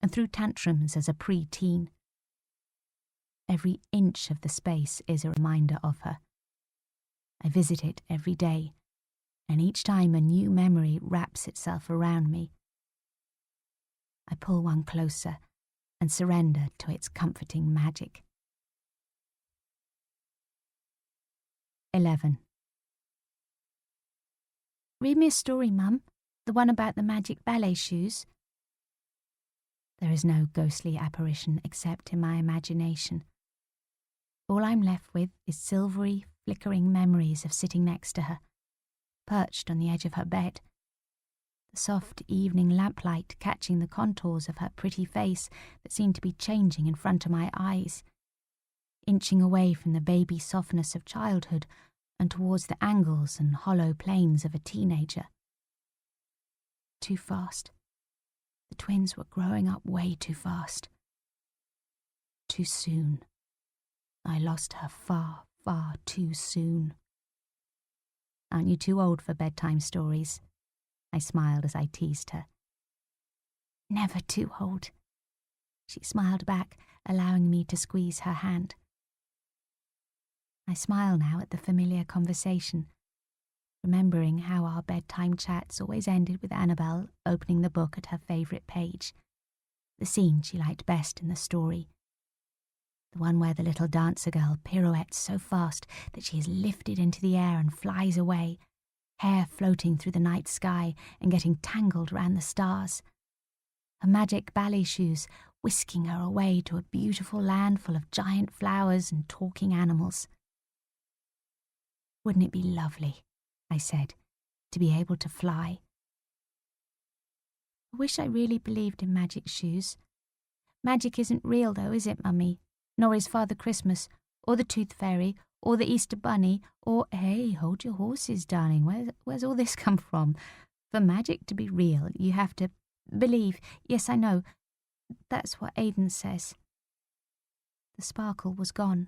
S2: and threw tantrums as a pre-teen. Every inch of the space is a reminder of her. I visit it every day, and each time a new memory wraps itself around me. I pull one closer and surrender to its comforting magic. 11. Read me a story, Mum. The one about the magic ballet shoes. There is no ghostly apparition except in my imagination. All I'm left with is silvery, flickering memories of sitting next to her, perched on the edge of her bed, the soft evening lamplight catching the contours of her pretty face that seemed to be changing in front of my eyes, inching away from the baby softness of childhood and towards the angles and hollow planes of a teenager. Too fast. The twins were growing up way too fast. Too soon. I lost her far, far too soon. Aren't you too old for bedtime stories? I smiled as I teased her. Never too old. She smiled back, allowing me to squeeze her hand. I smile now at the familiar conversation, remembering how our bedtime chats always ended with Annabel opening the book at her favourite page, the scene she liked best in the story. The one where the little dancer girl pirouettes so fast that she is lifted into the air and flies away, hair floating through the night sky and getting tangled round the stars. Her magic ballet shoes whisking her away to a beautiful land full of giant flowers and talking animals. Wouldn't it be lovely, I said, to be able to fly? I wish I really believed in magic shoes. Magic isn't real though, is it, Mummy? Nor is Father Christmas, or the Tooth Fairy, or the Easter Bunny, or, hey, hold your horses, darling, where's all this come from? For magic to be real, you have to believe, yes, I know,
S1: That's what Aidan says. The sparkle was gone.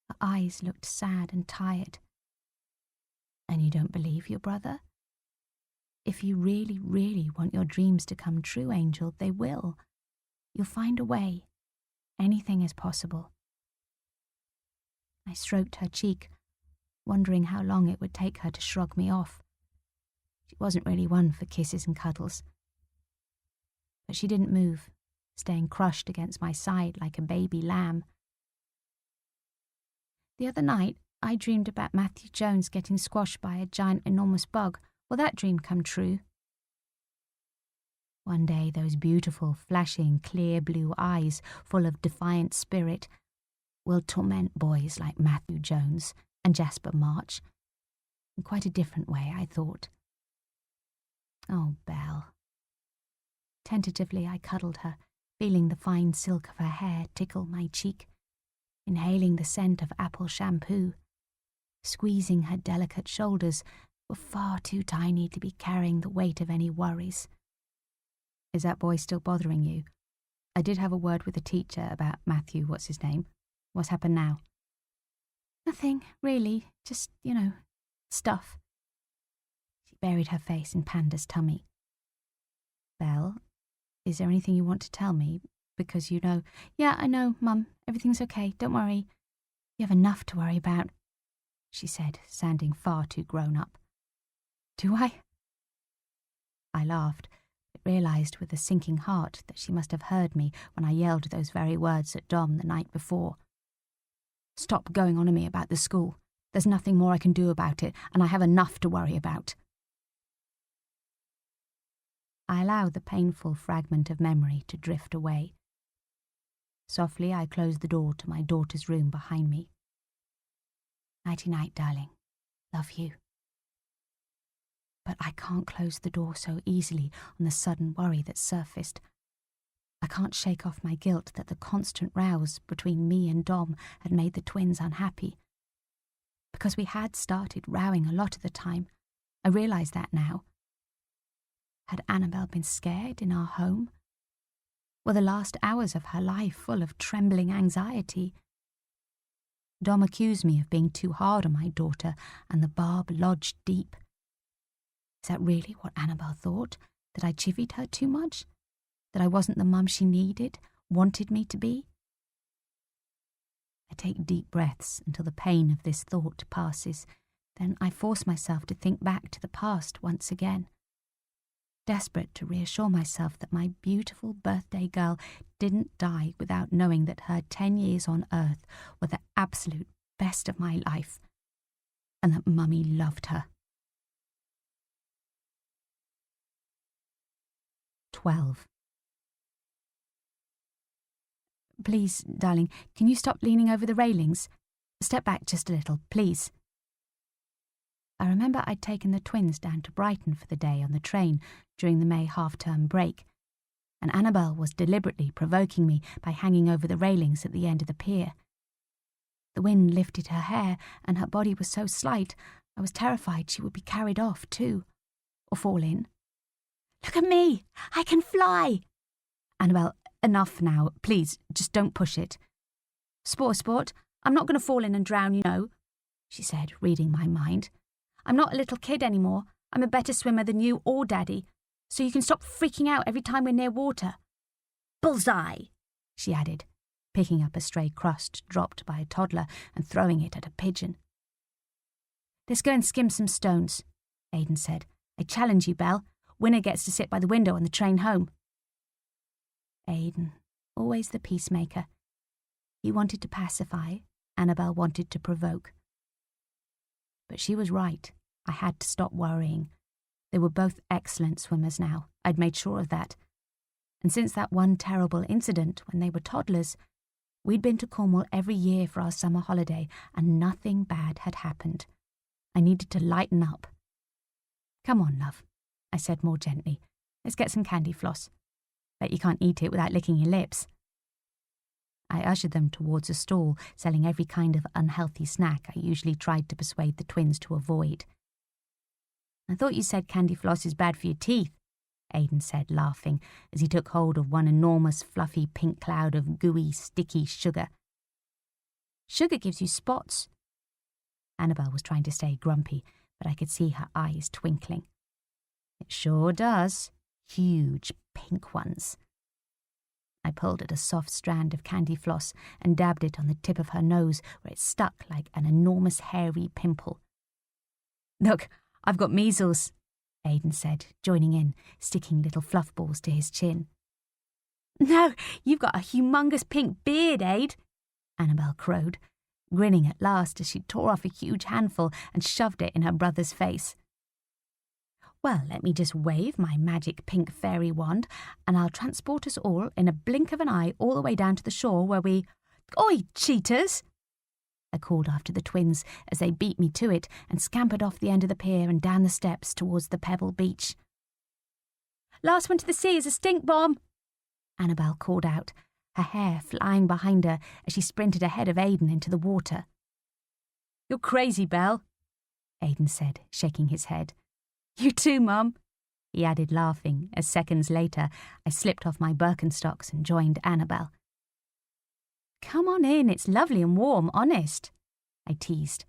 S1: Her eyes looked sad and tired. And you don't believe your brother? If you really, really want your dreams to come true, Angel, they will. You'll find a way. Anything is possible. I stroked her cheek, wondering how long it would take her to shrug me off. She wasn't really one for kisses and cuddles. But she didn't move, staying crushed against my side like a baby lamb. The other night, I dreamed about Matthew Jones getting squashed by a giant, enormous bug. Will that dream come true? One day, those beautiful, flashing, clear blue eyes, full of defiant spirit, will torment boys like Matthew Jones and Jasper March. In quite a different way, I thought. Oh, Belle. Tentatively, I cuddled her, feeling the fine silk of her hair tickle my cheek, inhaling the scent of apple shampoo. Squeezing her delicate shoulders were far too tiny to be carrying the weight of any worries. Is that boy still bothering you? I did have a word with the teacher about Matthew, what's his name? What's happened now? Nothing, really. Just, stuff. She buried her face in Panda's tummy. Belle, is there anything you want to tell me? Because you know... Yeah, I know, Mum. Everything's okay. Don't worry. You have enough to worry about, she said, sounding far too grown up. Do I? I laughed, but realised with a sinking heart that she must have heard me when I yelled those very words at Dom the night before. Stop going on to me about the school. There's nothing more I can do about it, and I have enough to worry about. I allowed the painful fragment of memory to drift away. Softly, I closed the door to my daughter's room behind me. Nighty-night, darling. Love you. But I can't close the door so easily on the sudden worry that surfaced. I can't shake off my guilt that the constant rows between me and Dom had made the twins unhappy. Because we had started rowing a lot of the time. I realise that now. Had Annabelle been scared in our home? Were the last hours of her life full of trembling anxiety? Dom accused me of being too hard on my daughter, and the barb lodged deep. Is that really what Annabelle thought? That I chivied her too much? That I wasn't the mum she needed, wanted me to be? I take deep breaths until the pain of this thought passes. Then I force myself to think back to the past once again. Desperate to reassure myself that my beautiful birthday girl didn't die without knowing that her 10 years on earth were the absolute best of my life, and that Mummy loved her. 12. Please, darling, can you stop leaning over the railings? Step back just a little, please. I remember I'd taken the twins down to Brighton for the day on the train during the May half-term break, and Annabelle was deliberately provoking me by hanging over the railings at the end of the pier. The wind lifted her hair, and her body was so slight, I was terrified she would be carried off too, or fall in. Look at me! I can fly! Annabelle, enough now. Please, just don't push it. Sport, I'm not going to fall in and drown, you know, she said, reading my mind. I'm not a little kid anymore. I'm a better swimmer than you or Daddy, so you can stop freaking out every time we're near water. Bullseye, she added, picking up a stray crust dropped by a toddler and throwing it at a pigeon. Let's go and skim some stones, Aidan said. I challenge you, Belle. Winner gets to sit by the window on the train home. Aidan, always the peacemaker. He wanted to pacify, Annabelle wanted to provoke. But she was right. I had to stop worrying. They were both excellent swimmers now. I'd made sure of that. And since that one terrible incident when they were toddlers, we'd been to Cornwall every year for our summer holiday, and nothing bad had happened. I needed to lighten up. Come on, love, I said more gently. Let's get some candy floss. Bet you can't eat it without licking your lips. I ushered them towards a stall selling every kind of unhealthy snack I usually tried to persuade the twins to avoid. I thought you said candy floss is bad for your teeth, Aidan said, laughing, as he took hold of one enormous fluffy pink cloud of gooey, sticky sugar. Sugar gives you spots. Annabel was trying to stay grumpy, but I could see her eyes twinkling. It sure does. Huge pink ones. I pulled at a soft strand of candy floss and dabbed it on the tip of her nose where it stuck like an enormous hairy pimple. Look, I've got measles, Aidan said, joining in, sticking little fluff balls to his chin. No, you've got a humongous pink beard, Aid, Annabel crowed, grinning at last as she tore off a huge handful and shoved it in her brother's face. Well, let me just wave my magic pink fairy wand, and I'll transport us all in a blink of an eye all the way down to the shore where we— Oi, cheaters! I called after the twins as they beat me to it and scampered off the end of the pier and down the steps towards the pebble beach. Last one to the sea is a stink bomb, Annabel called out, her hair flying behind her as she sprinted ahead of Aidan into the water. You're crazy, Belle, Aidan said, shaking his head. You too, Mum, he added, laughing, as seconds later I slipped off my Birkenstocks and joined Annabel. Come on in, it's lovely and warm, honest, I teased,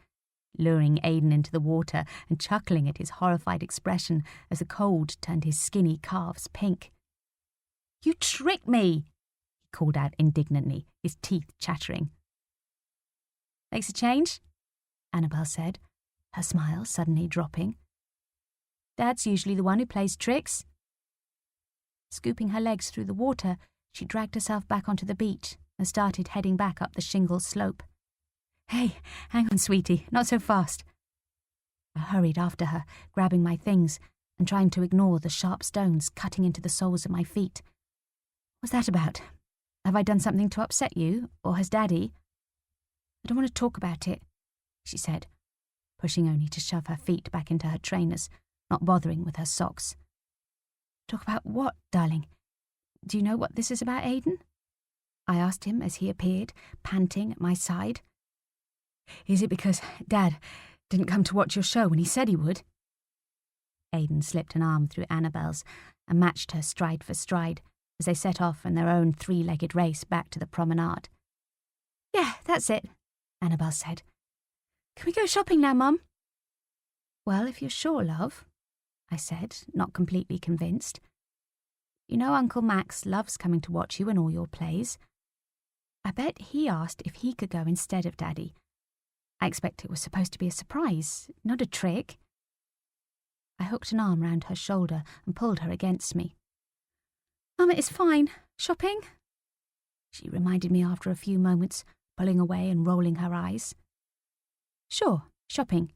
S1: luring Aidan into the water and chuckling at his horrified expression as the cold turned his skinny calves pink. You tricked me, he called out indignantly, his teeth chattering. Makes a change, Annabel said, her smile suddenly dropping. Dad's usually the one who plays tricks. Scooping her legs through the water, she dragged herself back onto the beach and started heading back up the shingle slope. Hey, hang on, sweetie, not so fast. I hurried after her, grabbing my things and trying to ignore the sharp stones cutting into the soles of my feet. What's that about? Have I done something to upset you, or has Daddy? I don't want to talk about it, she said, pushing only to shove her feet back into her trainers, not bothering with her socks. Talk about what, darling? Do you know what this is about, Aidan? I asked him as he appeared, panting at my side. Is it because Dad didn't come to watch your show when he said he would? Aidan slipped an arm through Annabel's and matched her stride for stride as they set off in their own three-legged race back to the promenade. Yeah, that's it, Annabel said. Can we go shopping now, Mum? Well, if you're sure, love, I said, not completely convinced. You know Uncle Max loves coming to watch you in all your plays. I bet he asked if he could go instead of Daddy. I expect it was supposed to be a surprise, not a trick. I hooked an arm round her shoulder and pulled her against me. It's fine. Shopping? She reminded me after a few moments, pulling away and rolling her eyes. Sure, shopping.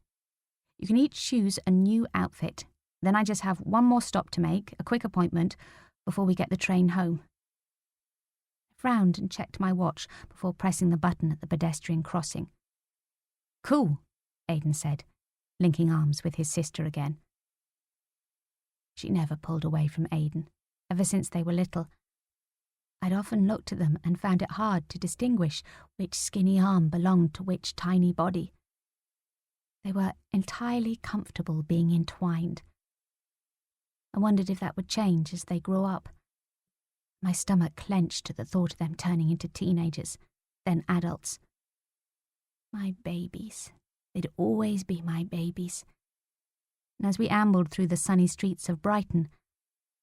S1: You can each choose a new outfit. Then I just have one more stop to make, a quick appointment, before we get the train home. I frowned and checked my watch before pressing the button at the pedestrian crossing. Cool, Aidan said, linking arms with his sister again. She never pulled away from Aidan, ever since they were little. I'd often looked at them and found it hard to distinguish which skinny arm belonged to which tiny body. They were entirely comfortable being entwined. I wondered if that would change as they grew up. My stomach clenched at the thought of them turning into teenagers, then adults. My babies. They'd always be my babies. And as we ambled through the sunny streets of Brighton,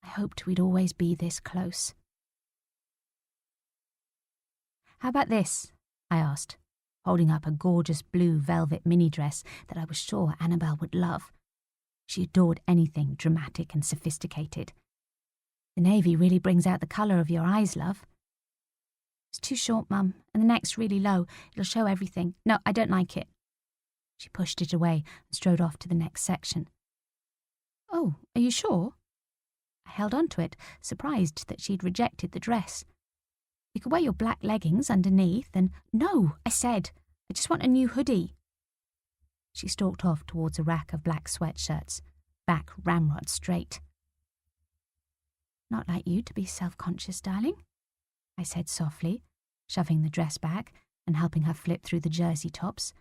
S1: I hoped we'd always be this close. How about this? I asked, holding up a gorgeous blue velvet mini-dress that I was sure Annabel would love. She adored anything dramatic and sophisticated. The navy really brings out the colour of your eyes, love. It's too short, Mum, and the neck's really low. It'll show everything. No, I don't like it. She pushed it away and strode off to the next section. Oh, are you sure? I held on to it, surprised that she'd rejected the dress. You could wear your black leggings underneath and— No, I said. I just want a new hoodie. She stalked off towards a rack of black sweatshirts, back ramrod straight. Not like you to be self-conscious, darling, I said softly, shoving the dress back and helping her flip through the jersey tops,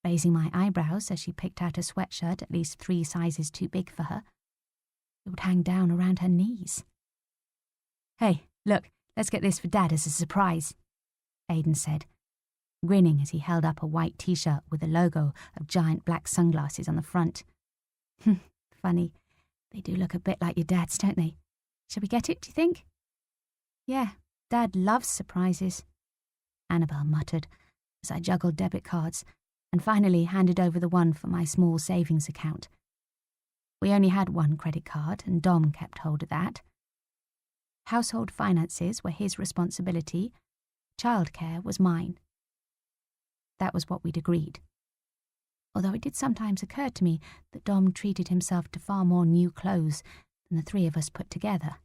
S1: raising my eyebrows as she picked out a sweatshirt at least 3 sizes too big for her.
S2: It would hang down around her knees. "Hey, look, let's get this for Dad as a surprise," Aidan said, grinning as he held up a white t-shirt with a logo of giant black sunglasses on the front. "Funny, they do look a bit like your dad's, don't they? Shall we get it, do you think?" "Yeah, Dad loves surprises," Annabel muttered as I juggled debit cards and finally handed over the one for my small savings account. We only had one credit card and Dom kept hold of that. Household finances were his responsibility, childcare was mine. That was what we'd agreed. Although it did sometimes occur to me that Dom treated himself to far more new clothes than the three of us put together.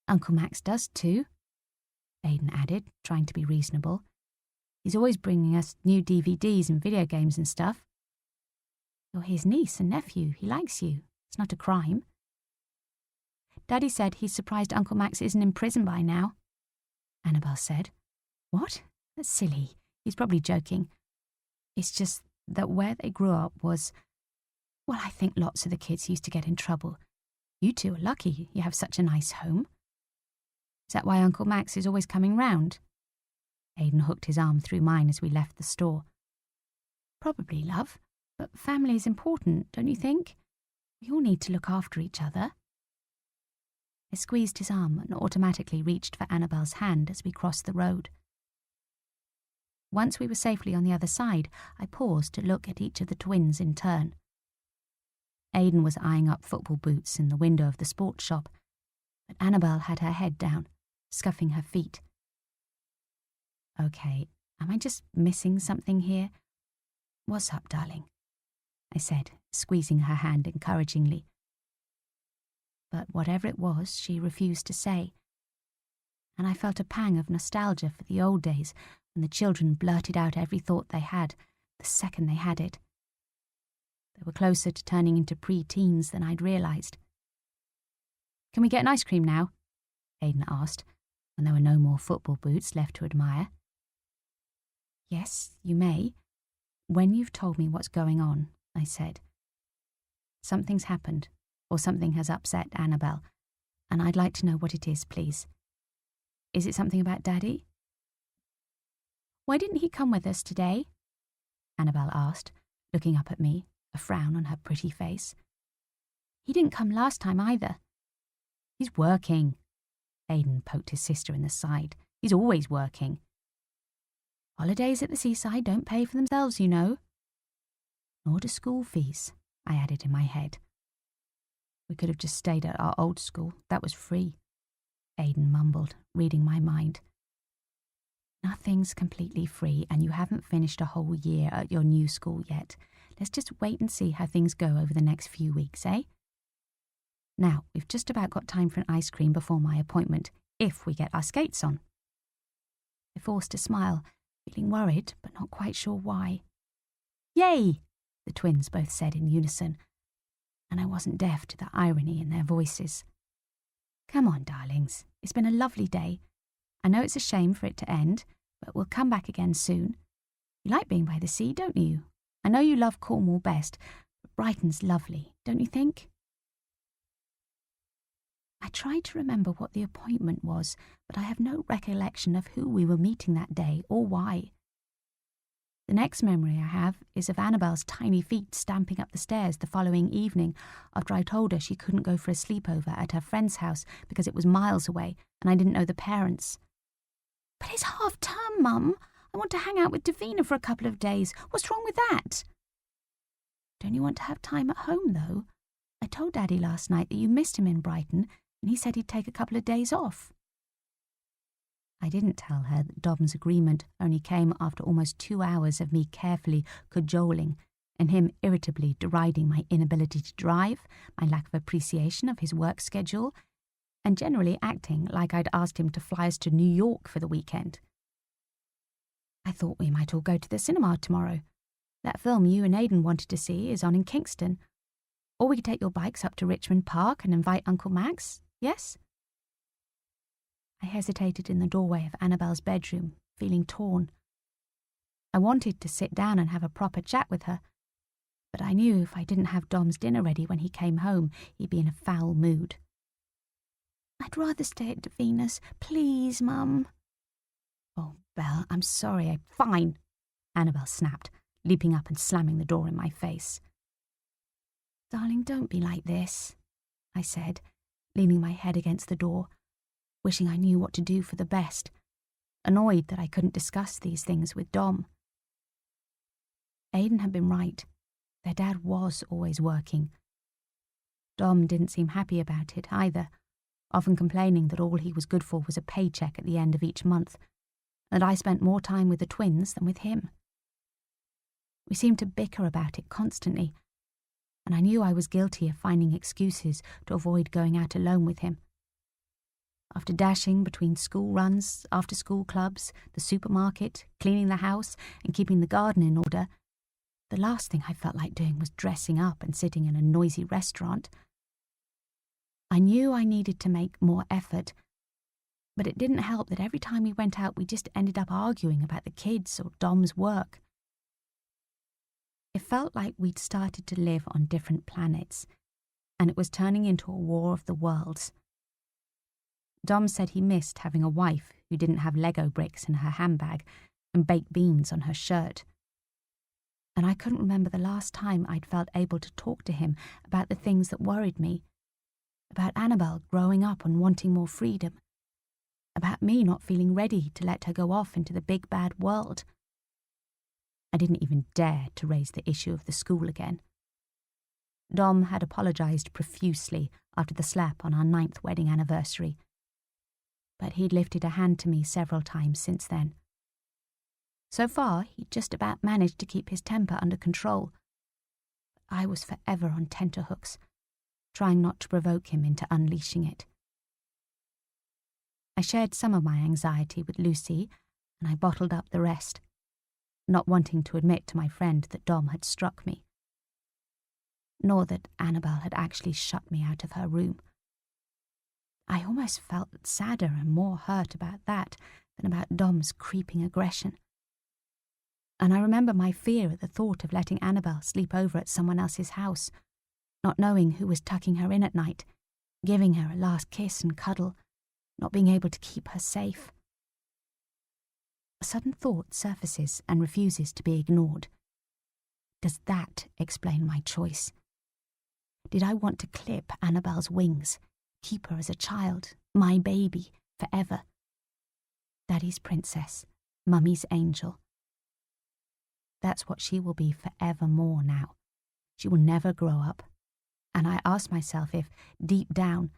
S2: "Uncle Max does too," Aidan added, trying to be reasonable. "He's always bringing us new DVDs and video games and stuff. You're his niece and nephew. He likes you. It's not a crime." "Daddy said he's surprised Uncle Max isn't in prison by now," Annabel said. "What? That's silly. He's probably joking. It's just that where they grew up was... Well, I think lots of the kids used to get in trouble. You two are lucky you have such a nice home." "Is that why Uncle Max is always coming round?" Aidan hooked his arm through mine as we left the store. "Probably, love, but family is important, don't you think? We all need to look after each other." I squeezed his arm and automatically reached for Annabel's hand as we crossed the road. Once we were safely on the other side, I paused to look at each of the twins in turn. Aidan was eyeing up football boots in the window of the sports shop, but Annabel had her head down, scuffing her feet. "Okay, am I just missing something here? What's up, darling?" I said, squeezing her hand encouragingly. But whatever it was, she refused to say, and I felt a pang of nostalgia for the old days when the children blurted out every thought they had the second they had it. They were closer to turning into pre-teens than I'd realised. "Can we get an ice cream now?" Aidan asked, when there were no more football boots left to admire. "Yes, you may, when you've told me what's going on," I said. "Something's happened, or something has upset Annabel, and I'd like to know what it is, please. Is it something about Daddy?" "Why didn't he come with us today?" Annabel asked, looking up at me, a frown on her pretty face. "He didn't come last time either." "He's working." Aidan poked his sister in the side. "He's always working." "Holidays at the seaside don't pay for themselves, you know." "Nor do school fees," I added in my head. "We could have just stayed at our old school. That was free," Aidan mumbled, reading my mind. "Nothing's completely free, and you haven't finished a whole year at your new school yet. Let's just wait and see how things go over the next few weeks, eh? Now, we've just about got time for an ice cream before my appointment, if we get our skates on." I forced a smile, feeling worried but not quite sure why. "Yay!" the twins both said in unison, and I wasn't deaf to the irony in their voices. "Come on, darlings. It's been a lovely day. I know it's a shame for it to end, but we'll come back again soon. You like being by the sea, don't you? I know you love Cornwall best, but Brighton's lovely, don't you think?" I tried to remember what the appointment was, but I have no recollection of who we were meeting that day or why. The next memory I have is of Annabel's tiny feet stamping up the stairs the following evening after I told her she couldn't go for a sleepover at her friend's house because it was miles away and I didn't know the parents. "But it's half-term, Mum. I want to hang out with Davina for a couple of days. What's wrong with that?" "Don't you want to have time at home, though? I told Daddy last night that you missed him in Brighton, and he said he'd take a couple of days off." I didn't tell her that Dom's agreement only came after almost 2 hours of me carefully cajoling and him irritably deriding my inability to drive, my lack of appreciation of his work schedule, and generally acting like I'd asked him to fly us to New York for the weekend. "I thought we might all go to the cinema tomorrow. That film you and Aidan wanted to see is on in Kingston. Or we could take your bikes up to Richmond Park and invite Uncle Max, yes?" I hesitated in the doorway of Annabel's bedroom, feeling torn. I wanted to sit down and have a proper chat with her,
S1: but I knew if I didn't have Dom's dinner ready when he came home, he'd be in a foul mood. "I'd rather stay at Davina's. Please, Mum." "Oh, Belle, I'm sorry. Fine," Annabel snapped, leaping up and slamming the door in my face. "Darling, don't be like this," I said, leaning my head against the door, wishing I knew what to do for the best, annoyed that I couldn't discuss these things with Dom. Aiden had been right. Their dad was always working. Dom didn't seem happy about it either, often complaining that all he was good for was a paycheck at the end of each month, and that I spent more time with the twins than with him. We seemed to bicker about it constantly, and I knew I was guilty of finding excuses to avoid going out alone with him. After dashing between school runs, after-school clubs, the supermarket, cleaning the house, and keeping the garden in order, the last thing I felt like doing was dressing up and sitting in a noisy restaurant. I knew I needed to make more effort, but it didn't help that every time we went out we just ended up arguing about the kids or Dom's work. It felt like we'd started to live on different planets, and it was turning into a war of the worlds. Dom said he missed having a wife who didn't have Lego bricks in her handbag and baked beans on her shirt. And I couldn't remember the last time I'd felt able to talk to him about the things that worried me, about Annabel growing up and wanting more freedom, about me not feeling ready to let her go off into the big bad world. I didn't even dare to raise the issue of the school again. Dom had apologised profusely after the slap on our 9th wedding anniversary, but he'd lifted a hand to me several times since then. So far, he'd just about managed to keep his temper under control. I was forever on tenterhooks, trying not to provoke him into unleashing it. I shared some of my anxiety with Lucy, and I bottled up the rest, not wanting to admit to my friend that Dom had struck me, nor that Annabel had actually shut me out of her room. I almost felt sadder and more hurt about that than about Dom's creeping aggression. And I remember my fear at the thought of letting Annabel sleep over at someone else's house, not knowing who was tucking her in at night, giving her a last kiss and cuddle, not being able to keep her safe. A sudden thought surfaces and refuses to be ignored. Does that explain my choice? Did I want to clip Annabel's wings, keep her as a child, my baby, forever? Daddy's princess, Mummy's angel. That's what she will be forevermore now. She will never grow up. And I asked myself if, deep down,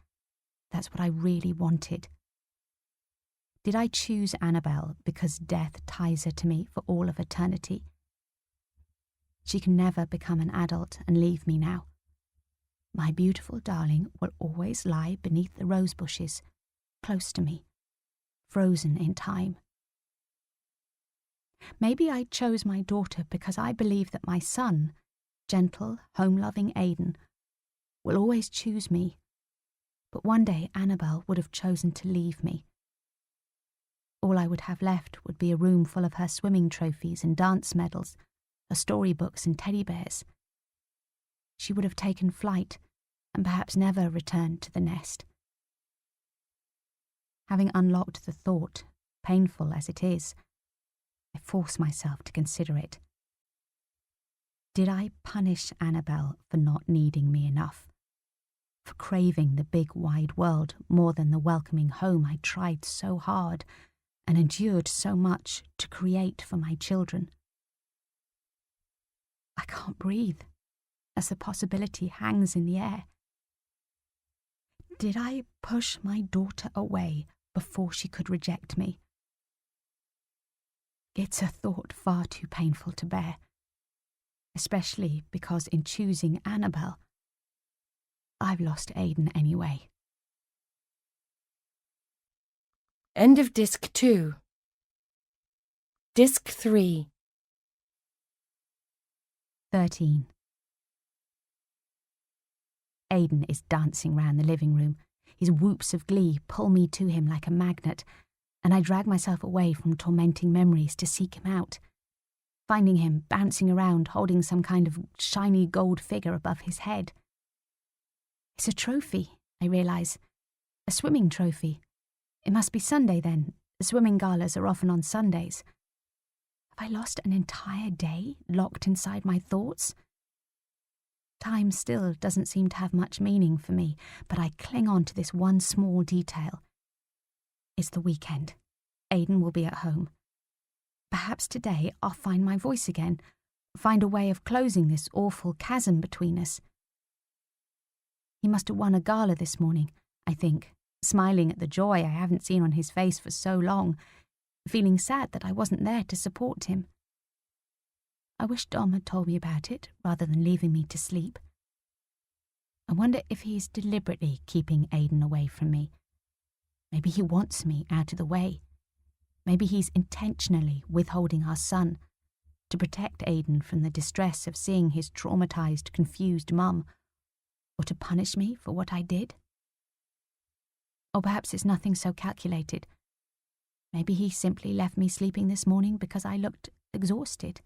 S1: that's what I really wanted. Did I choose Annabel because death ties her to me for all of eternity? She can never become an adult and leave me now. My beautiful darling will always lie beneath the rose bushes, close to me, frozen in time. Maybe I chose my daughter because I believe that my son, gentle, home-loving Aiden, will always choose me. But one day Annabel would have chosen to leave me. All I would have left would be a room full of her swimming trophies and dance medals, her storybooks and teddy bears. She would have taken flight and perhaps never returned to the nest. Having unlocked the thought, painful as it is, I force myself to consider it. Did I punish Annabel for not needing me enough? For craving the big wide world more than the welcoming home I tried so hard and endured so much to create for my children? I can't breathe as the possibility hangs in the air. Did I push my daughter away before she could reject me? It's a thought far too painful to bear, especially because in choosing Annabel, I've lost Aiden anyway.
S3: End of Disc 2. Disc 3.
S1: 13. Aiden is dancing round the living room. His whoops of glee pull me to him like a magnet, and I drag myself away from tormenting memories to seek him out. finding him bouncing around holding some kind of shiny gold figure above his head. It's a trophy, I realise. A swimming trophy. It must be Sunday then. The swimming galas are often on Sundays. Have I lost an entire day locked inside my thoughts? Time still doesn't seem to have much meaning for me, but I cling on to this one small detail. It's the weekend. Aidan will be at home. Perhaps today I'll find my voice again, find a way of closing this awful chasm between us. He must have won a gala this morning, I think, smiling at the joy I haven't seen on his face for so long, feeling sad that I wasn't there to support him. I wish Dom had told me about it rather than leaving me to sleep. I wonder if he's deliberately keeping Aidan away from me. Maybe he wants me out of the way. Maybe he's intentionally withholding our son to protect Aidan from the distress of seeing his traumatised, confused mum, or to punish me for what I did. Or perhaps it's nothing so calculated. Maybe he simply left me sleeping this morning because I looked exhausted.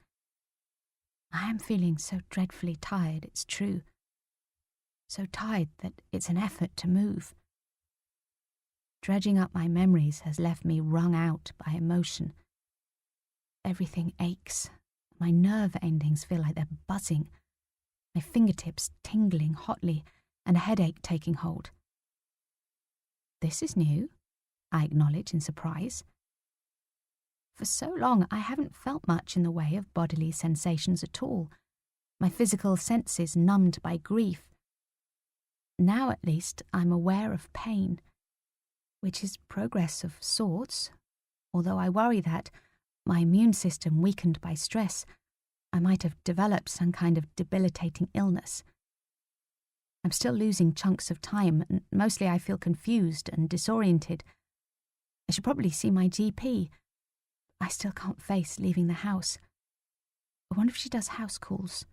S1: I am feeling so dreadfully tired, it's true. So tired that it's an effort to move. Dredging up my memories has left me wrung out by emotion. Everything aches. My nerve endings feel like they're buzzing. My fingertips tingling hotly and a headache taking hold. This is new, I acknowledge in surprise. For so long I haven't felt much in the way of bodily sensations at all, my physical senses numbed by grief. Now at least I'm aware of pain, which is progress of sorts, although I worry that, my immune system weakened by stress, I might have developed some kind of debilitating illness. I'm still losing chunks of time, and mostly I feel confused and disoriented. I should probably see my GP. I still can't face leaving the house. I wonder if she does house calls.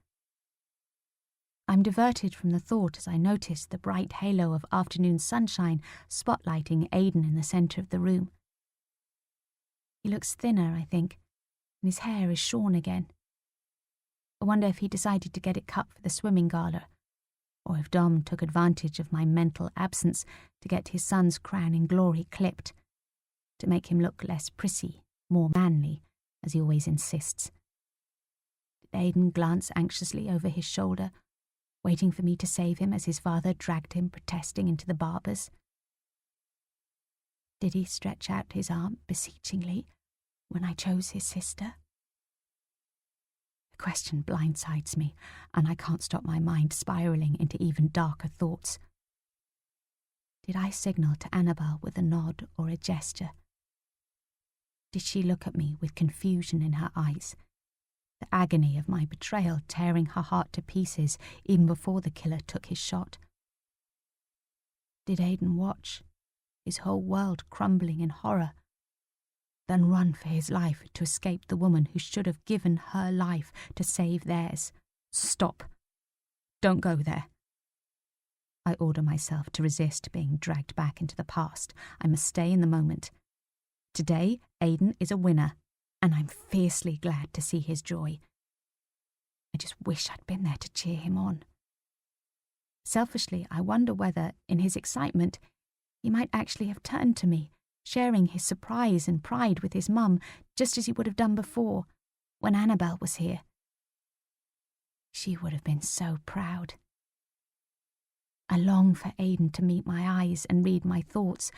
S1: I'm diverted from the thought as I notice the bright halo of afternoon sunshine spotlighting Aidan in the centre of the room. He looks thinner, I think, and his hair is shorn again. I wonder if he decided to get it cut for the swimming gala, or if Dom took advantage of my mental absence to get his son's crowning glory clipped, to make him look less prissy, more manly, as he always insists. Did Aidan glance anxiously over his shoulder, waiting for me to save him as his father dragged him protesting into the barber's? Did he stretch out his arm beseechingly when I chose his sister? The question blindsides me, and I can't stop my mind spiralling into even darker thoughts. Did I signal to Annabel with a nod or a gesture? Did she look at me with confusion in her eyes, the agony of my betrayal tearing her heart to pieces even before the killer took his shot? Did Aidan watch, his whole world crumbling in horror, then run for his life to escape the woman who should have given her life to save theirs? Stop. Don't go there. I order myself to resist being dragged back into the past. I must stay in the moment. Today, Aidan is a winner, and I'm fiercely glad to see his joy. I just wish I'd been there to cheer him on. Selfishly, I wonder whether, in his excitement, he might actually have turned to me, sharing his surprise and pride with his mum, just as he would have done before, when Annabel was here. She would have been so proud. I long for Aidan to meet my eyes and read my thoughts,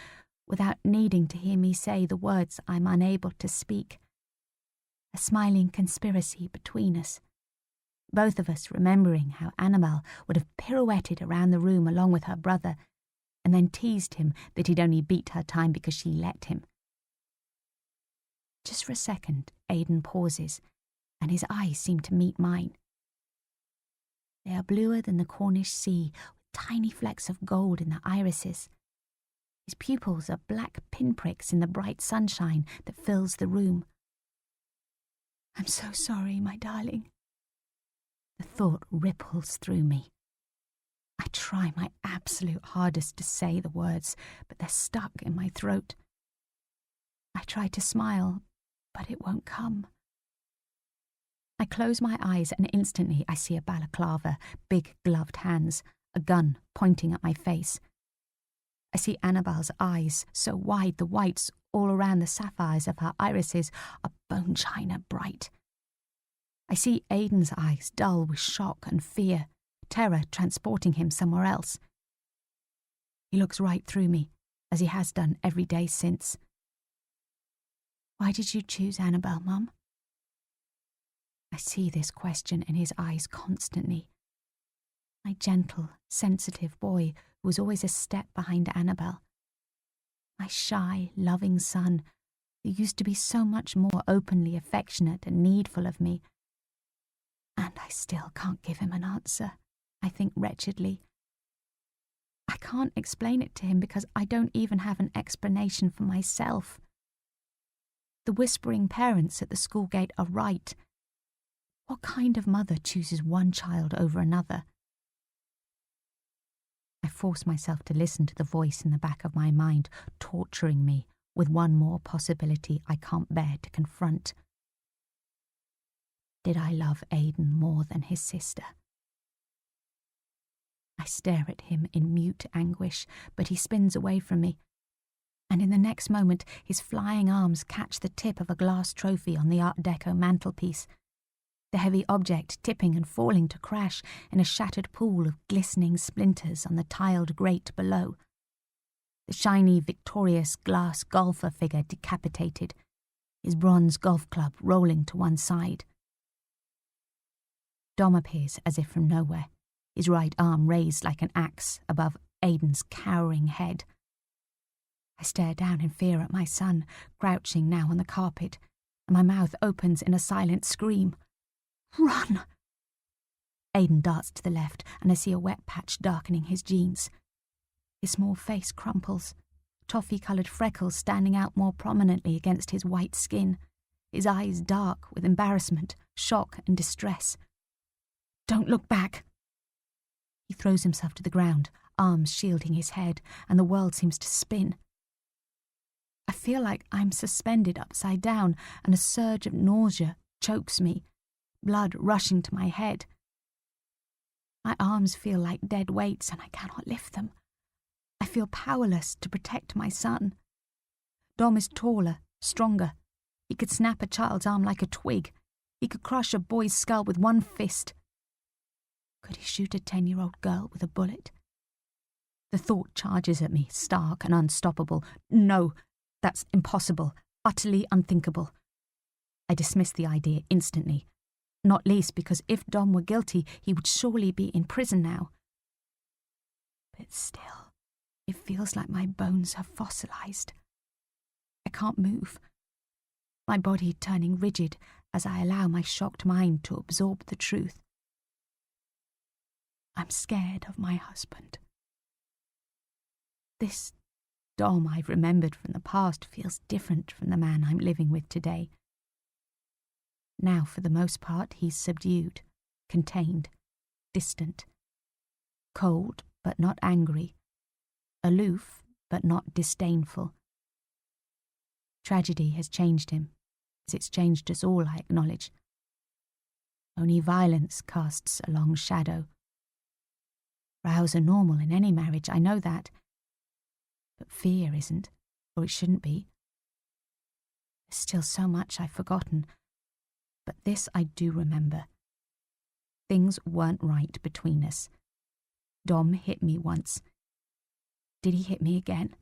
S1: without needing to hear me say the words I'm unable to speak. A smiling conspiracy between us, both of us remembering how Annabel would have pirouetted around the room along with her brother, and then teased him that he'd only beat her time because she let him. Just for a second, Aidan pauses, and his eyes seem to meet mine. They are bluer than the Cornish sea, with tiny flecks of gold in the irises. His pupils are black pinpricks in the bright sunshine that fills the room. I'm so sorry, my darling. The thought ripples through me. I try my absolute hardest to say the words, but they're stuck in my throat. I try to smile, but it won't come. I close my eyes and instantly I see a balaclava, big gloved hands, a gun pointing at my face. I see Annabel's eyes, so wide the whites all around the sapphires of her irises are bone china bright. I see Aidan's eyes dull with shock and fear, terror transporting him somewhere else. He looks right through me, as he has done every day since. "Why did you choose Annabel, Mum?" I see this question in his eyes constantly. My gentle, sensitive boy who was always a step behind Annabel. My shy, loving son who used to be so much more openly affectionate and needful of me. And I still can't give him an answer, I think wretchedly. I can't explain it to him because I don't even have an explanation for myself. The whispering parents at the school gate are right. What kind of mother chooses one child over another? I force myself to listen to the voice in the back of my mind, torturing me with one more possibility I can't bear to confront. Did I love Aidan more than his sister? I stare at him in mute anguish, but he spins away from me, and in the next moment his flying arms catch the tip of a glass trophy on the Art Deco mantelpiece, the heavy object tipping and falling to crash in a shattered pool of glistening splinters on the tiled grate below. The shiny, victorious glass golfer figure decapitated, his bronze golf club rolling to one side. Dom appears as if from nowhere, his right arm raised like an axe above Aidan's cowering head. I stare down in fear at my son, crouching now on the carpet, and my mouth opens in a silent scream. "Run!" Aidan darts to the left, and I see a wet patch darkening his jeans. His small face crumples, toffee-coloured freckles standing out more prominently against his white skin, his eyes dark with embarrassment, shock and distress. "Don't look back!" He throws himself to the ground, arms shielding his head, and the world seems to spin. I feel like I'm suspended upside down, and a surge of nausea chokes me, blood rushing to my head. My arms feel like dead weights, and I cannot lift them. I feel powerless to protect my son. Dom is taller, stronger. He could snap a child's arm like a twig. He could crush a boy's skull with one fist. Could he shoot a 10-year-old girl with a bullet? The thought charges at me, stark and unstoppable. No, that's impossible, utterly unthinkable. I dismiss the idea instantly, not least because if Dom were guilty, he would surely be in prison now. But still, it feels like my bones have fossilized. I can't move, my body turning rigid as I allow my shocked mind to absorb the truth. I'm scared of my husband. This Dom I've remembered from the past feels different from the man I'm living with today. Now, for the most part, he's subdued, contained, distant, cold but not angry, aloof but not disdainful. Tragedy has changed him, as it's changed us all, I acknowledge. Only violence casts a long shadow. Rows are normal in any marriage, I know that. But fear isn't, or it shouldn't be. There's still so much I've forgotten, but this I do remember. Things weren't right between us. Dom hit me once. Did he hit me again?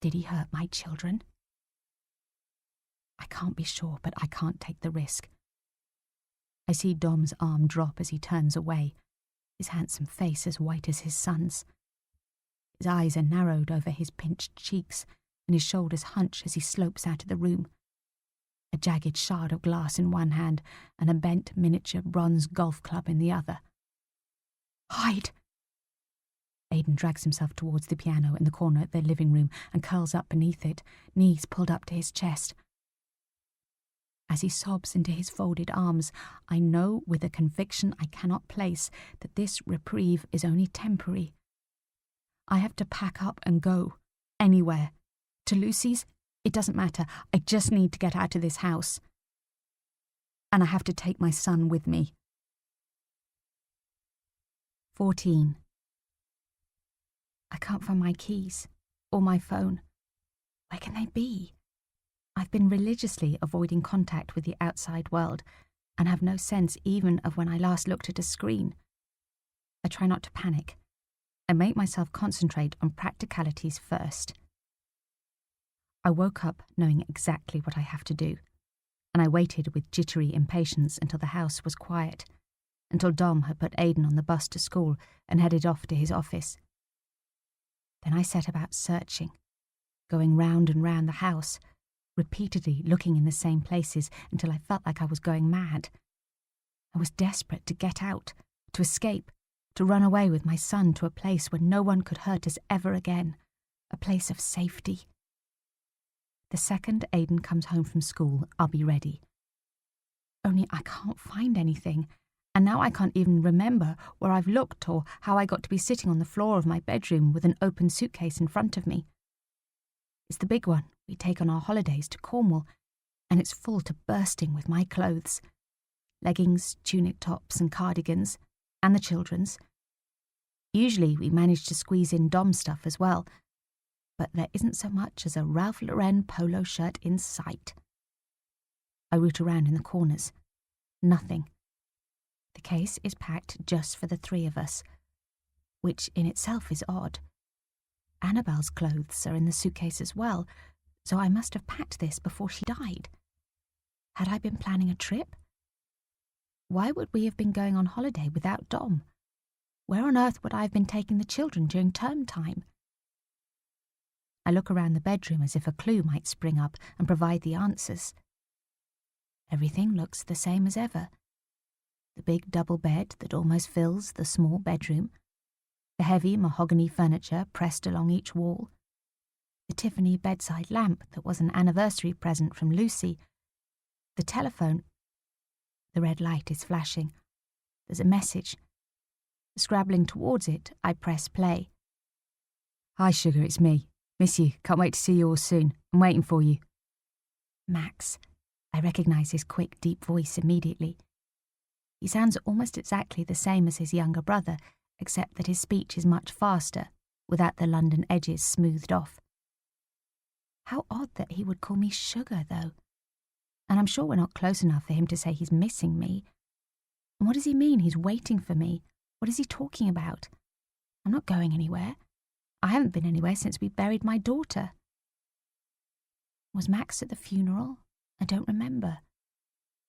S1: Did he hurt my children? I can't be sure, but I can't take the risk. I see Dom's arm drop as he turns away, his handsome face as white as his son's. His eyes are narrowed over his pinched cheeks, and his shoulders hunch as he slopes out of the room. A jagged shard of glass in one hand and a bent miniature bronze golf club in the other. Hide! Aidan drags himself towards the piano in the corner of their living room and curls up beneath it, knees pulled up to his chest. As he sobs into his folded arms, I know with a conviction I cannot place that this reprieve is only temporary. I have to pack up and go, anywhere. To Lucy's, it doesn't matter. I just need to get out of this house.
S2: and I have to take my son with me.
S1: 14. I can't find my keys or my phone. Where can they be? I've been religiously avoiding contact with the outside world and have no sense even of when I last looked at a screen. I try not to panic and make myself concentrate on practicalities first. I woke up knowing exactly what I have to do, and I waited with jittery impatience until the house was quiet, until Dom had put Aidan on the bus to school and headed off to his office. Then I set about searching, going round and round the house, repeatedly looking in the same places until I felt like I was going mad. I was desperate to get out, to escape, to run away with my son to a place where no one could hurt us ever again, a place of safety. The second Aidan comes home from school, I'll be ready. Only I can't find anything, and now I can't even remember where I've looked or how I got to be sitting on the floor of my bedroom with an open suitcase in front of me. It's the big one we take on our holidays to Cornwall, and it's full to bursting with my clothes. Leggings, tunic tops and cardigans, and the children's. Usually we manage to squeeze in Dom stuff as well, but there isn't so much as a Ralph Lauren polo shirt in sight. I root around in the corners. Nothing. The case is packed just for the three of us, which in itself is odd. Annabelle's clothes are in the suitcase as well, so I must have packed this before she died. Had I been planning a trip? Why would we have been going on holiday without Dom? Where on earth would I have been taking the children during term time? I look around the bedroom as if a clue might spring up and provide the answers. Everything looks the same as ever. The big double bed that almost fills the small bedroom, the heavy mahogany furniture pressed along each wall, the Tiffany bedside lamp that was an anniversary present from Lucy, the telephone. The red light is flashing. There's a message. Scrabbling towards it, I press play.
S2: Hi, sugar, it's me. Miss you. Can't wait to see you all soon. I'm waiting for you.
S1: Max. I recognise his quick, deep voice immediately. He sounds almost exactly the same as his younger brother, except that his speech is much faster, without the London edges smoothed off. How odd that he would call me sugar, though. And I'm sure we're not close enough for him to say he's missing me. And what does he mean he's waiting for me? What is he talking about? I'm not going anywhere. I haven't been anywhere since we buried my daughter. Was Max at the funeral? I don't remember.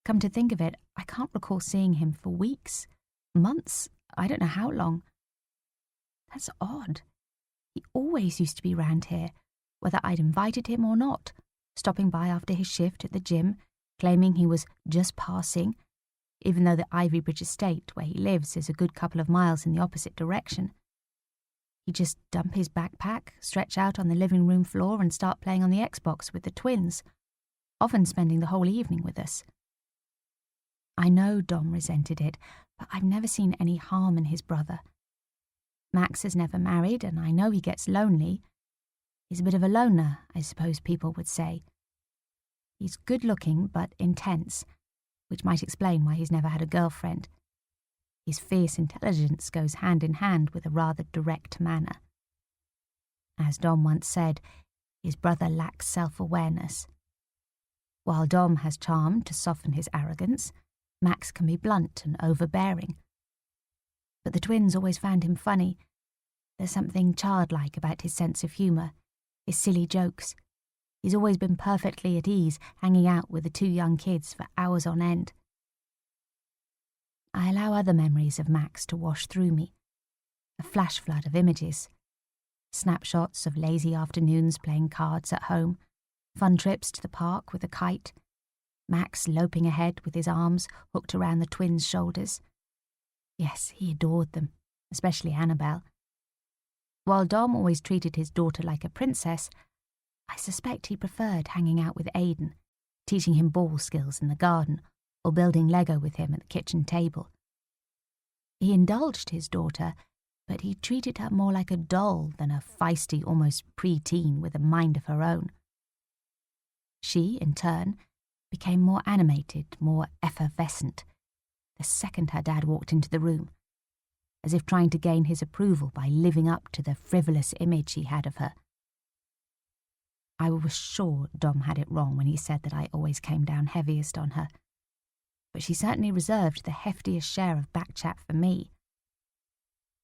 S1: Come to think of it, I can't recall seeing him for weeks, months, I don't know how long. That's odd. He always used to be round here, whether I'd invited him or not, stopping by after his shift at the gym, claiming he was just passing, even though the Ivybridge estate where he lives is a good couple of miles in the opposite direction. He'd just dump his backpack, stretch out on the living room floor and start playing on the Xbox with the twins, often spending the whole evening with us. I know Dom resented it, but I've never seen any harm in his brother. Max has never married, and I know he gets lonely. He's a bit of a loner, I suppose people would say. He's good-looking but intense, which might explain why he's never had a girlfriend. His fierce intelligence goes hand in hand with a rather direct manner. As Dom once said, his brother lacks self-awareness. While Dom has charm to soften his arrogance, Max can be blunt and overbearing. But the twins always found him funny. There's something childlike about his sense of humour, his silly jokes. He's always been perfectly at ease, hanging out with the two young kids for hours on end. I allow other memories of Max to wash through me. A flash flood of images. Snapshots of lazy afternoons playing cards at home, fun trips to the park with a kite, Max loping ahead with his arms hooked around the twins' shoulders. Yes, he adored them, especially Annabelle. While Dom always treated his daughter like a princess, I suspect he preferred hanging out with Aidan, teaching him ball skills in the garden, or building Lego with him at the kitchen table. He indulged his daughter, but he treated her more like a doll than a feisty, almost pre-teen with a mind of her own. She, in turn, became more animated, more effervescent, the second her dad walked into the room, as if trying to gain his approval by living up to the frivolous image he had of her. I was sure Dom had it wrong when he said that I always came down heaviest on her, but she certainly reserved the heftiest share of backchat for me.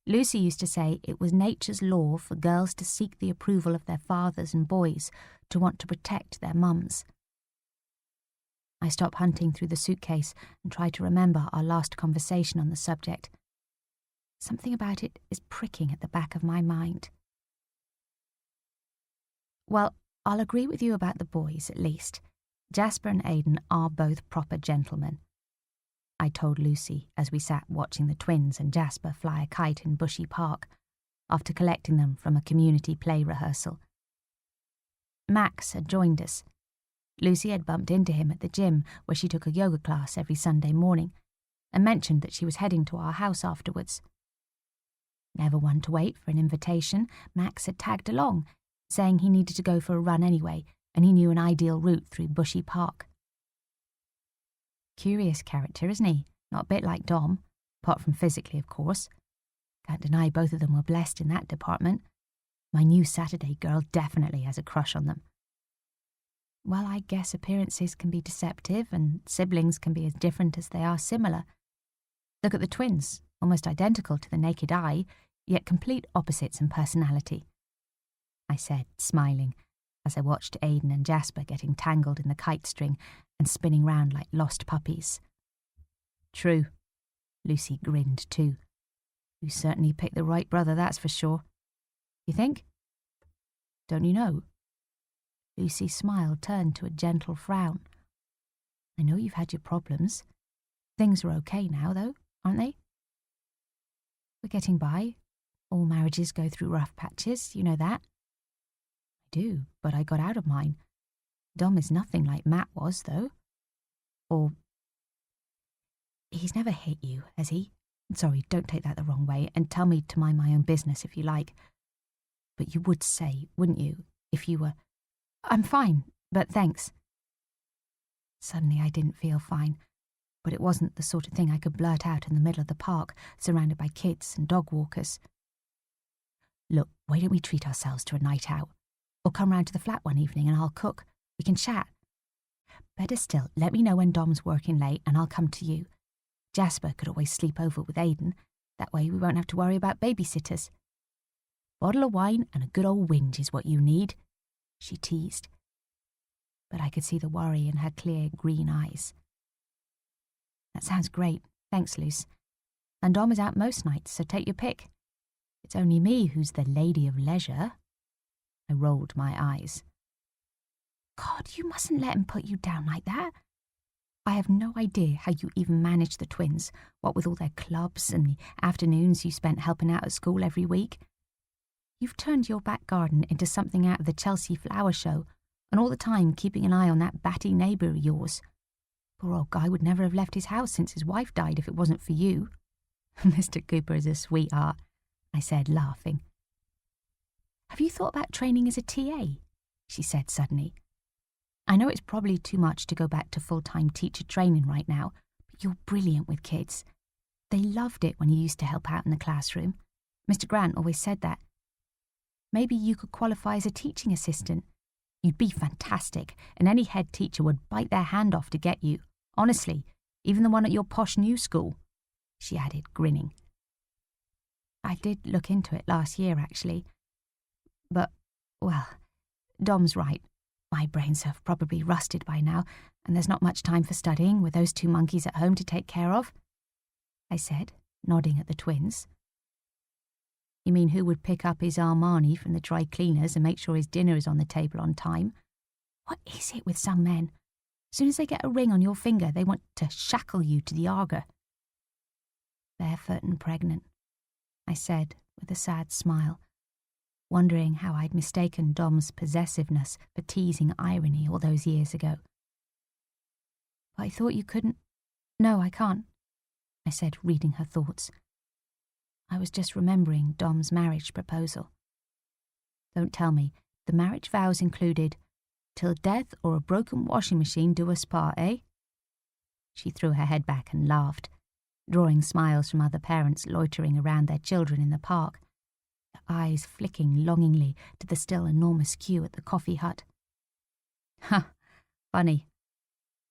S1: Lucy used to say it was nature's law for girls to seek the approval of their fathers and boys to want to protect their mums. I stopped hunting through the suitcase and tried to remember our last conversation on the subject. Something about it is pricking at the back of my mind. Well, I'll agree with you about the boys, at least. Jasper and Aidan are both proper gentlemen, I told Lucy as we sat watching the twins and Jasper fly a kite in Bushy Park after collecting them from a community play rehearsal. Max had joined us. Lucy had bumped into him at the gym where she took a yoga class every Sunday morning and mentioned that she was heading to our house afterwards. Never one to wait for an invitation, Max had tagged along, saying he needed to go for a run anyway and he knew an ideal route through Bushy Park. Curious character, isn't he? Not a bit like Dom, apart from physically, of course. Can't deny both of them were blessed in that department. My new Saturday girl definitely has a crush on them. Well, I guess appearances can be deceptive and siblings can be as different as they are similar. Look at the twins, almost identical to the naked eye, yet complete opposites in personality, I said, smiling, as I watched Aidan and Jasper getting tangled in the kite string and spinning round like lost puppies. True. Lucy grinned too. You certainly picked the right brother, that's for sure. You think? Don't you know? Lucy's smile turned to a gentle frown. I know you've had your problems. Things are okay now, though, aren't they? We're getting by. All marriages go through rough patches, you know that. I do, but I got out of mine. Dom is nothing like Matt was, though. Or... He's never hit you, has he? Sorry, don't take that the wrong way, and tell me to mind my own business if you like. But you would say, wouldn't you, if you were... I'm fine, but thanks. Suddenly I didn't feel fine, but it wasn't the sort of thing I could blurt out in the middle of the park, surrounded by kids and dog walkers. Look, why don't we treat ourselves to a night out? Or come round to the flat one evening and I'll cook. We can chat. Better still, let me know when Dom's working late and I'll come to you. Jasper could always sleep over with Aidan. That way we won't have to worry about babysitters. Bottle of wine and a good old whinge is what you need, she teased. But I could see the worry in her clear green eyes. That sounds great. Thanks, Luce. And Dom is out most nights, so take your pick. It's only me who's the lady of leisure. I rolled my eyes. God, you mustn't let him put you down like that. I have no idea how you even manage the twins, what with all their clubs and the afternoons you spent helping out at school every week. You've turned your back garden into something out of the Chelsea Flower Show, and all the time keeping an eye on that batty neighbour of yours. Poor old guy would never have left his house since his wife died if it wasn't for you. Mr. Cooper is a sweetheart, I said, laughing. Have you thought about training as a TA? She said suddenly. I know it's probably too much to go back to full-time teacher training right now, but you're brilliant with kids. They loved it when you used to help out in the classroom. Mr. Grant always said that. Maybe you could qualify as a teaching assistant. You'd be fantastic, and any head teacher would bite their hand off to get you. Honestly, even the one at your posh new school, she added, grinning. I did look into it last year, actually. But, well, Dom's right. My brains have probably rusted by now, and there's not much time for studying with those two monkeys at home to take care of, I said, nodding at the twins. You mean who would pick up his Armani from the dry cleaners and make sure his dinner is on the table on time? What is it with some men? As soon as they get a ring on your finger, they want to shackle you to the Arga. Barefoot and pregnant, I said with a sad smile, wondering how I'd mistaken Dom's possessiveness for teasing irony all those years ago. But I thought you couldn't... No, I can't, I said, reading her thoughts. I was just remembering Dom's marriage proposal. Don't tell me, the marriage vows included Till death or a broken washing machine do us part, eh? She threw her head back and laughed, drawing smiles from other parents loitering around their children in the park, their eyes flicking longingly to the still enormous queue at the coffee hut. Ha, funny.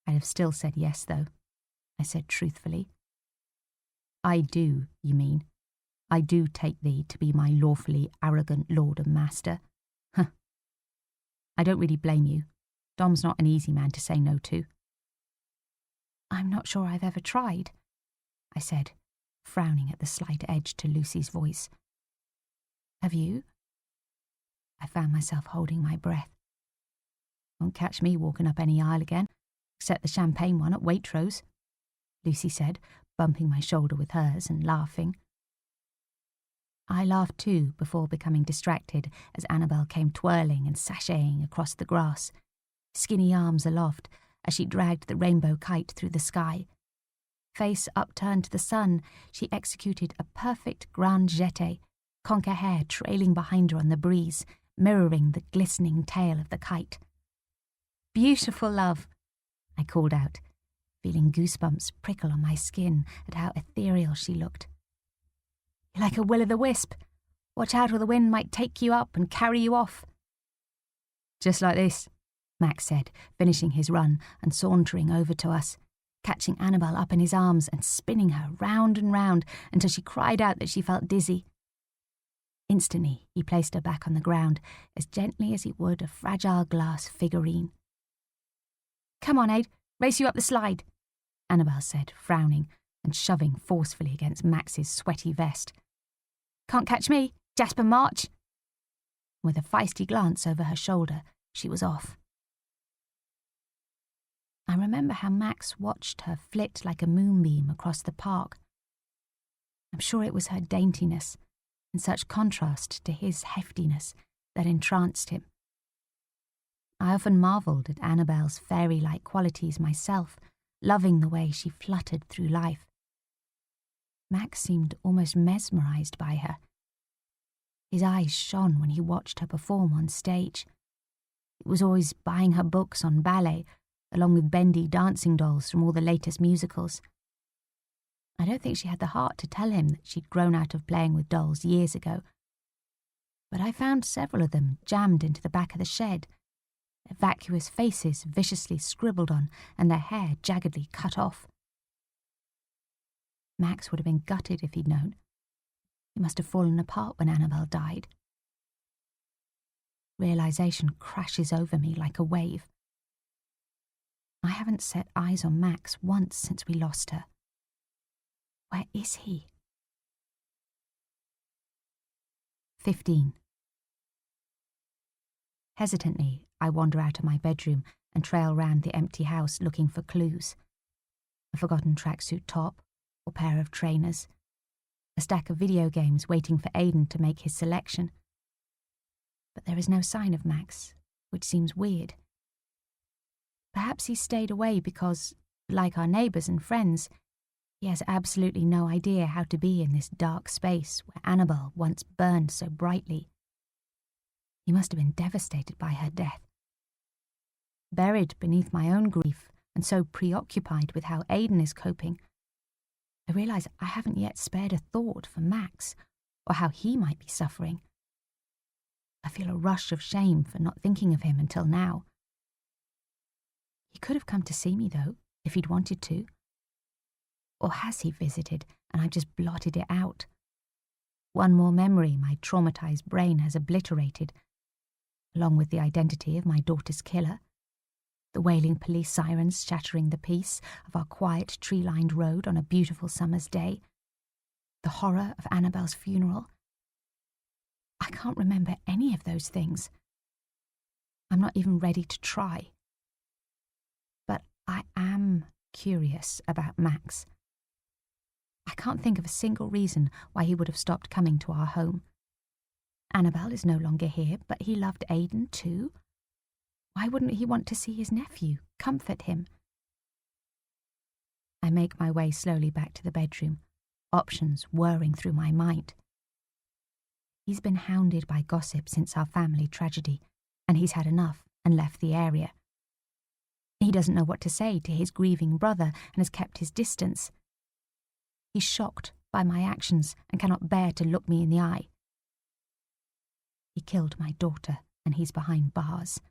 S1: I'd have still said yes, though, I said truthfully. I do, you mean. I do take thee to be my lawfully arrogant lord and master. Huh. I don't really blame you. Dom's not an easy man to say no to. I'm not sure I've ever tried, I said, frowning at the slight edge to Lucy's voice. Have you? I found myself holding my breath. Won't catch me walking up any aisle again, except the champagne one at Waitrose, Lucy said, bumping my shoulder with hers and laughing. I laughed too before becoming distracted as Annabel came twirling and sashaying across the grass, skinny arms aloft as she dragged the rainbow kite through the sky. Face upturned to the sun, she executed a perfect grand jeté, conker hair trailing behind her on the breeze, mirroring the glistening tail of the kite. Beautiful, love, I called out, feeling goosebumps prickle on my skin at how ethereal she looked. You're like a will-o'-the-wisp. Watch out or the wind might take you up and carry you off. Just like this, Max said, finishing his run and sauntering over to us, catching Annabel up in his arms and spinning her round and round until she cried out that she felt dizzy. Instantly, he placed her back on the ground as gently as he would a fragile glass figurine. Come on, Aid, race you up the slide, Annabel said, frowning and shoving forcefully against Max's sweaty vest. Can't catch me, Jasper March. With a feisty glance over her shoulder, she was off. I remember how Max watched her flit like a moonbeam across the park. I'm sure it was her daintiness, in such contrast to his heftiness, that entranced him. I often marvelled at Annabel's fairy-like qualities myself, loving the way she fluttered through life. Max seemed almost mesmerised by her. His eyes shone when he watched her perform on stage. It was always buying her books on ballet, along with bendy dancing dolls from all the latest musicals. I don't think she had the heart to tell him that she'd grown out of playing with dolls years ago, but I found several of them jammed into the back of the shed, their vacuous faces viciously scribbled on and their hair jaggedly cut off. Max would have been gutted if he'd known. He must have fallen apart when Annabel died. Realisation crashes over me like a wave. I haven't set eyes on Max once since we lost her. Where is he? 15. Hesitantly, I wander out of my bedroom and trail round the empty house looking for clues. A forgotten tracksuit top, or pair of trainers, a stack of video games waiting for Aidan to make his selection. But there is no sign of Max, which seems weird. Perhaps he stayed away because, like our neighbours and friends, he has absolutely no idea how to be in this dark space where Annabel once burned so brightly. He must have been devastated by her death. Buried beneath my own grief and so preoccupied with how Aidan is coping, I realise I haven't yet spared a thought for Max, or how he might be suffering. I feel a rush of shame for not thinking of him until now. He could have come to see me, though, if he'd wanted to. Or has he visited and I've just blotted it out? One more memory my traumatised brain has obliterated, along with the identity of my daughter's killer, the wailing police sirens shattering the peace of our quiet tree-lined road on a beautiful summer's day, the horror of Annabel's funeral. I can't remember any of those things. I'm not even ready to try. But I am curious about Max. I can't think of a single reason why he would have stopped coming to our home. Annabel is no longer here, but he loved Aidan too. Why wouldn't he want to see his nephew, comfort him? I make my way slowly back to the bedroom, options whirring through my mind. He's been hounded by gossip since our family tragedy, and he's had enough and left the area. He doesn't know what to say to his grieving brother and has kept his distance. He's shocked by my actions and cannot bear to look me in the eye. He killed my daughter and he's behind bars.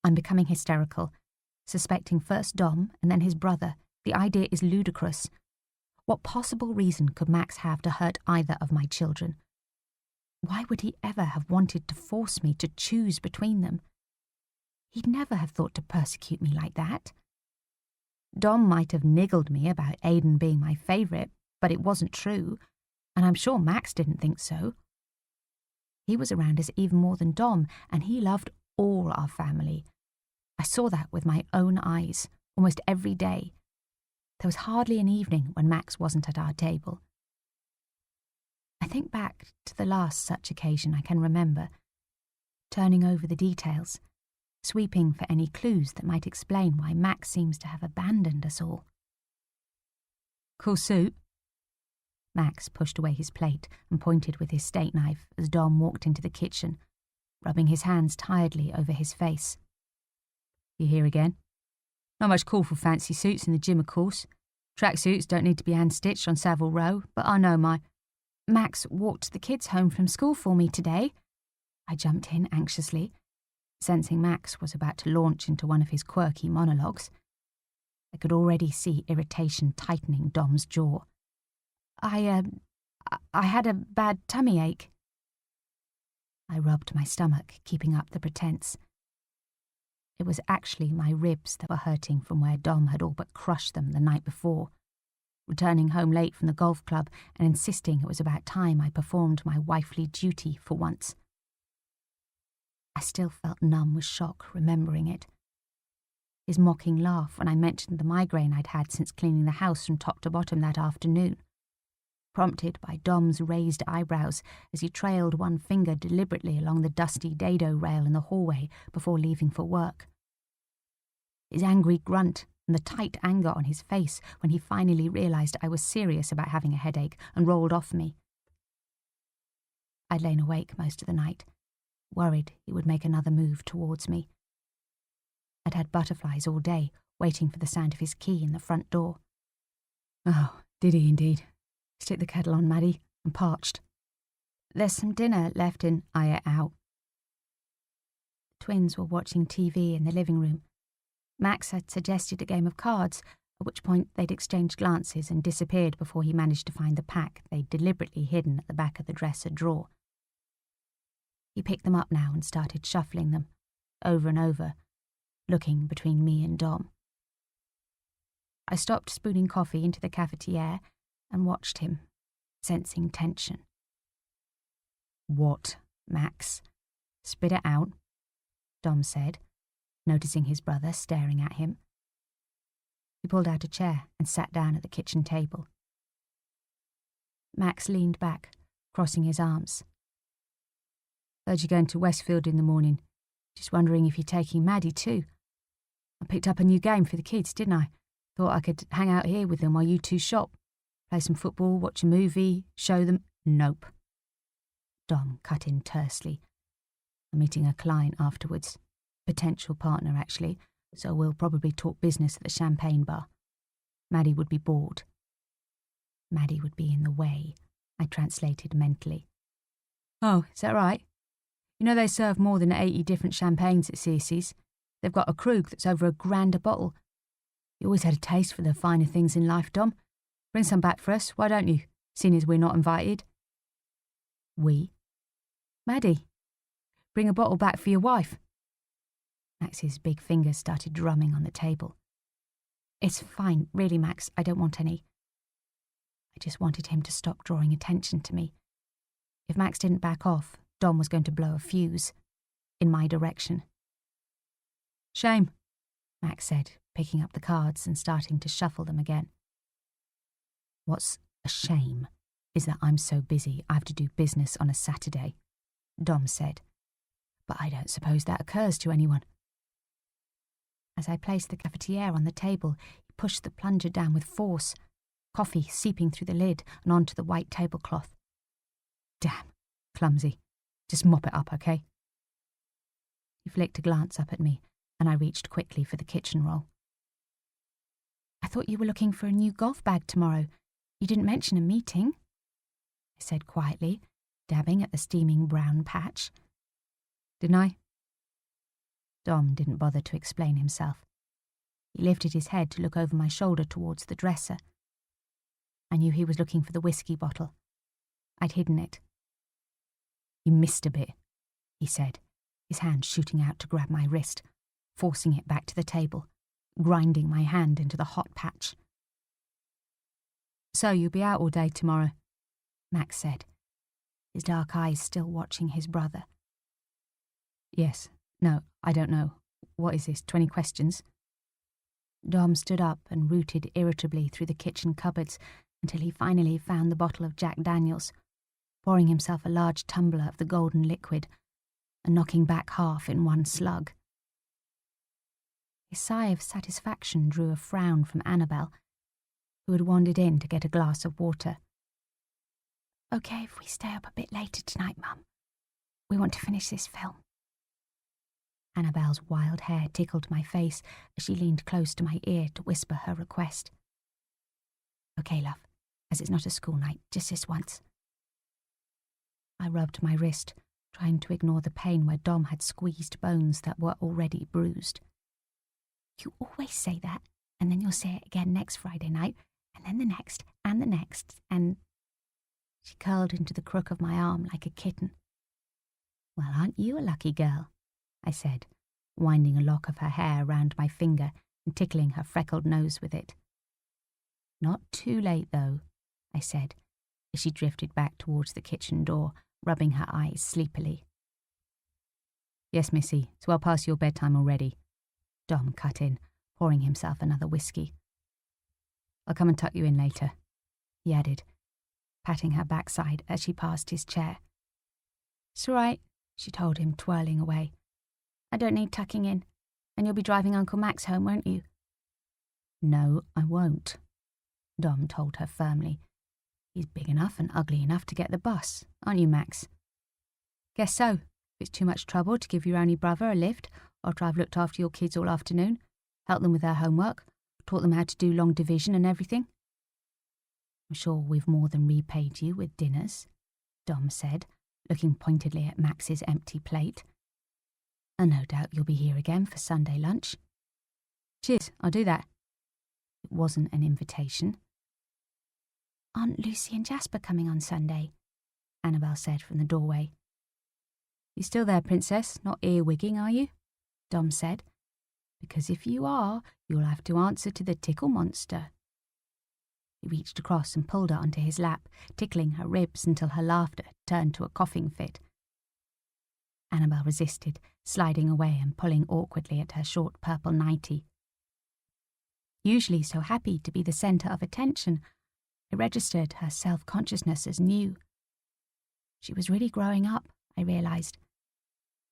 S1: I'm becoming hysterical, suspecting first Dom and then his brother. The idea is ludicrous. What possible reason could Max have to hurt either of my children? Why would he ever have wanted to force me to choose between them? He'd never have thought to persecute me like that. Dom might have niggled me about Aidan being my favourite, but it wasn't true, and I'm sure Max didn't think so. He was around us even more than Dom, and he loved all our family. I saw that with my own eyes, almost every day. There was hardly an evening when Max wasn't at our table. I think back to the last such occasion I can remember, turning over the details, sweeping for any clues that might explain why Max seems to have abandoned us all.
S2: Cool suit?
S1: Max pushed away his plate and pointed with his steak knife as Dom walked into the kitchen, rubbing his hands tiredly over his face.
S2: You here again? Not much call for fancy suits in the gym, of course. Track suits don't need to be hand-stitched on Savile Row, but I know my...
S1: Max walked the kids home from school for me today. I jumped in anxiously, sensing Max was about to launch into one of his quirky monologues. I could already see irritation tightening Dom's jaw. I had a bad tummy ache. I rubbed my stomach, keeping up the pretense. It was actually my ribs that were hurting from where Dom had all but crushed them the night before, returning home late from the golf club and insisting it was about time I performed my wifely duty for once. I still felt numb with shock remembering it. His mocking laugh when I mentioned the migraine I'd had since cleaning the house from top to bottom that afternoon, prompted by Dom's raised eyebrows as he trailed one finger deliberately along the dusty dado rail in the hallway before leaving for work. His angry grunt and the tight anger on his face when he finally realised I was serious about having a headache and rolled off me. I'd lain awake most of the night, worried he would make another move towards me. I'd had butterflies all day, waiting for the sound of his key in the front door.
S2: Oh, did he indeed? Stick the kettle on, Maddie. I'm parched.
S1: There's some dinner left in... I ate out. The twins were watching TV in the living room. Max had suggested a game of cards, at which point they'd exchanged glances and disappeared before he managed to find the pack they'd deliberately hidden at the back of the dresser drawer. He picked them up now and started shuffling them, over and over, looking between me and Dom. I stopped spooning coffee into the cafetiere and watched him, sensing tension.
S2: What, Max?
S1: Spit it out, Dom said, noticing his brother staring at him. He pulled out a chair and sat down at the kitchen table. Max leaned back, crossing his arms.
S2: Heard you going to Westfield in the morning. Just wondering if you're taking Maddie too. I picked up a new game for the kids, didn't I? Thought I could hang out here with them while you two shop. Play some football, watch a movie, show them... Nope.
S1: Dom cut in tersely. I'm meeting a client afterwards. Potential partner, actually, so we'll probably talk business at the champagne bar. Maddie would be bored. Maddie would be in the way, I translated mentally.
S2: Oh, is that right? You know they serve more than 80 different champagnes at Circe's. They've got a Krug that's over $1,000 a bottle. You always had a taste for the finer things in life, Dom. Bring some back for us, why don't you, seeing as we're not invited?
S1: We?
S2: Maddie, bring a bottle back for your wife.
S1: Max's big fingers started drumming on the table. It's fine, really, Max, I don't want any. I just wanted him to stop drawing attention to me. If Max didn't back off, Dom was going to blow a fuse. In my direction.
S2: Shame,
S1: Max said, picking up the cards and starting to shuffle them again. What's a shame is that I'm so busy I have to do business on a Saturday, Dom said. But I don't suppose that occurs to anyone. As I placed the cafetiere on the table, he pushed the plunger down with force, coffee seeping through the lid and onto the white tablecloth.
S2: Damn, clumsy. Just mop it up, okay?
S1: He flicked a glance up at me, and I reached quickly for the kitchen roll. I thought you were looking for a new golf bag tomorrow. You didn't mention a meeting, I said quietly, dabbing at the steaming brown patch. Didn't I? Dom didn't bother to explain himself. He lifted his head to look over my shoulder towards the dresser. I knew he was looking for the whiskey bottle. I'd hidden it. You missed a bit, he said, his hand shooting out to grab my wrist, forcing it back to the table, grinding my hand into the hot patch. So you'll be out all day tomorrow, Max said, his dark eyes still watching his brother. Yes. No, I don't know. What is this, 20 questions? Dom stood up and rooted irritably through the kitchen cupboards until he finally found the bottle of Jack Daniels, pouring himself a large tumbler of the golden liquid and knocking back half in one slug. His sigh of satisfaction drew a frown from Annabel, who had wandered in to get a glass of water. Okay if we stay up a bit later tonight, Mum. We want to finish this film. Annabel's wild hair tickled my face as she leaned close to my ear to whisper her request. Okay, love, as it's not a school night, just this once. I rubbed my wrist, trying to ignore the pain where Dom had squeezed bones that were already bruised. You always say that, and then you'll say it again next Friday night, and then the next, and... She curled into the crook of my arm like a kitten. Well, aren't you a lucky girl? I said, winding a lock of her hair round my finger and tickling her freckled nose with it. Not too late, though, I said, as she drifted back towards the kitchen door, rubbing her eyes sleepily. Yes, Missy, it's well past your bedtime already, Dom cut in, pouring himself another whiskey. I'll come and tuck you in later, he added, patting her backside as she passed his chair. It's all right, she told him, twirling away. I don't need tucking in, and you'll be driving Uncle Max home, won't you? No, I won't, Dom told her firmly. He's big enough and ugly enough to get the bus, aren't you, Max? Guess so. If it's too much trouble to give your only brother a lift after I've looked after your kids all afternoon, helped them with their homework, taught them how to do long division and everything. I'm sure we've more than repaid you with dinners, Dom said, looking pointedly at Max's empty plate. And no doubt you'll be here again for Sunday lunch. Cheers, I'll do that. It wasn't an invitation. Aren't Lucy and Jasper coming on Sunday? Annabel said from the doorway. You still there, Princess? Not earwigging, are you? Dom said. Because if you are, you'll have to answer to the tickle monster. He reached across and pulled her onto his lap, tickling her ribs until her laughter turned to a coughing fit. Annabel resisted, sliding away and pulling awkwardly at her short purple nightie. Usually so happy to be the centre of attention, I registered her self-consciousness as new. She was really growing up, I realised.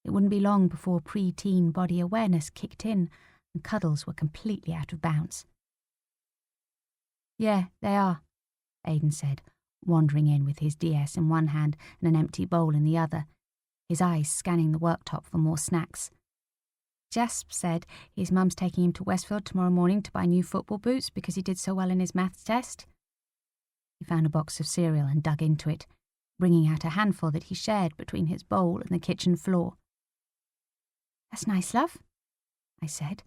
S1: It wouldn't be long before pre-teen body awareness kicked in and cuddles were completely out of bounds. Yeah, they are, Aidan said, wandering in with his DS in one hand and an empty bowl in the other, his eyes scanning the worktop for more snacks. Jasp said his mum's taking him to Westfield tomorrow morning to buy new football boots because he did so well in his maths test. He found a box of cereal and dug into it, bringing out a handful that he shared between his bowl and the kitchen floor. That's nice, love, I said,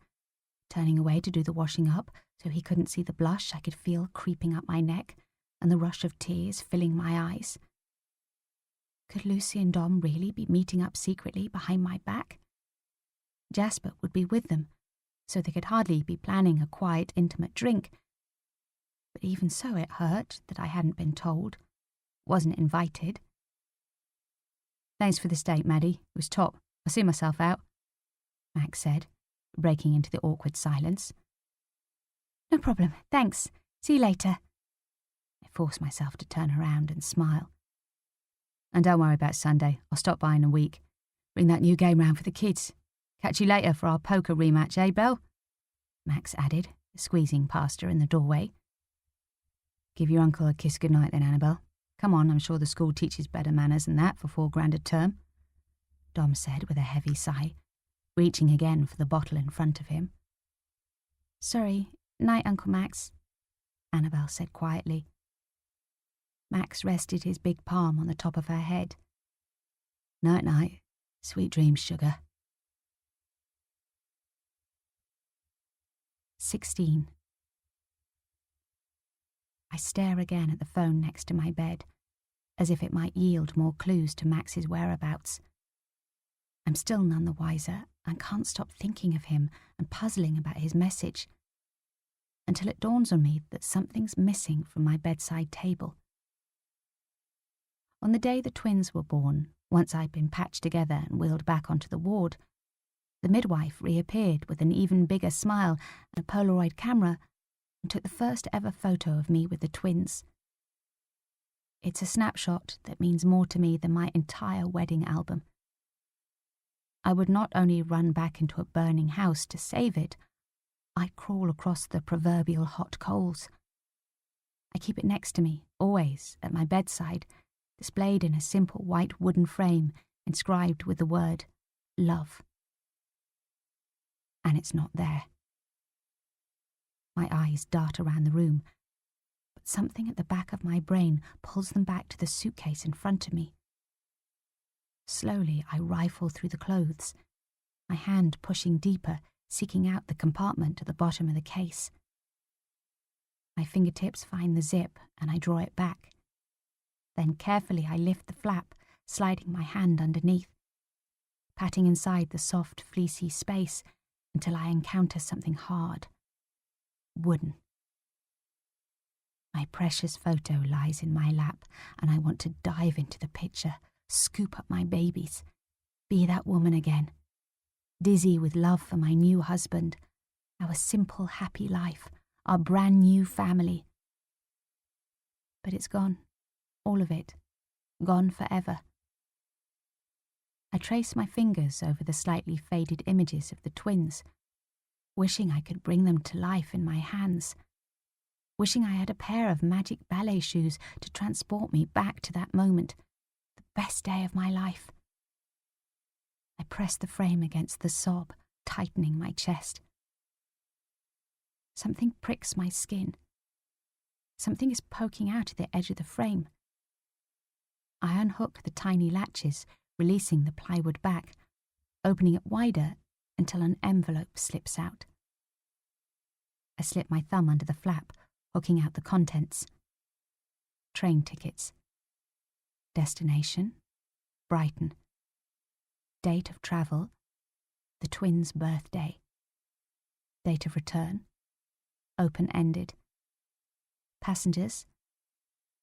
S1: turning away to do the washing up so he couldn't see the blush I could feel creeping up my neck and the rush of tears filling my eyes. Could Lucy and Dom really be meeting up secretly behind my back? Jasper would be with them, so they could hardly be planning a quiet, intimate drink. But even so, it hurt that I hadn't been told, wasn't invited. Thanks for the steak, Maddie. It was top. I'll see myself out, Max said, breaking into the awkward silence. No problem, thanks. See you later. I forced myself to turn around and smile. And don't worry about Sunday. I'll stop by in a week. Bring that new game round for the kids. Catch you later for our poker rematch, eh, Belle? Max added, squeezing past her in the doorway. Give your uncle a kiss goodnight then, Annabel. Come on, I'm sure the school teaches better manners than that for $4,000 a term, Dom said with a heavy sigh, reaching again for the bottle in front of him. "Sorry, night, Uncle Max," Annabel said quietly. Max rested his big palm on the top of her head. "Night-night. Sweet dreams, sugar." 16. I stare again at the phone next to my bed, as if it might yield more clues to Max's whereabouts. I'm still none the wiser and can't stop thinking of him and puzzling about his message, until it dawns on me that something's missing from my bedside table. On the day the twins were born, once I'd been patched together and wheeled back onto the ward, the midwife reappeared with an even bigger smile and a Polaroid camera and took the first ever photo of me with the twins. It's a snapshot that means more to me than my entire wedding album. I would not only run back into a burning house to save it, I'd crawl across the proverbial hot coals. I keep it next to me, always, at my bedside, displayed in a simple white wooden frame inscribed with the word love. And it's not there. My eyes dart around the room, but something at the back of my brain pulls them back to the suitcase in front of me. Slowly I rifle through the clothes, my hand pushing deeper, seeking out the compartment at the bottom of the case. My fingertips find the zip and I draw it back. Then carefully I lift the flap, sliding my hand underneath, patting inside the soft, fleecy space until I encounter something hard, wooden. My precious photo lies in my lap, and I want to dive into the picture, scoop up my babies, be that woman again, dizzy with love for my new husband, our simple, happy life, our brand new family. But it's gone, all of it, gone forever. I trace my fingers over the slightly faded images of the twins, wishing I could bring them to life in my hands, wishing I had a pair of magic ballet shoes to transport me back to that moment, the best day of my life. I press the frame against the sob, tightening my chest. Something pricks my skin. Something is poking out at the edge of the frame. I unhook the tiny latches, releasing the plywood back, opening it wider until an envelope slips out. I slip my thumb under the flap, hooking out the contents. Train tickets. Destination, Brighton. Date of travel, the twins' birthday. Date of return, open-ended. Passengers,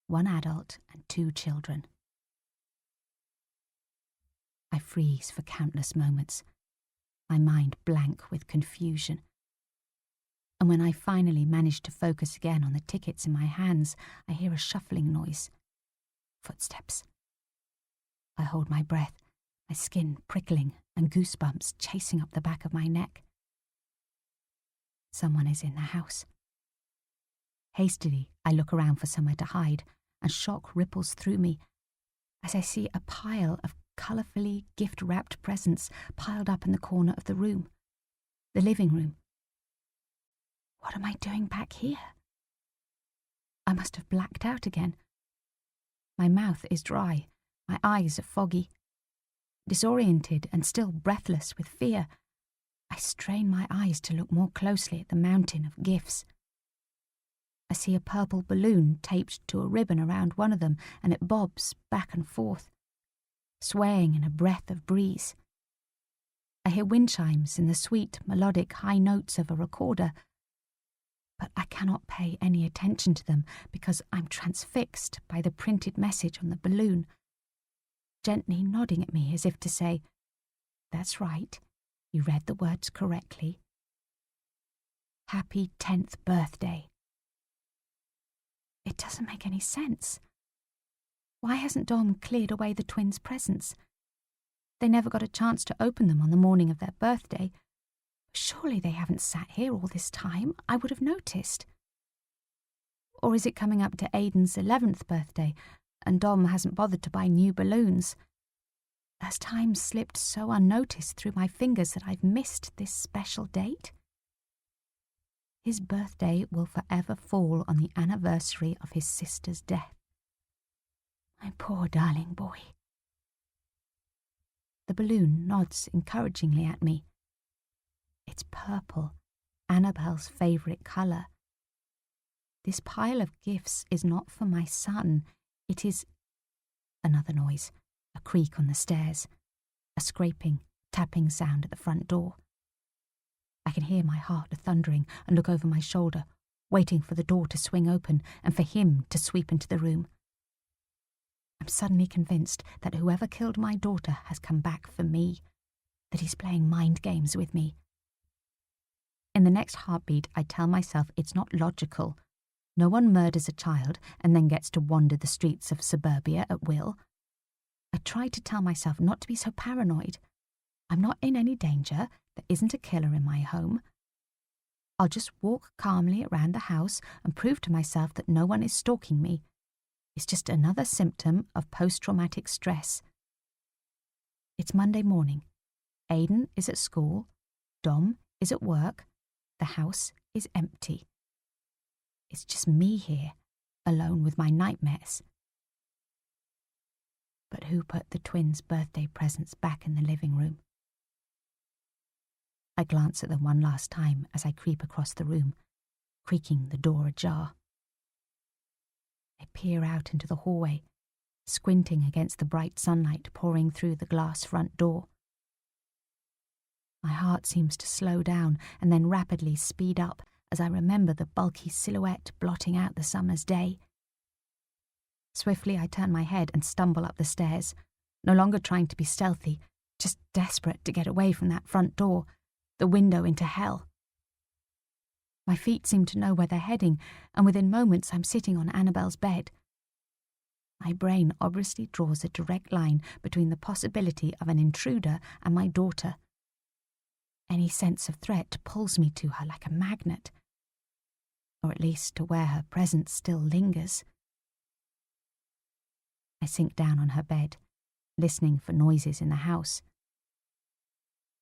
S1: 1 adult and 2 children. I freeze for countless moments, my mind blank with confusion. And when I finally manage to focus again on the tickets in my hands, I hear a shuffling noise. Footsteps. I hold my breath, my skin prickling and goosebumps chasing up the back of my neck. Someone is in the house. Hastily, I look around for somewhere to hide, and shock ripples through me as I see a pile of colourfully gift-wrapped presents piled up in the corner of the room, the living room. What am I doing back here? I must have blacked out again. My mouth is dry, my eyes are foggy. Disoriented and still breathless with fear, I strain my eyes to look more closely at the mountain of gifts. I see a purple balloon taped to a ribbon around one of them, and it bobs back and forth, swaying in a breath of breeze. I hear wind chimes in the sweet, melodic high notes of a recorder, but I cannot pay any attention to them because I'm transfixed by the printed message on the balloon, gently nodding at me as if to say, "That's right, you read the words correctly. Happy 10th birthday." It doesn't make any sense. Why hasn't Dom cleared away the twins' presents? They never got a chance to open them on the morning of their birthday. Surely they haven't sat here all this time. I would have noticed. Or is it coming up to Aiden's 11th birthday, and Dom hasn't bothered to buy new balloons? Has time slipped so unnoticed through my fingers that I've missed this special date? His birthday will forever fall on the anniversary of his sister's death. My poor darling boy. The balloon nods encouragingly at me. It's purple, Annabel's favourite colour. This pile of gifts is not for my son, it is... Another noise, a creak on the stairs, a scraping, tapping sound at the front door. I can hear my heart thundering and look over my shoulder, waiting for the door to swing open and for him to sweep into the room. I'm suddenly convinced that whoever killed my daughter has come back for me, that he's playing mind games with me. In the next heartbeat, I tell myself it's not logical. No one murders a child and then gets to wander the streets of suburbia at will. I try to tell myself not to be so paranoid. I'm not in any danger. There isn't a killer in my home. I'll just walk calmly around the house and prove to myself that no one is stalking me. It's just another symptom of post-traumatic stress. It's Monday morning. Aidan is at school. Dom is at work. The house is empty. It's just me here, alone with my nightmares. But who put the twins' birthday presents back in the living room? I glance at them one last time as I creep across the room, creaking the door ajar. I peer out into the hallway, squinting against the bright sunlight pouring through the glass front door. My heart seems to slow down and then rapidly speed up as I remember the bulky silhouette blotting out the summer's day. Swiftly I turn my head and stumble up the stairs, no longer trying to be stealthy, just desperate to get away from that front door, the window into hell. My feet seem to know where they're heading, and within moments I'm sitting on Annabel's bed. My brain obviously draws a direct line between the possibility of an intruder and my daughter. Any sense of threat pulls me to her like a magnet, or at least to where her presence still lingers. I sink down on her bed, listening for noises in the house.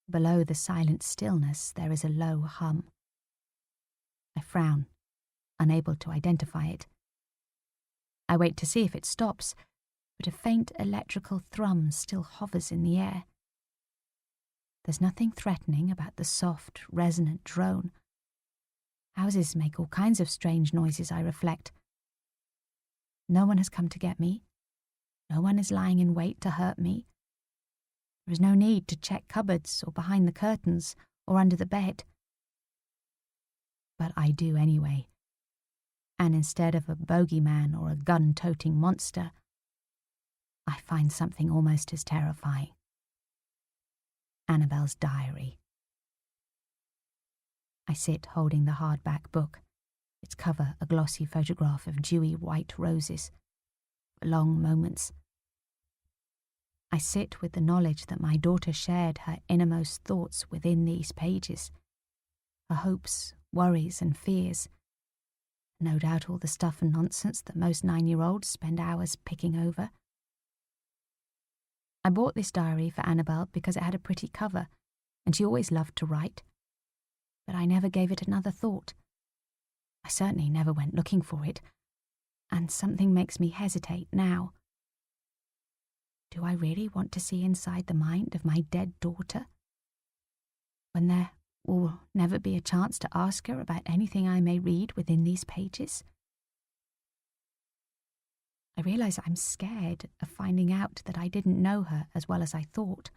S1: Below the silent stillness there is a low hum. I frown, unable to identify it. I wait to see if it stops, but a faint electrical thrum still hovers in the air. There's nothing threatening about the soft, resonant drone. Houses make all kinds of strange noises, I reflect. No one has come to get me. No one is lying in wait to hurt me. There is no need to check cupboards or behind the curtains or under the bed. But I do anyway. And instead of a bogeyman or a gun-toting monster, I find something almost as terrifying. Annabel's diary. I sit holding the hardback book, its cover a glossy photograph of dewy white roses. For long moments. I sit with the knowledge that my daughter shared her innermost thoughts within these pages, her hopes, worries and fears. No doubt all the stuff and nonsense that most 9-year-olds spend hours picking over. I bought this diary for Annabel because it had a pretty cover, and she always loved to write. But I never gave it another thought. I certainly never went looking for it, and something makes me hesitate now. Do I really want to see inside the mind of my dead daughter? When there will never be a chance to ask her about anything I may read within these pages? I realise I'm scared of finding out that I didn't know her as well as I thought.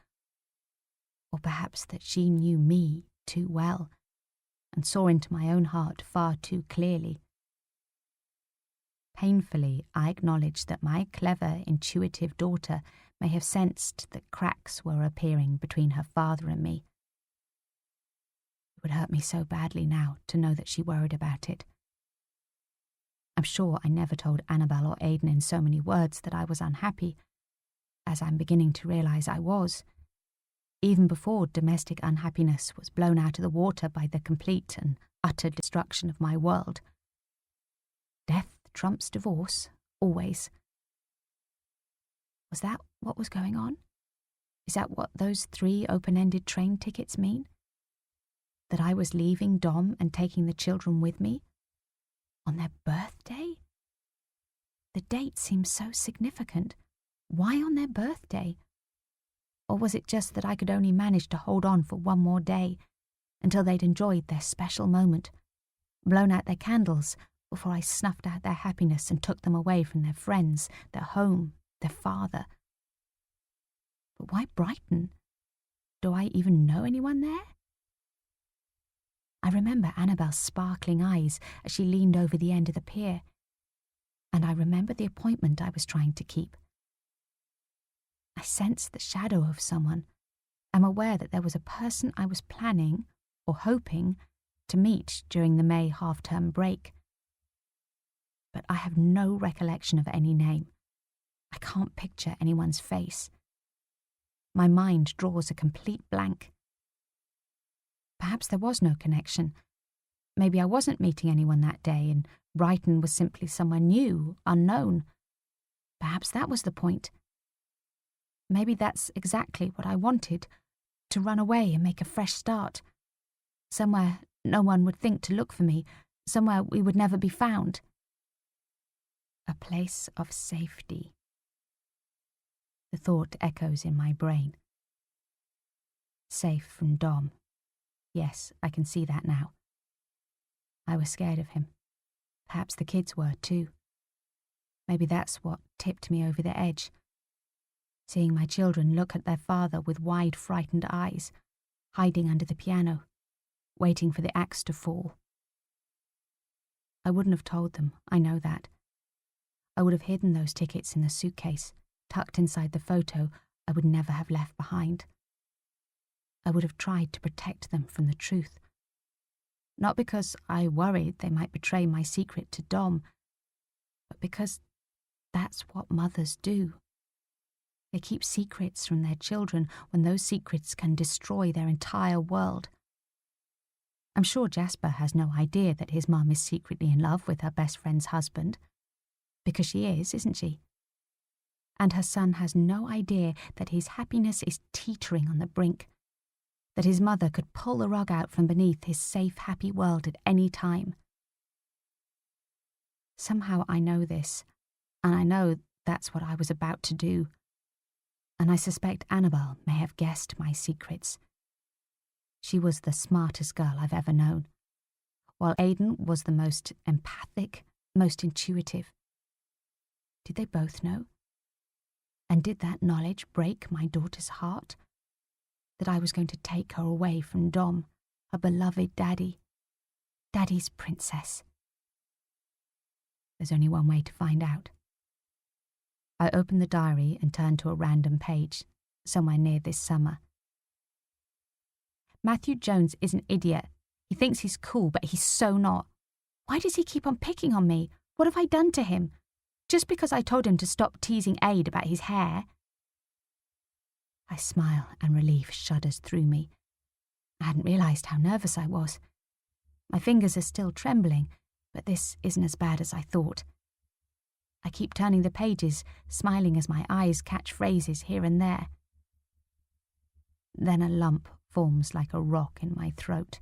S1: Or perhaps that she knew me too well and saw into my own heart far too clearly. Painfully, I acknowledge that my clever, intuitive daughter may have sensed that cracks were appearing between her father and me. It would hurt me so badly now to know that she worried about it. I'm sure I never told Annabel or Aidan in so many words that I was unhappy, as I'm beginning to realise I was, even before domestic unhappiness was blown out of the water by the complete and utter destruction of my world. Death trumps divorce, always. Was that what was going on? Is that what those 3 open-ended train tickets mean? That I was leaving Dom and taking the children with me? On their birthday? The date seems so significant. Why on their birthday? Or was it just that I could only manage to hold on for one more day, until they'd enjoyed their special moment, blown out their candles before I snuffed out their happiness and took them away from their friends, their home, their father? But why Brighton? Do I even know anyone there? I remember Annabel's sparkling eyes as she leaned over the end of the pier, and I remember the appointment I was trying to keep. I sense the shadow of someone. I'm aware that there was a person I was planning, or hoping, to meet during the May half-term break. But I have no recollection of any name. I can't picture anyone's face. My mind draws a complete blank. Perhaps there was no connection. Maybe I wasn't meeting anyone that day, and Brighton was simply somewhere new, unknown. Perhaps that was the point. Maybe that's exactly what I wanted, to run away and make a fresh start. Somewhere no one would think to look for me, somewhere we would never be found. A place of safety. The thought echoes in my brain. Safe from Dom. Yes, I can see that now. I was scared of him. Perhaps the kids were too. Maybe that's what tipped me over the edge. Seeing my children look at their father with wide, frightened eyes, hiding under the piano, waiting for the axe to fall. I wouldn't have told them, I know that. I would have hidden those tickets in the suitcase, tucked inside the photo I would never have left behind. I would have tried to protect them from the truth. Not because I worried they might betray my secret to Dom, but because that's what mothers do. They keep secrets from their children when those secrets can destroy their entire world. I'm sure Jasper has no idea that his mum is secretly in love with her best friend's husband. Because she is, isn't she? And her son has no idea that his happiness is teetering on the brink, that his mother could pull the rug out from beneath his safe, happy world at any time. Somehow I know this, and I know that's what I was about to do. And I suspect Annabel may have guessed my secrets. She was the smartest girl I've ever known, while Aidan was the most empathic, most intuitive. Did they both know? And did that knowledge break my daughter's heart? That I was going to take her away from Dom, her beloved daddy, Daddy's princess. There's only one way to find out. I opened the diary and turned to a random page, somewhere near this summer. Matthew Jones is an idiot. He thinks he's cool, but he's so not. Why does he keep on picking on me? What have I done to him? Just because I told him to stop teasing Aid about his hair? I smile and relief shudders through me. I hadn't realised how nervous I was. My fingers are still trembling, but this isn't as bad as I thought. I keep turning the pages, smiling as my eyes catch phrases here and there. Then a lump forms like a rock in my throat.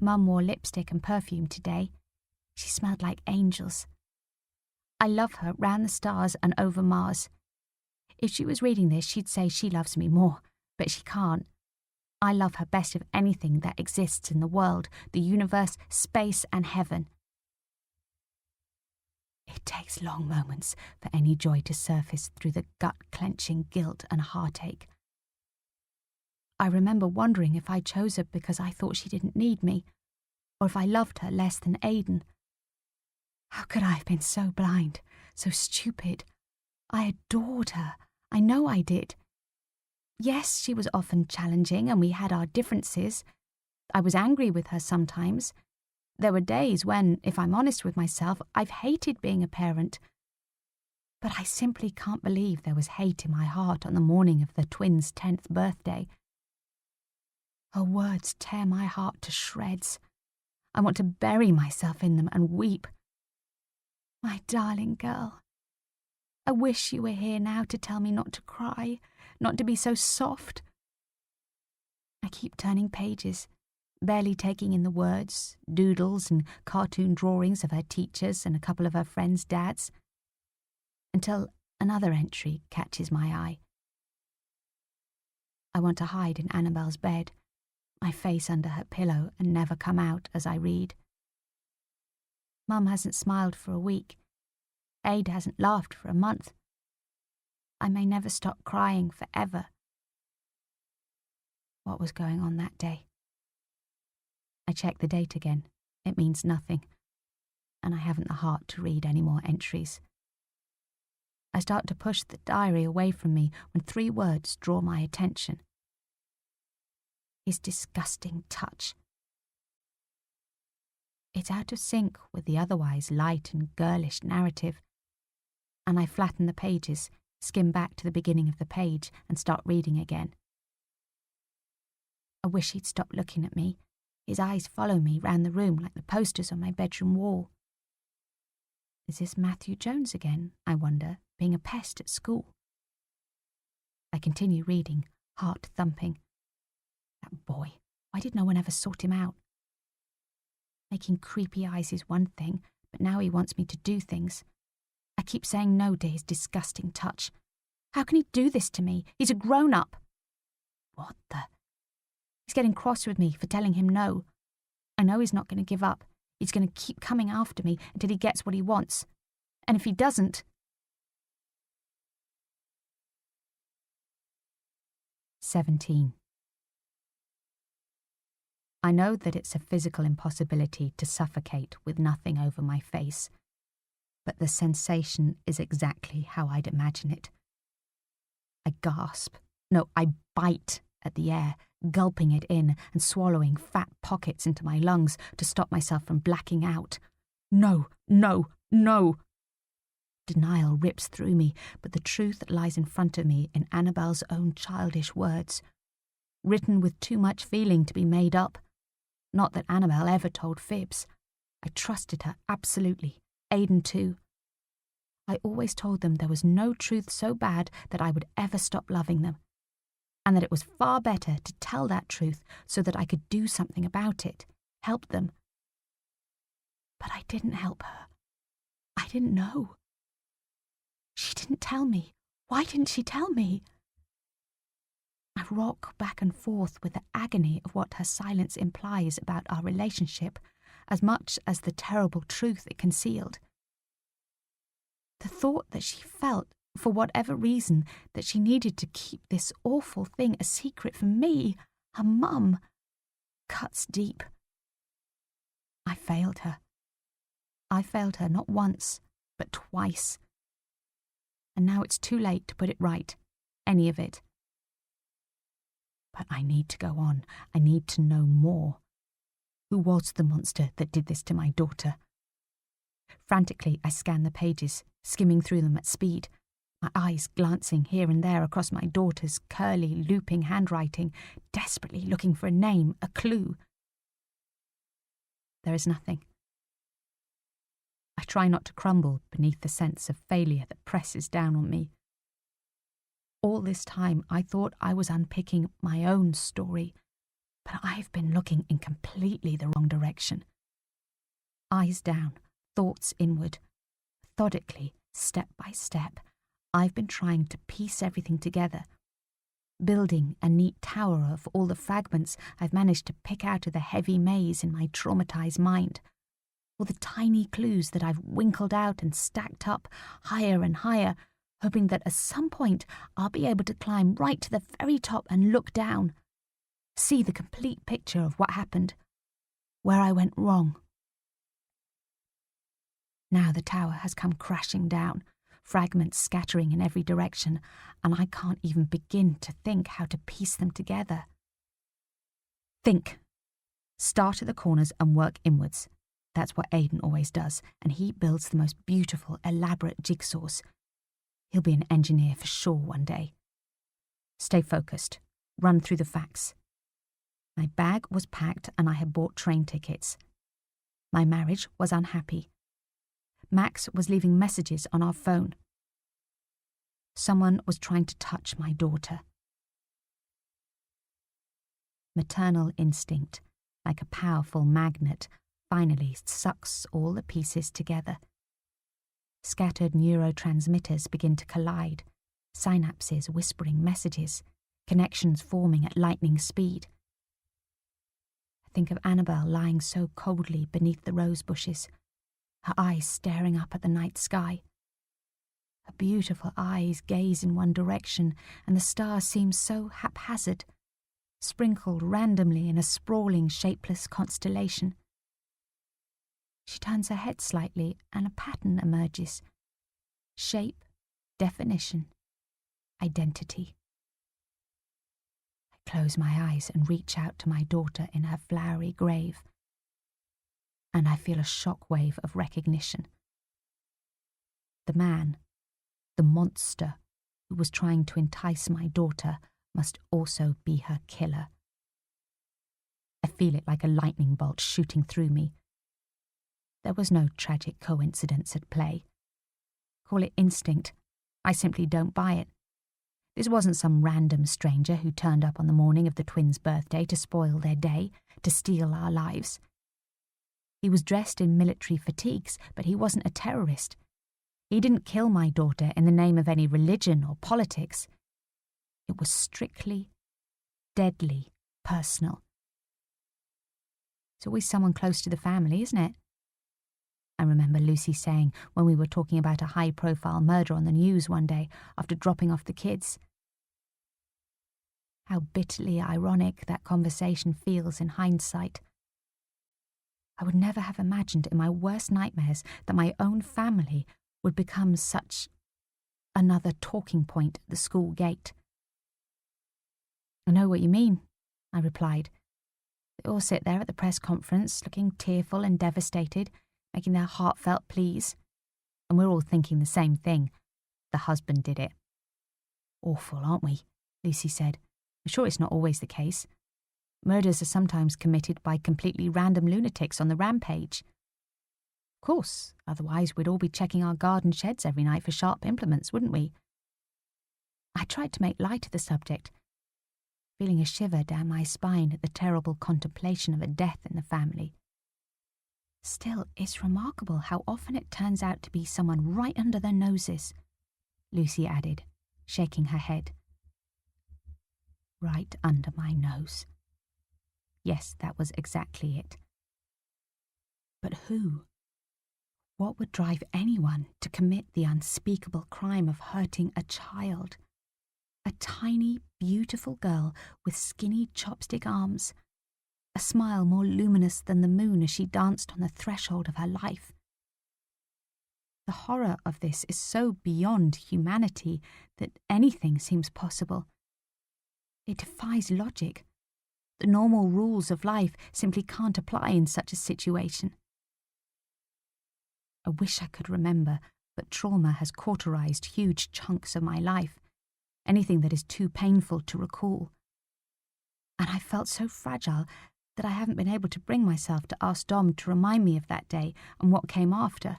S1: Mum wore lipstick and perfume today. She smelled like angels. I love her round the stars and over Mars. If she was reading this, she'd say she loves me more, but she can't. I love her best of anything that exists in the world, the universe, space, and heaven. It takes long moments for any joy to surface through the gut-clenching guilt and heartache. I remember wondering if I chose her because I thought she didn't need me, or if I loved her less than Aidan. How could I have been so blind, so stupid? I adored her. I know I did. Yes, she was often challenging and we had our differences. I was angry with her sometimes. There were days when, if I'm honest with myself, I've hated being a parent. But I simply can't believe there was hate in my heart on the morning of the twins' 10th birthday. Her words tear my heart to shreds. I want to bury myself in them and weep. My darling girl. I wish you were here now to tell me not to cry, not to be so soft. I keep turning pages, barely taking in the words, doodles and cartoon drawings of her teachers and a couple of her friends' dads, until another entry catches my eye. I want to hide in Annabel's bed, my face under her pillow, and never come out as I read. Mum hasn't smiled for a week. Aid hasn't laughed for a month. I may never stop crying forever. What was going on that day? I check the date again. It means nothing, and I haven't the heart to read any more entries. I start to push the diary away from me when 3 words draw my attention. His disgusting touch. It's out of sync with the otherwise light and girlish narrative, and I flatten the pages, skim back to the beginning of the page, and start reading again. I wish he'd stop looking at me. His eyes follow me round the room like the posters on my bedroom wall. Is this Matthew Jones again, I wonder, being a pest at school? I continue reading, heart thumping. That boy, why did no one ever sort him out? Making creepy eyes is one thing, but now he wants me to do things. I keep saying no to his disgusting touch. How can he do this to me? He's a grown-up. What the... He's getting cross with me for telling him no. I know he's not going to give up. He's going to keep coming after me until he gets what he wants. And if he doesn't... 17. I know that it's a physical impossibility to suffocate with nothing over my face, but the sensation is exactly how I'd imagine it. I gasp. No, I bite at the air, gulping it in and swallowing fat pockets into my lungs to stop myself from blacking out. No, no, no! Denial rips through me, but the truth lies in front of me in Annabel's own childish words, written with too much feeling to be made up. Not that Annabel ever told fibs. I trusted her absolutely, Aidan too. I always told them there was no truth so bad that I would ever stop loving them, and that it was far better to tell that truth so that I could do something about it, help them. But I didn't help her. I didn't know. She didn't tell me. Why didn't she tell me? I rock back and forth with the agony of what her silence implies about our relationship, as much as the terrible truth it concealed. The thought that she felt, for whatever reason, that she needed to keep this awful thing a secret from me, her mum, cuts deep. I failed her. I failed her not once, but twice. And now it's too late to put it right, any of it. But I need to go on. I need to know more. Who was the monster that did this to my daughter? Frantically, I scan the pages, skimming through them at speed, my eyes glancing here and there across my daughter's curly, looping handwriting, desperately looking for a name, a clue. There is nothing. I try not to crumble beneath the sense of failure that presses down on me. All this time I thought I was unpicking my own story, but I've been looking in completely the wrong direction. Eyes down, thoughts inward. Methodically, step by step, I've been trying to piece everything together, building a neat tower of all the fragments I've managed to pick out of the heavy maze in my traumatized mind, all the tiny clues that I've winkled out and stacked up higher and higher, hoping that at some point I'll be able to climb right to the very top and look down, see the complete picture of what happened, where I went wrong. Now the tower has come crashing down, fragments scattering in every direction, and I can't even begin to think how to piece them together. Think. Start at the corners and work inwards. That's what Aidan always does, and he builds the most beautiful, elaborate jigsaws. He'll be an engineer for sure one day. Stay focused. Run through the facts. My bag was packed and I had bought train tickets. My marriage was unhappy. Max was leaving messages on our phone. Someone was trying to touch my daughter. Maternal instinct, like a powerful magnet, finally sucks all the pieces together. Scattered neurotransmitters begin to collide, synapses whispering messages, connections forming at lightning speed. I think of Annabel lying so coldly beneath the rose bushes, her eyes staring up at the night sky. Her beautiful eyes gaze in one direction, and the stars seem so haphazard, sprinkled randomly in a sprawling, shapeless constellation. She turns her head slightly, and a pattern emerges. Shape, definition, identity. I close my eyes and reach out to my daughter in her flowery grave, and I feel a shockwave of recognition. The man, the monster who was trying to entice my daughter, must also be her killer. I feel it like a lightning bolt shooting through me. There was no tragic coincidence at play. Call it instinct. I simply don't buy it. This wasn't some random stranger who turned up on the morning of the twins' birthday to spoil their day, to steal our lives. He was dressed in military fatigues, but he wasn't a terrorist. He didn't kill my daughter in the name of any religion or politics. It was strictly, deadly personal. It's always someone close to the family, isn't it? I remember Lucy saying when we were talking about a high-profile murder on the news one day after dropping off the kids. How bitterly ironic that conversation feels in hindsight. I would never have imagined in my worst nightmares that my own family would become such another talking point at the school gate. I know what you mean, I replied. They all sit there at the press conference, looking tearful and devastated, making their heartfelt pleas. And we're all thinking the same thing. The husband did it. Awful, aren't we? Lucy said. I'm sure it's not always the case. Murders are sometimes committed by completely random lunatics on the rampage. Of course, otherwise we'd all be checking our garden sheds every night for sharp implements, wouldn't we? I tried to make light of the subject, feeling a shiver down my spine at the terrible contemplation of a death in the family. Still, it's remarkable how often it turns out to be someone right under their noses, Lucy added, shaking her head. Right under my nose. Yes, that was exactly it. But who? What would drive anyone to commit the unspeakable crime of hurting a child? A tiny, beautiful girl with skinny chopstick arms, a smile more luminous than the moon as she danced on the threshold of her life. The horror of this is so beyond humanity that anything seems possible. It defies logic. The normal rules of life simply can't apply in such a situation. I wish I could remember, but trauma has cauterized huge chunks of my life, anything that is too painful to recall. And I felt so fragile that I haven't been able to bring myself to ask Dom to remind me of that day and what came after.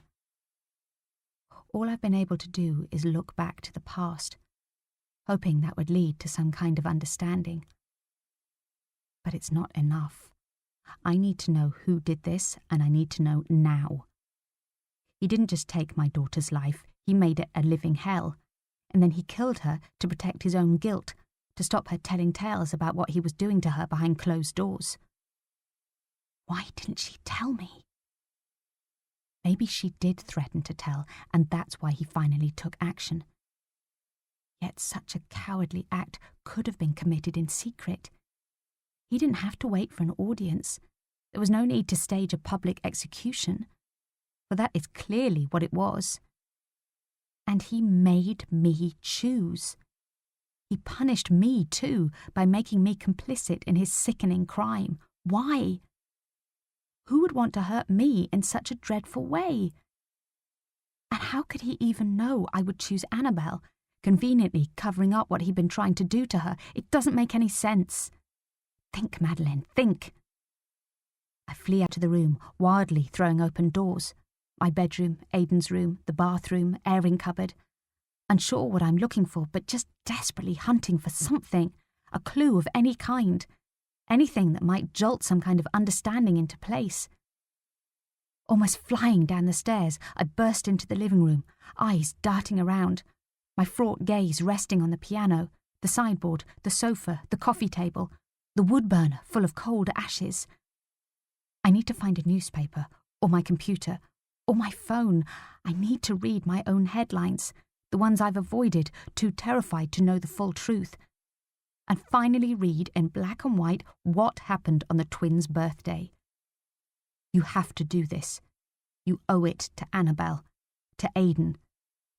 S1: All I've been able to do is look back to the past, hoping that would lead to some kind of understanding. But it's not enough. I need to know who did this, and I need to know now. He didn't just take my daughter's life, he made it a living hell, and then he killed her to protect his own guilt, to stop her telling tales about what he was doing to her behind closed doors. Why didn't she tell me? Maybe she did threaten to tell, and that's why he finally took action. Yet such a cowardly act could have been committed in secret. He didn't have to wait for an audience. There was no need to stage a public execution, for that is clearly what it was. And he made me choose. He punished me too by making me complicit in his sickening crime. Why? Who would want to hurt me in such a dreadful way? And how could he even know I would choose Annabel, conveniently covering up what he'd been trying to do to her? It doesn't make any sense. Think, Madeleine, think. I flee out of the room, wildly throwing open doors. My bedroom, Aidan's room, the bathroom, airing cupboard. unsure what I'm looking for, but just desperately hunting for something, a clue of any kind, anything that might jolt some kind of understanding into place. Almost flying down the stairs, I burst into the living room, eyes darting around, my fraught gaze resting on the piano, the sideboard, the sofa, the coffee table, the wood burner full of cold ashes. I need to find a newspaper, or my computer, or my phone. I need to read my own headlines, the ones I've avoided, too terrified to know the full truth, and finally read in black and white what happened on the twins' birthday. You have to do this. You owe it to Annabelle, to Aidan.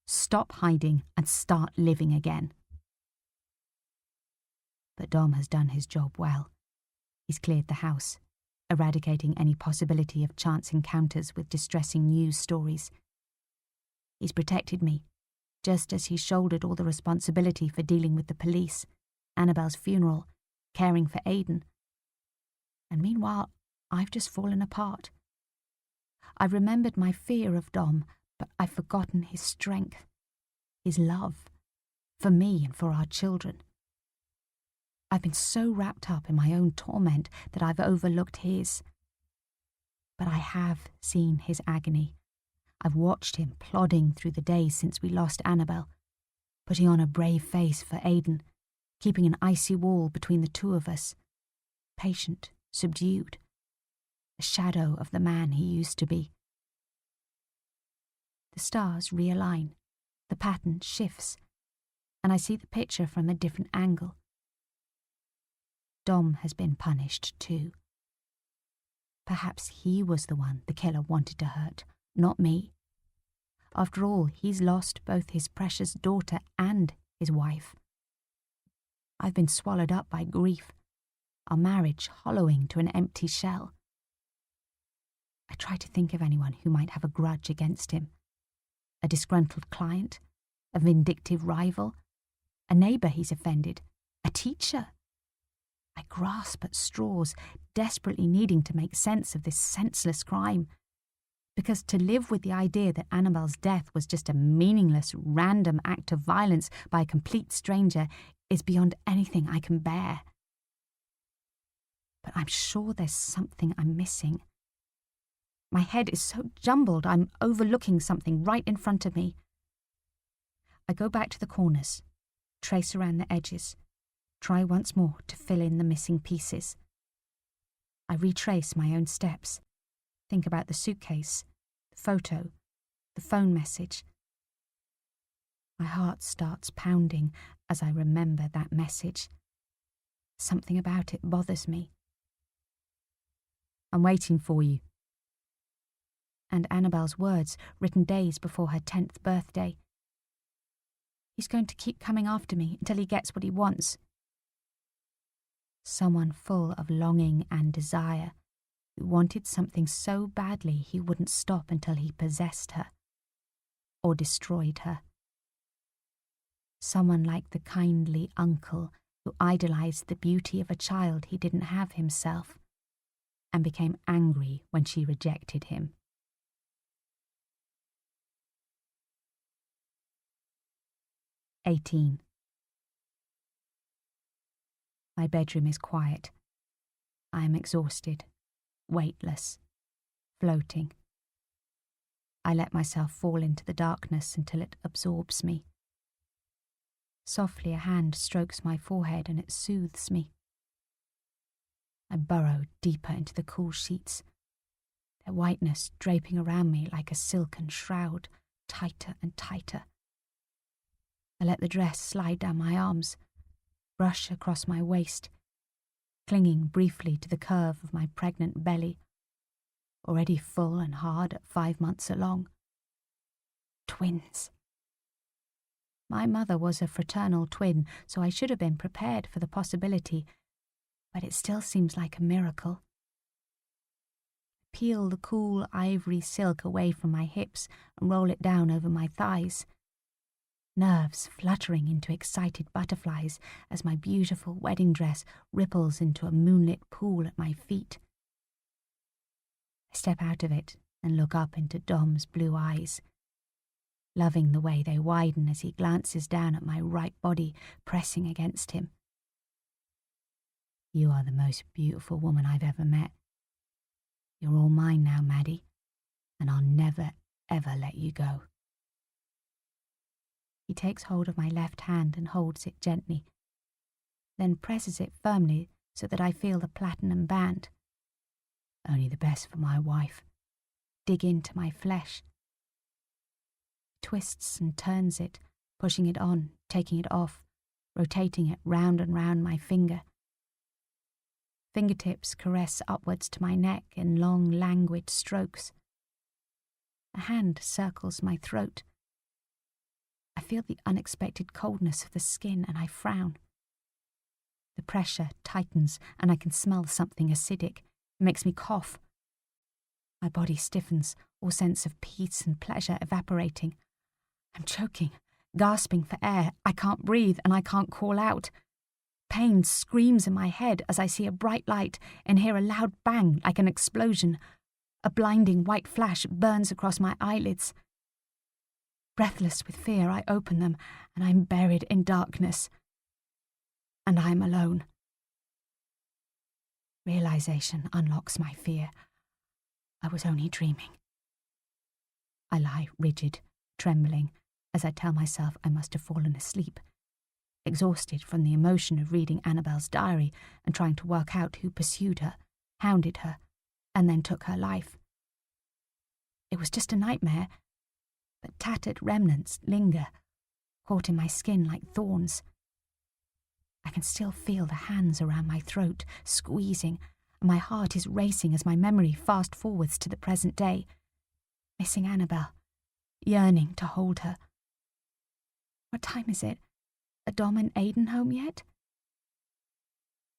S1: Stop hiding and start living again. But Dom has done his job well. He's cleared the house, eradicating any possibility of chance encounters with distressing news stories. He's protected me, just as he shouldered all the responsibility for dealing with the police, Annabelle's funeral, caring for Aidan. And meanwhile, I've just fallen apart. I've remembered my fear of Dom, but I've forgotten his strength, his love, for me and for our children. I've been so wrapped up in my own torment that I've overlooked his. But I have seen his agony. I've watched him plodding through the days since we lost Annabelle, putting on a brave face for Aidan, keeping an icy wall between the two of us, patient, subdued, a shadow of the man he used to be. The stars realign, the pattern shifts, and I see the picture from a different angle. Dom has been punished too. Perhaps he was the one the killer wanted to hurt, not me. After all, he's lost both his precious daughter and his wife. I've been swallowed up by grief, our marriage hollowing to an empty shell. I try to think of anyone who might have a grudge against him. A disgruntled client, a vindictive rival, a neighbour he's offended, a teacher. I grasp at straws, desperately needing to make sense of this senseless crime. Because to live with the idea that Annabelle's death was just a meaningless, random act of violence by a complete stranger is beyond anything I can bear. But I'm sure there's something I'm missing. My head is so jumbled I'm overlooking something right in front of me. I go back to the corners, trace around the edges, try once more to fill in the missing pieces. I retrace my own steps, think about the suitcase, the photo, the phone message. My heart starts pounding as I remember that message. Something about it bothers me. I'm waiting for you. And Annabelle's words, written days before her 10th birthday. He's going to keep coming after me until he gets what he wants. Someone full of longing and desire, who wanted something so badly he wouldn't stop until he possessed her, or destroyed her. Someone like the kindly uncle who idolized the beauty of a child he didn't have himself, and became angry when she rejected him. "18. My bedroom is quiet. I am exhausted, weightless, floating. I let myself fall into the darkness until it absorbs me. Softly a hand strokes my forehead and it soothes me. I burrow deeper into the cool sheets, their whiteness draping around me like a silken shroud, tighter and tighter. I let the dress slide down my arms, brush across my waist, clinging briefly to the curve of my pregnant belly, already full and hard at 5 months along. Twins. My mother was a fraternal twin, so I should have been prepared for the possibility, but it still seems like a miracle. I peel the cool ivory silk away from my hips and roll it down over my thighs, nerves fluttering into excited butterflies as my beautiful wedding dress ripples into a moonlit pool at my feet. I step out of it and look up into Dom's blue eyes. loving the way they widen as he glances down at my right body pressing against him. You are the most beautiful woman I've ever met. You're all mine now, Maddie, and I'll never, ever let you go. He takes hold of my left hand and holds it gently, then presses it firmly so that I feel the platinum band. Only the best for my wife. Dig into my flesh. He twists and turns it, pushing it on, taking it off, rotating it round and round my finger. Fingertips caress upwards to my neck in long, languid strokes. A hand circles my throat. I feel the unexpected coldness of the skin and I frown. The pressure tightens and I can smell something acidic. It makes me cough. My body stiffens, all sense of peace and pleasure evaporating. I'm choking, gasping for air. I can't breathe and I can't call out. Pain screams in my head as I see a bright light and hear a loud bang like an explosion. A blinding white flash burns across my eyelids. Breathless with fear, I open them and I'm buried in darkness. And I'm alone. Realization unlocks my fear. I was only dreaming. I lie rigid, trembling, as I tell myself I must have fallen asleep, exhausted from the emotion of reading Annabel's diary and trying to work out who pursued her, hounded her, and then took her life. It was just a nightmare, but tattered remnants linger, caught in my skin like thorns. I can still feel the hands around my throat, squeezing, and my heart is racing as my memory fast forwards to the present day, missing Annabel, yearning to hold her. What time is it? Are Dom and Aidan home yet?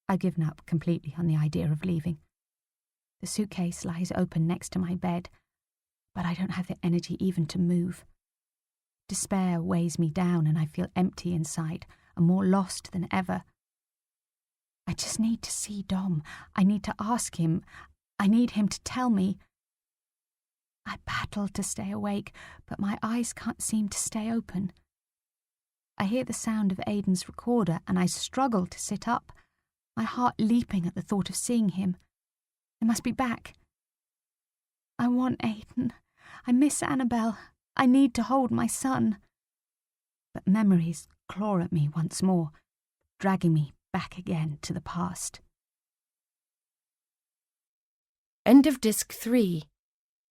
S1: I've given up completely on the idea of leaving. The suitcase lies open next to my bed, but I don't have the energy even to move. Despair weighs me down and I feel empty inside and more lost than ever. I just need to see Dom. I need to ask him. I need him to tell me. I battle to stay awake, but my eyes can't seem to stay open. I hear the sound of Aidan's recorder and I struggle to sit up, my heart leaping at the thought of seeing him. I must be back. I want Aidan. I miss Annabel. I need to hold my son. But memories claw at me once more, dragging me back again to the past.
S3: End of Disc 3.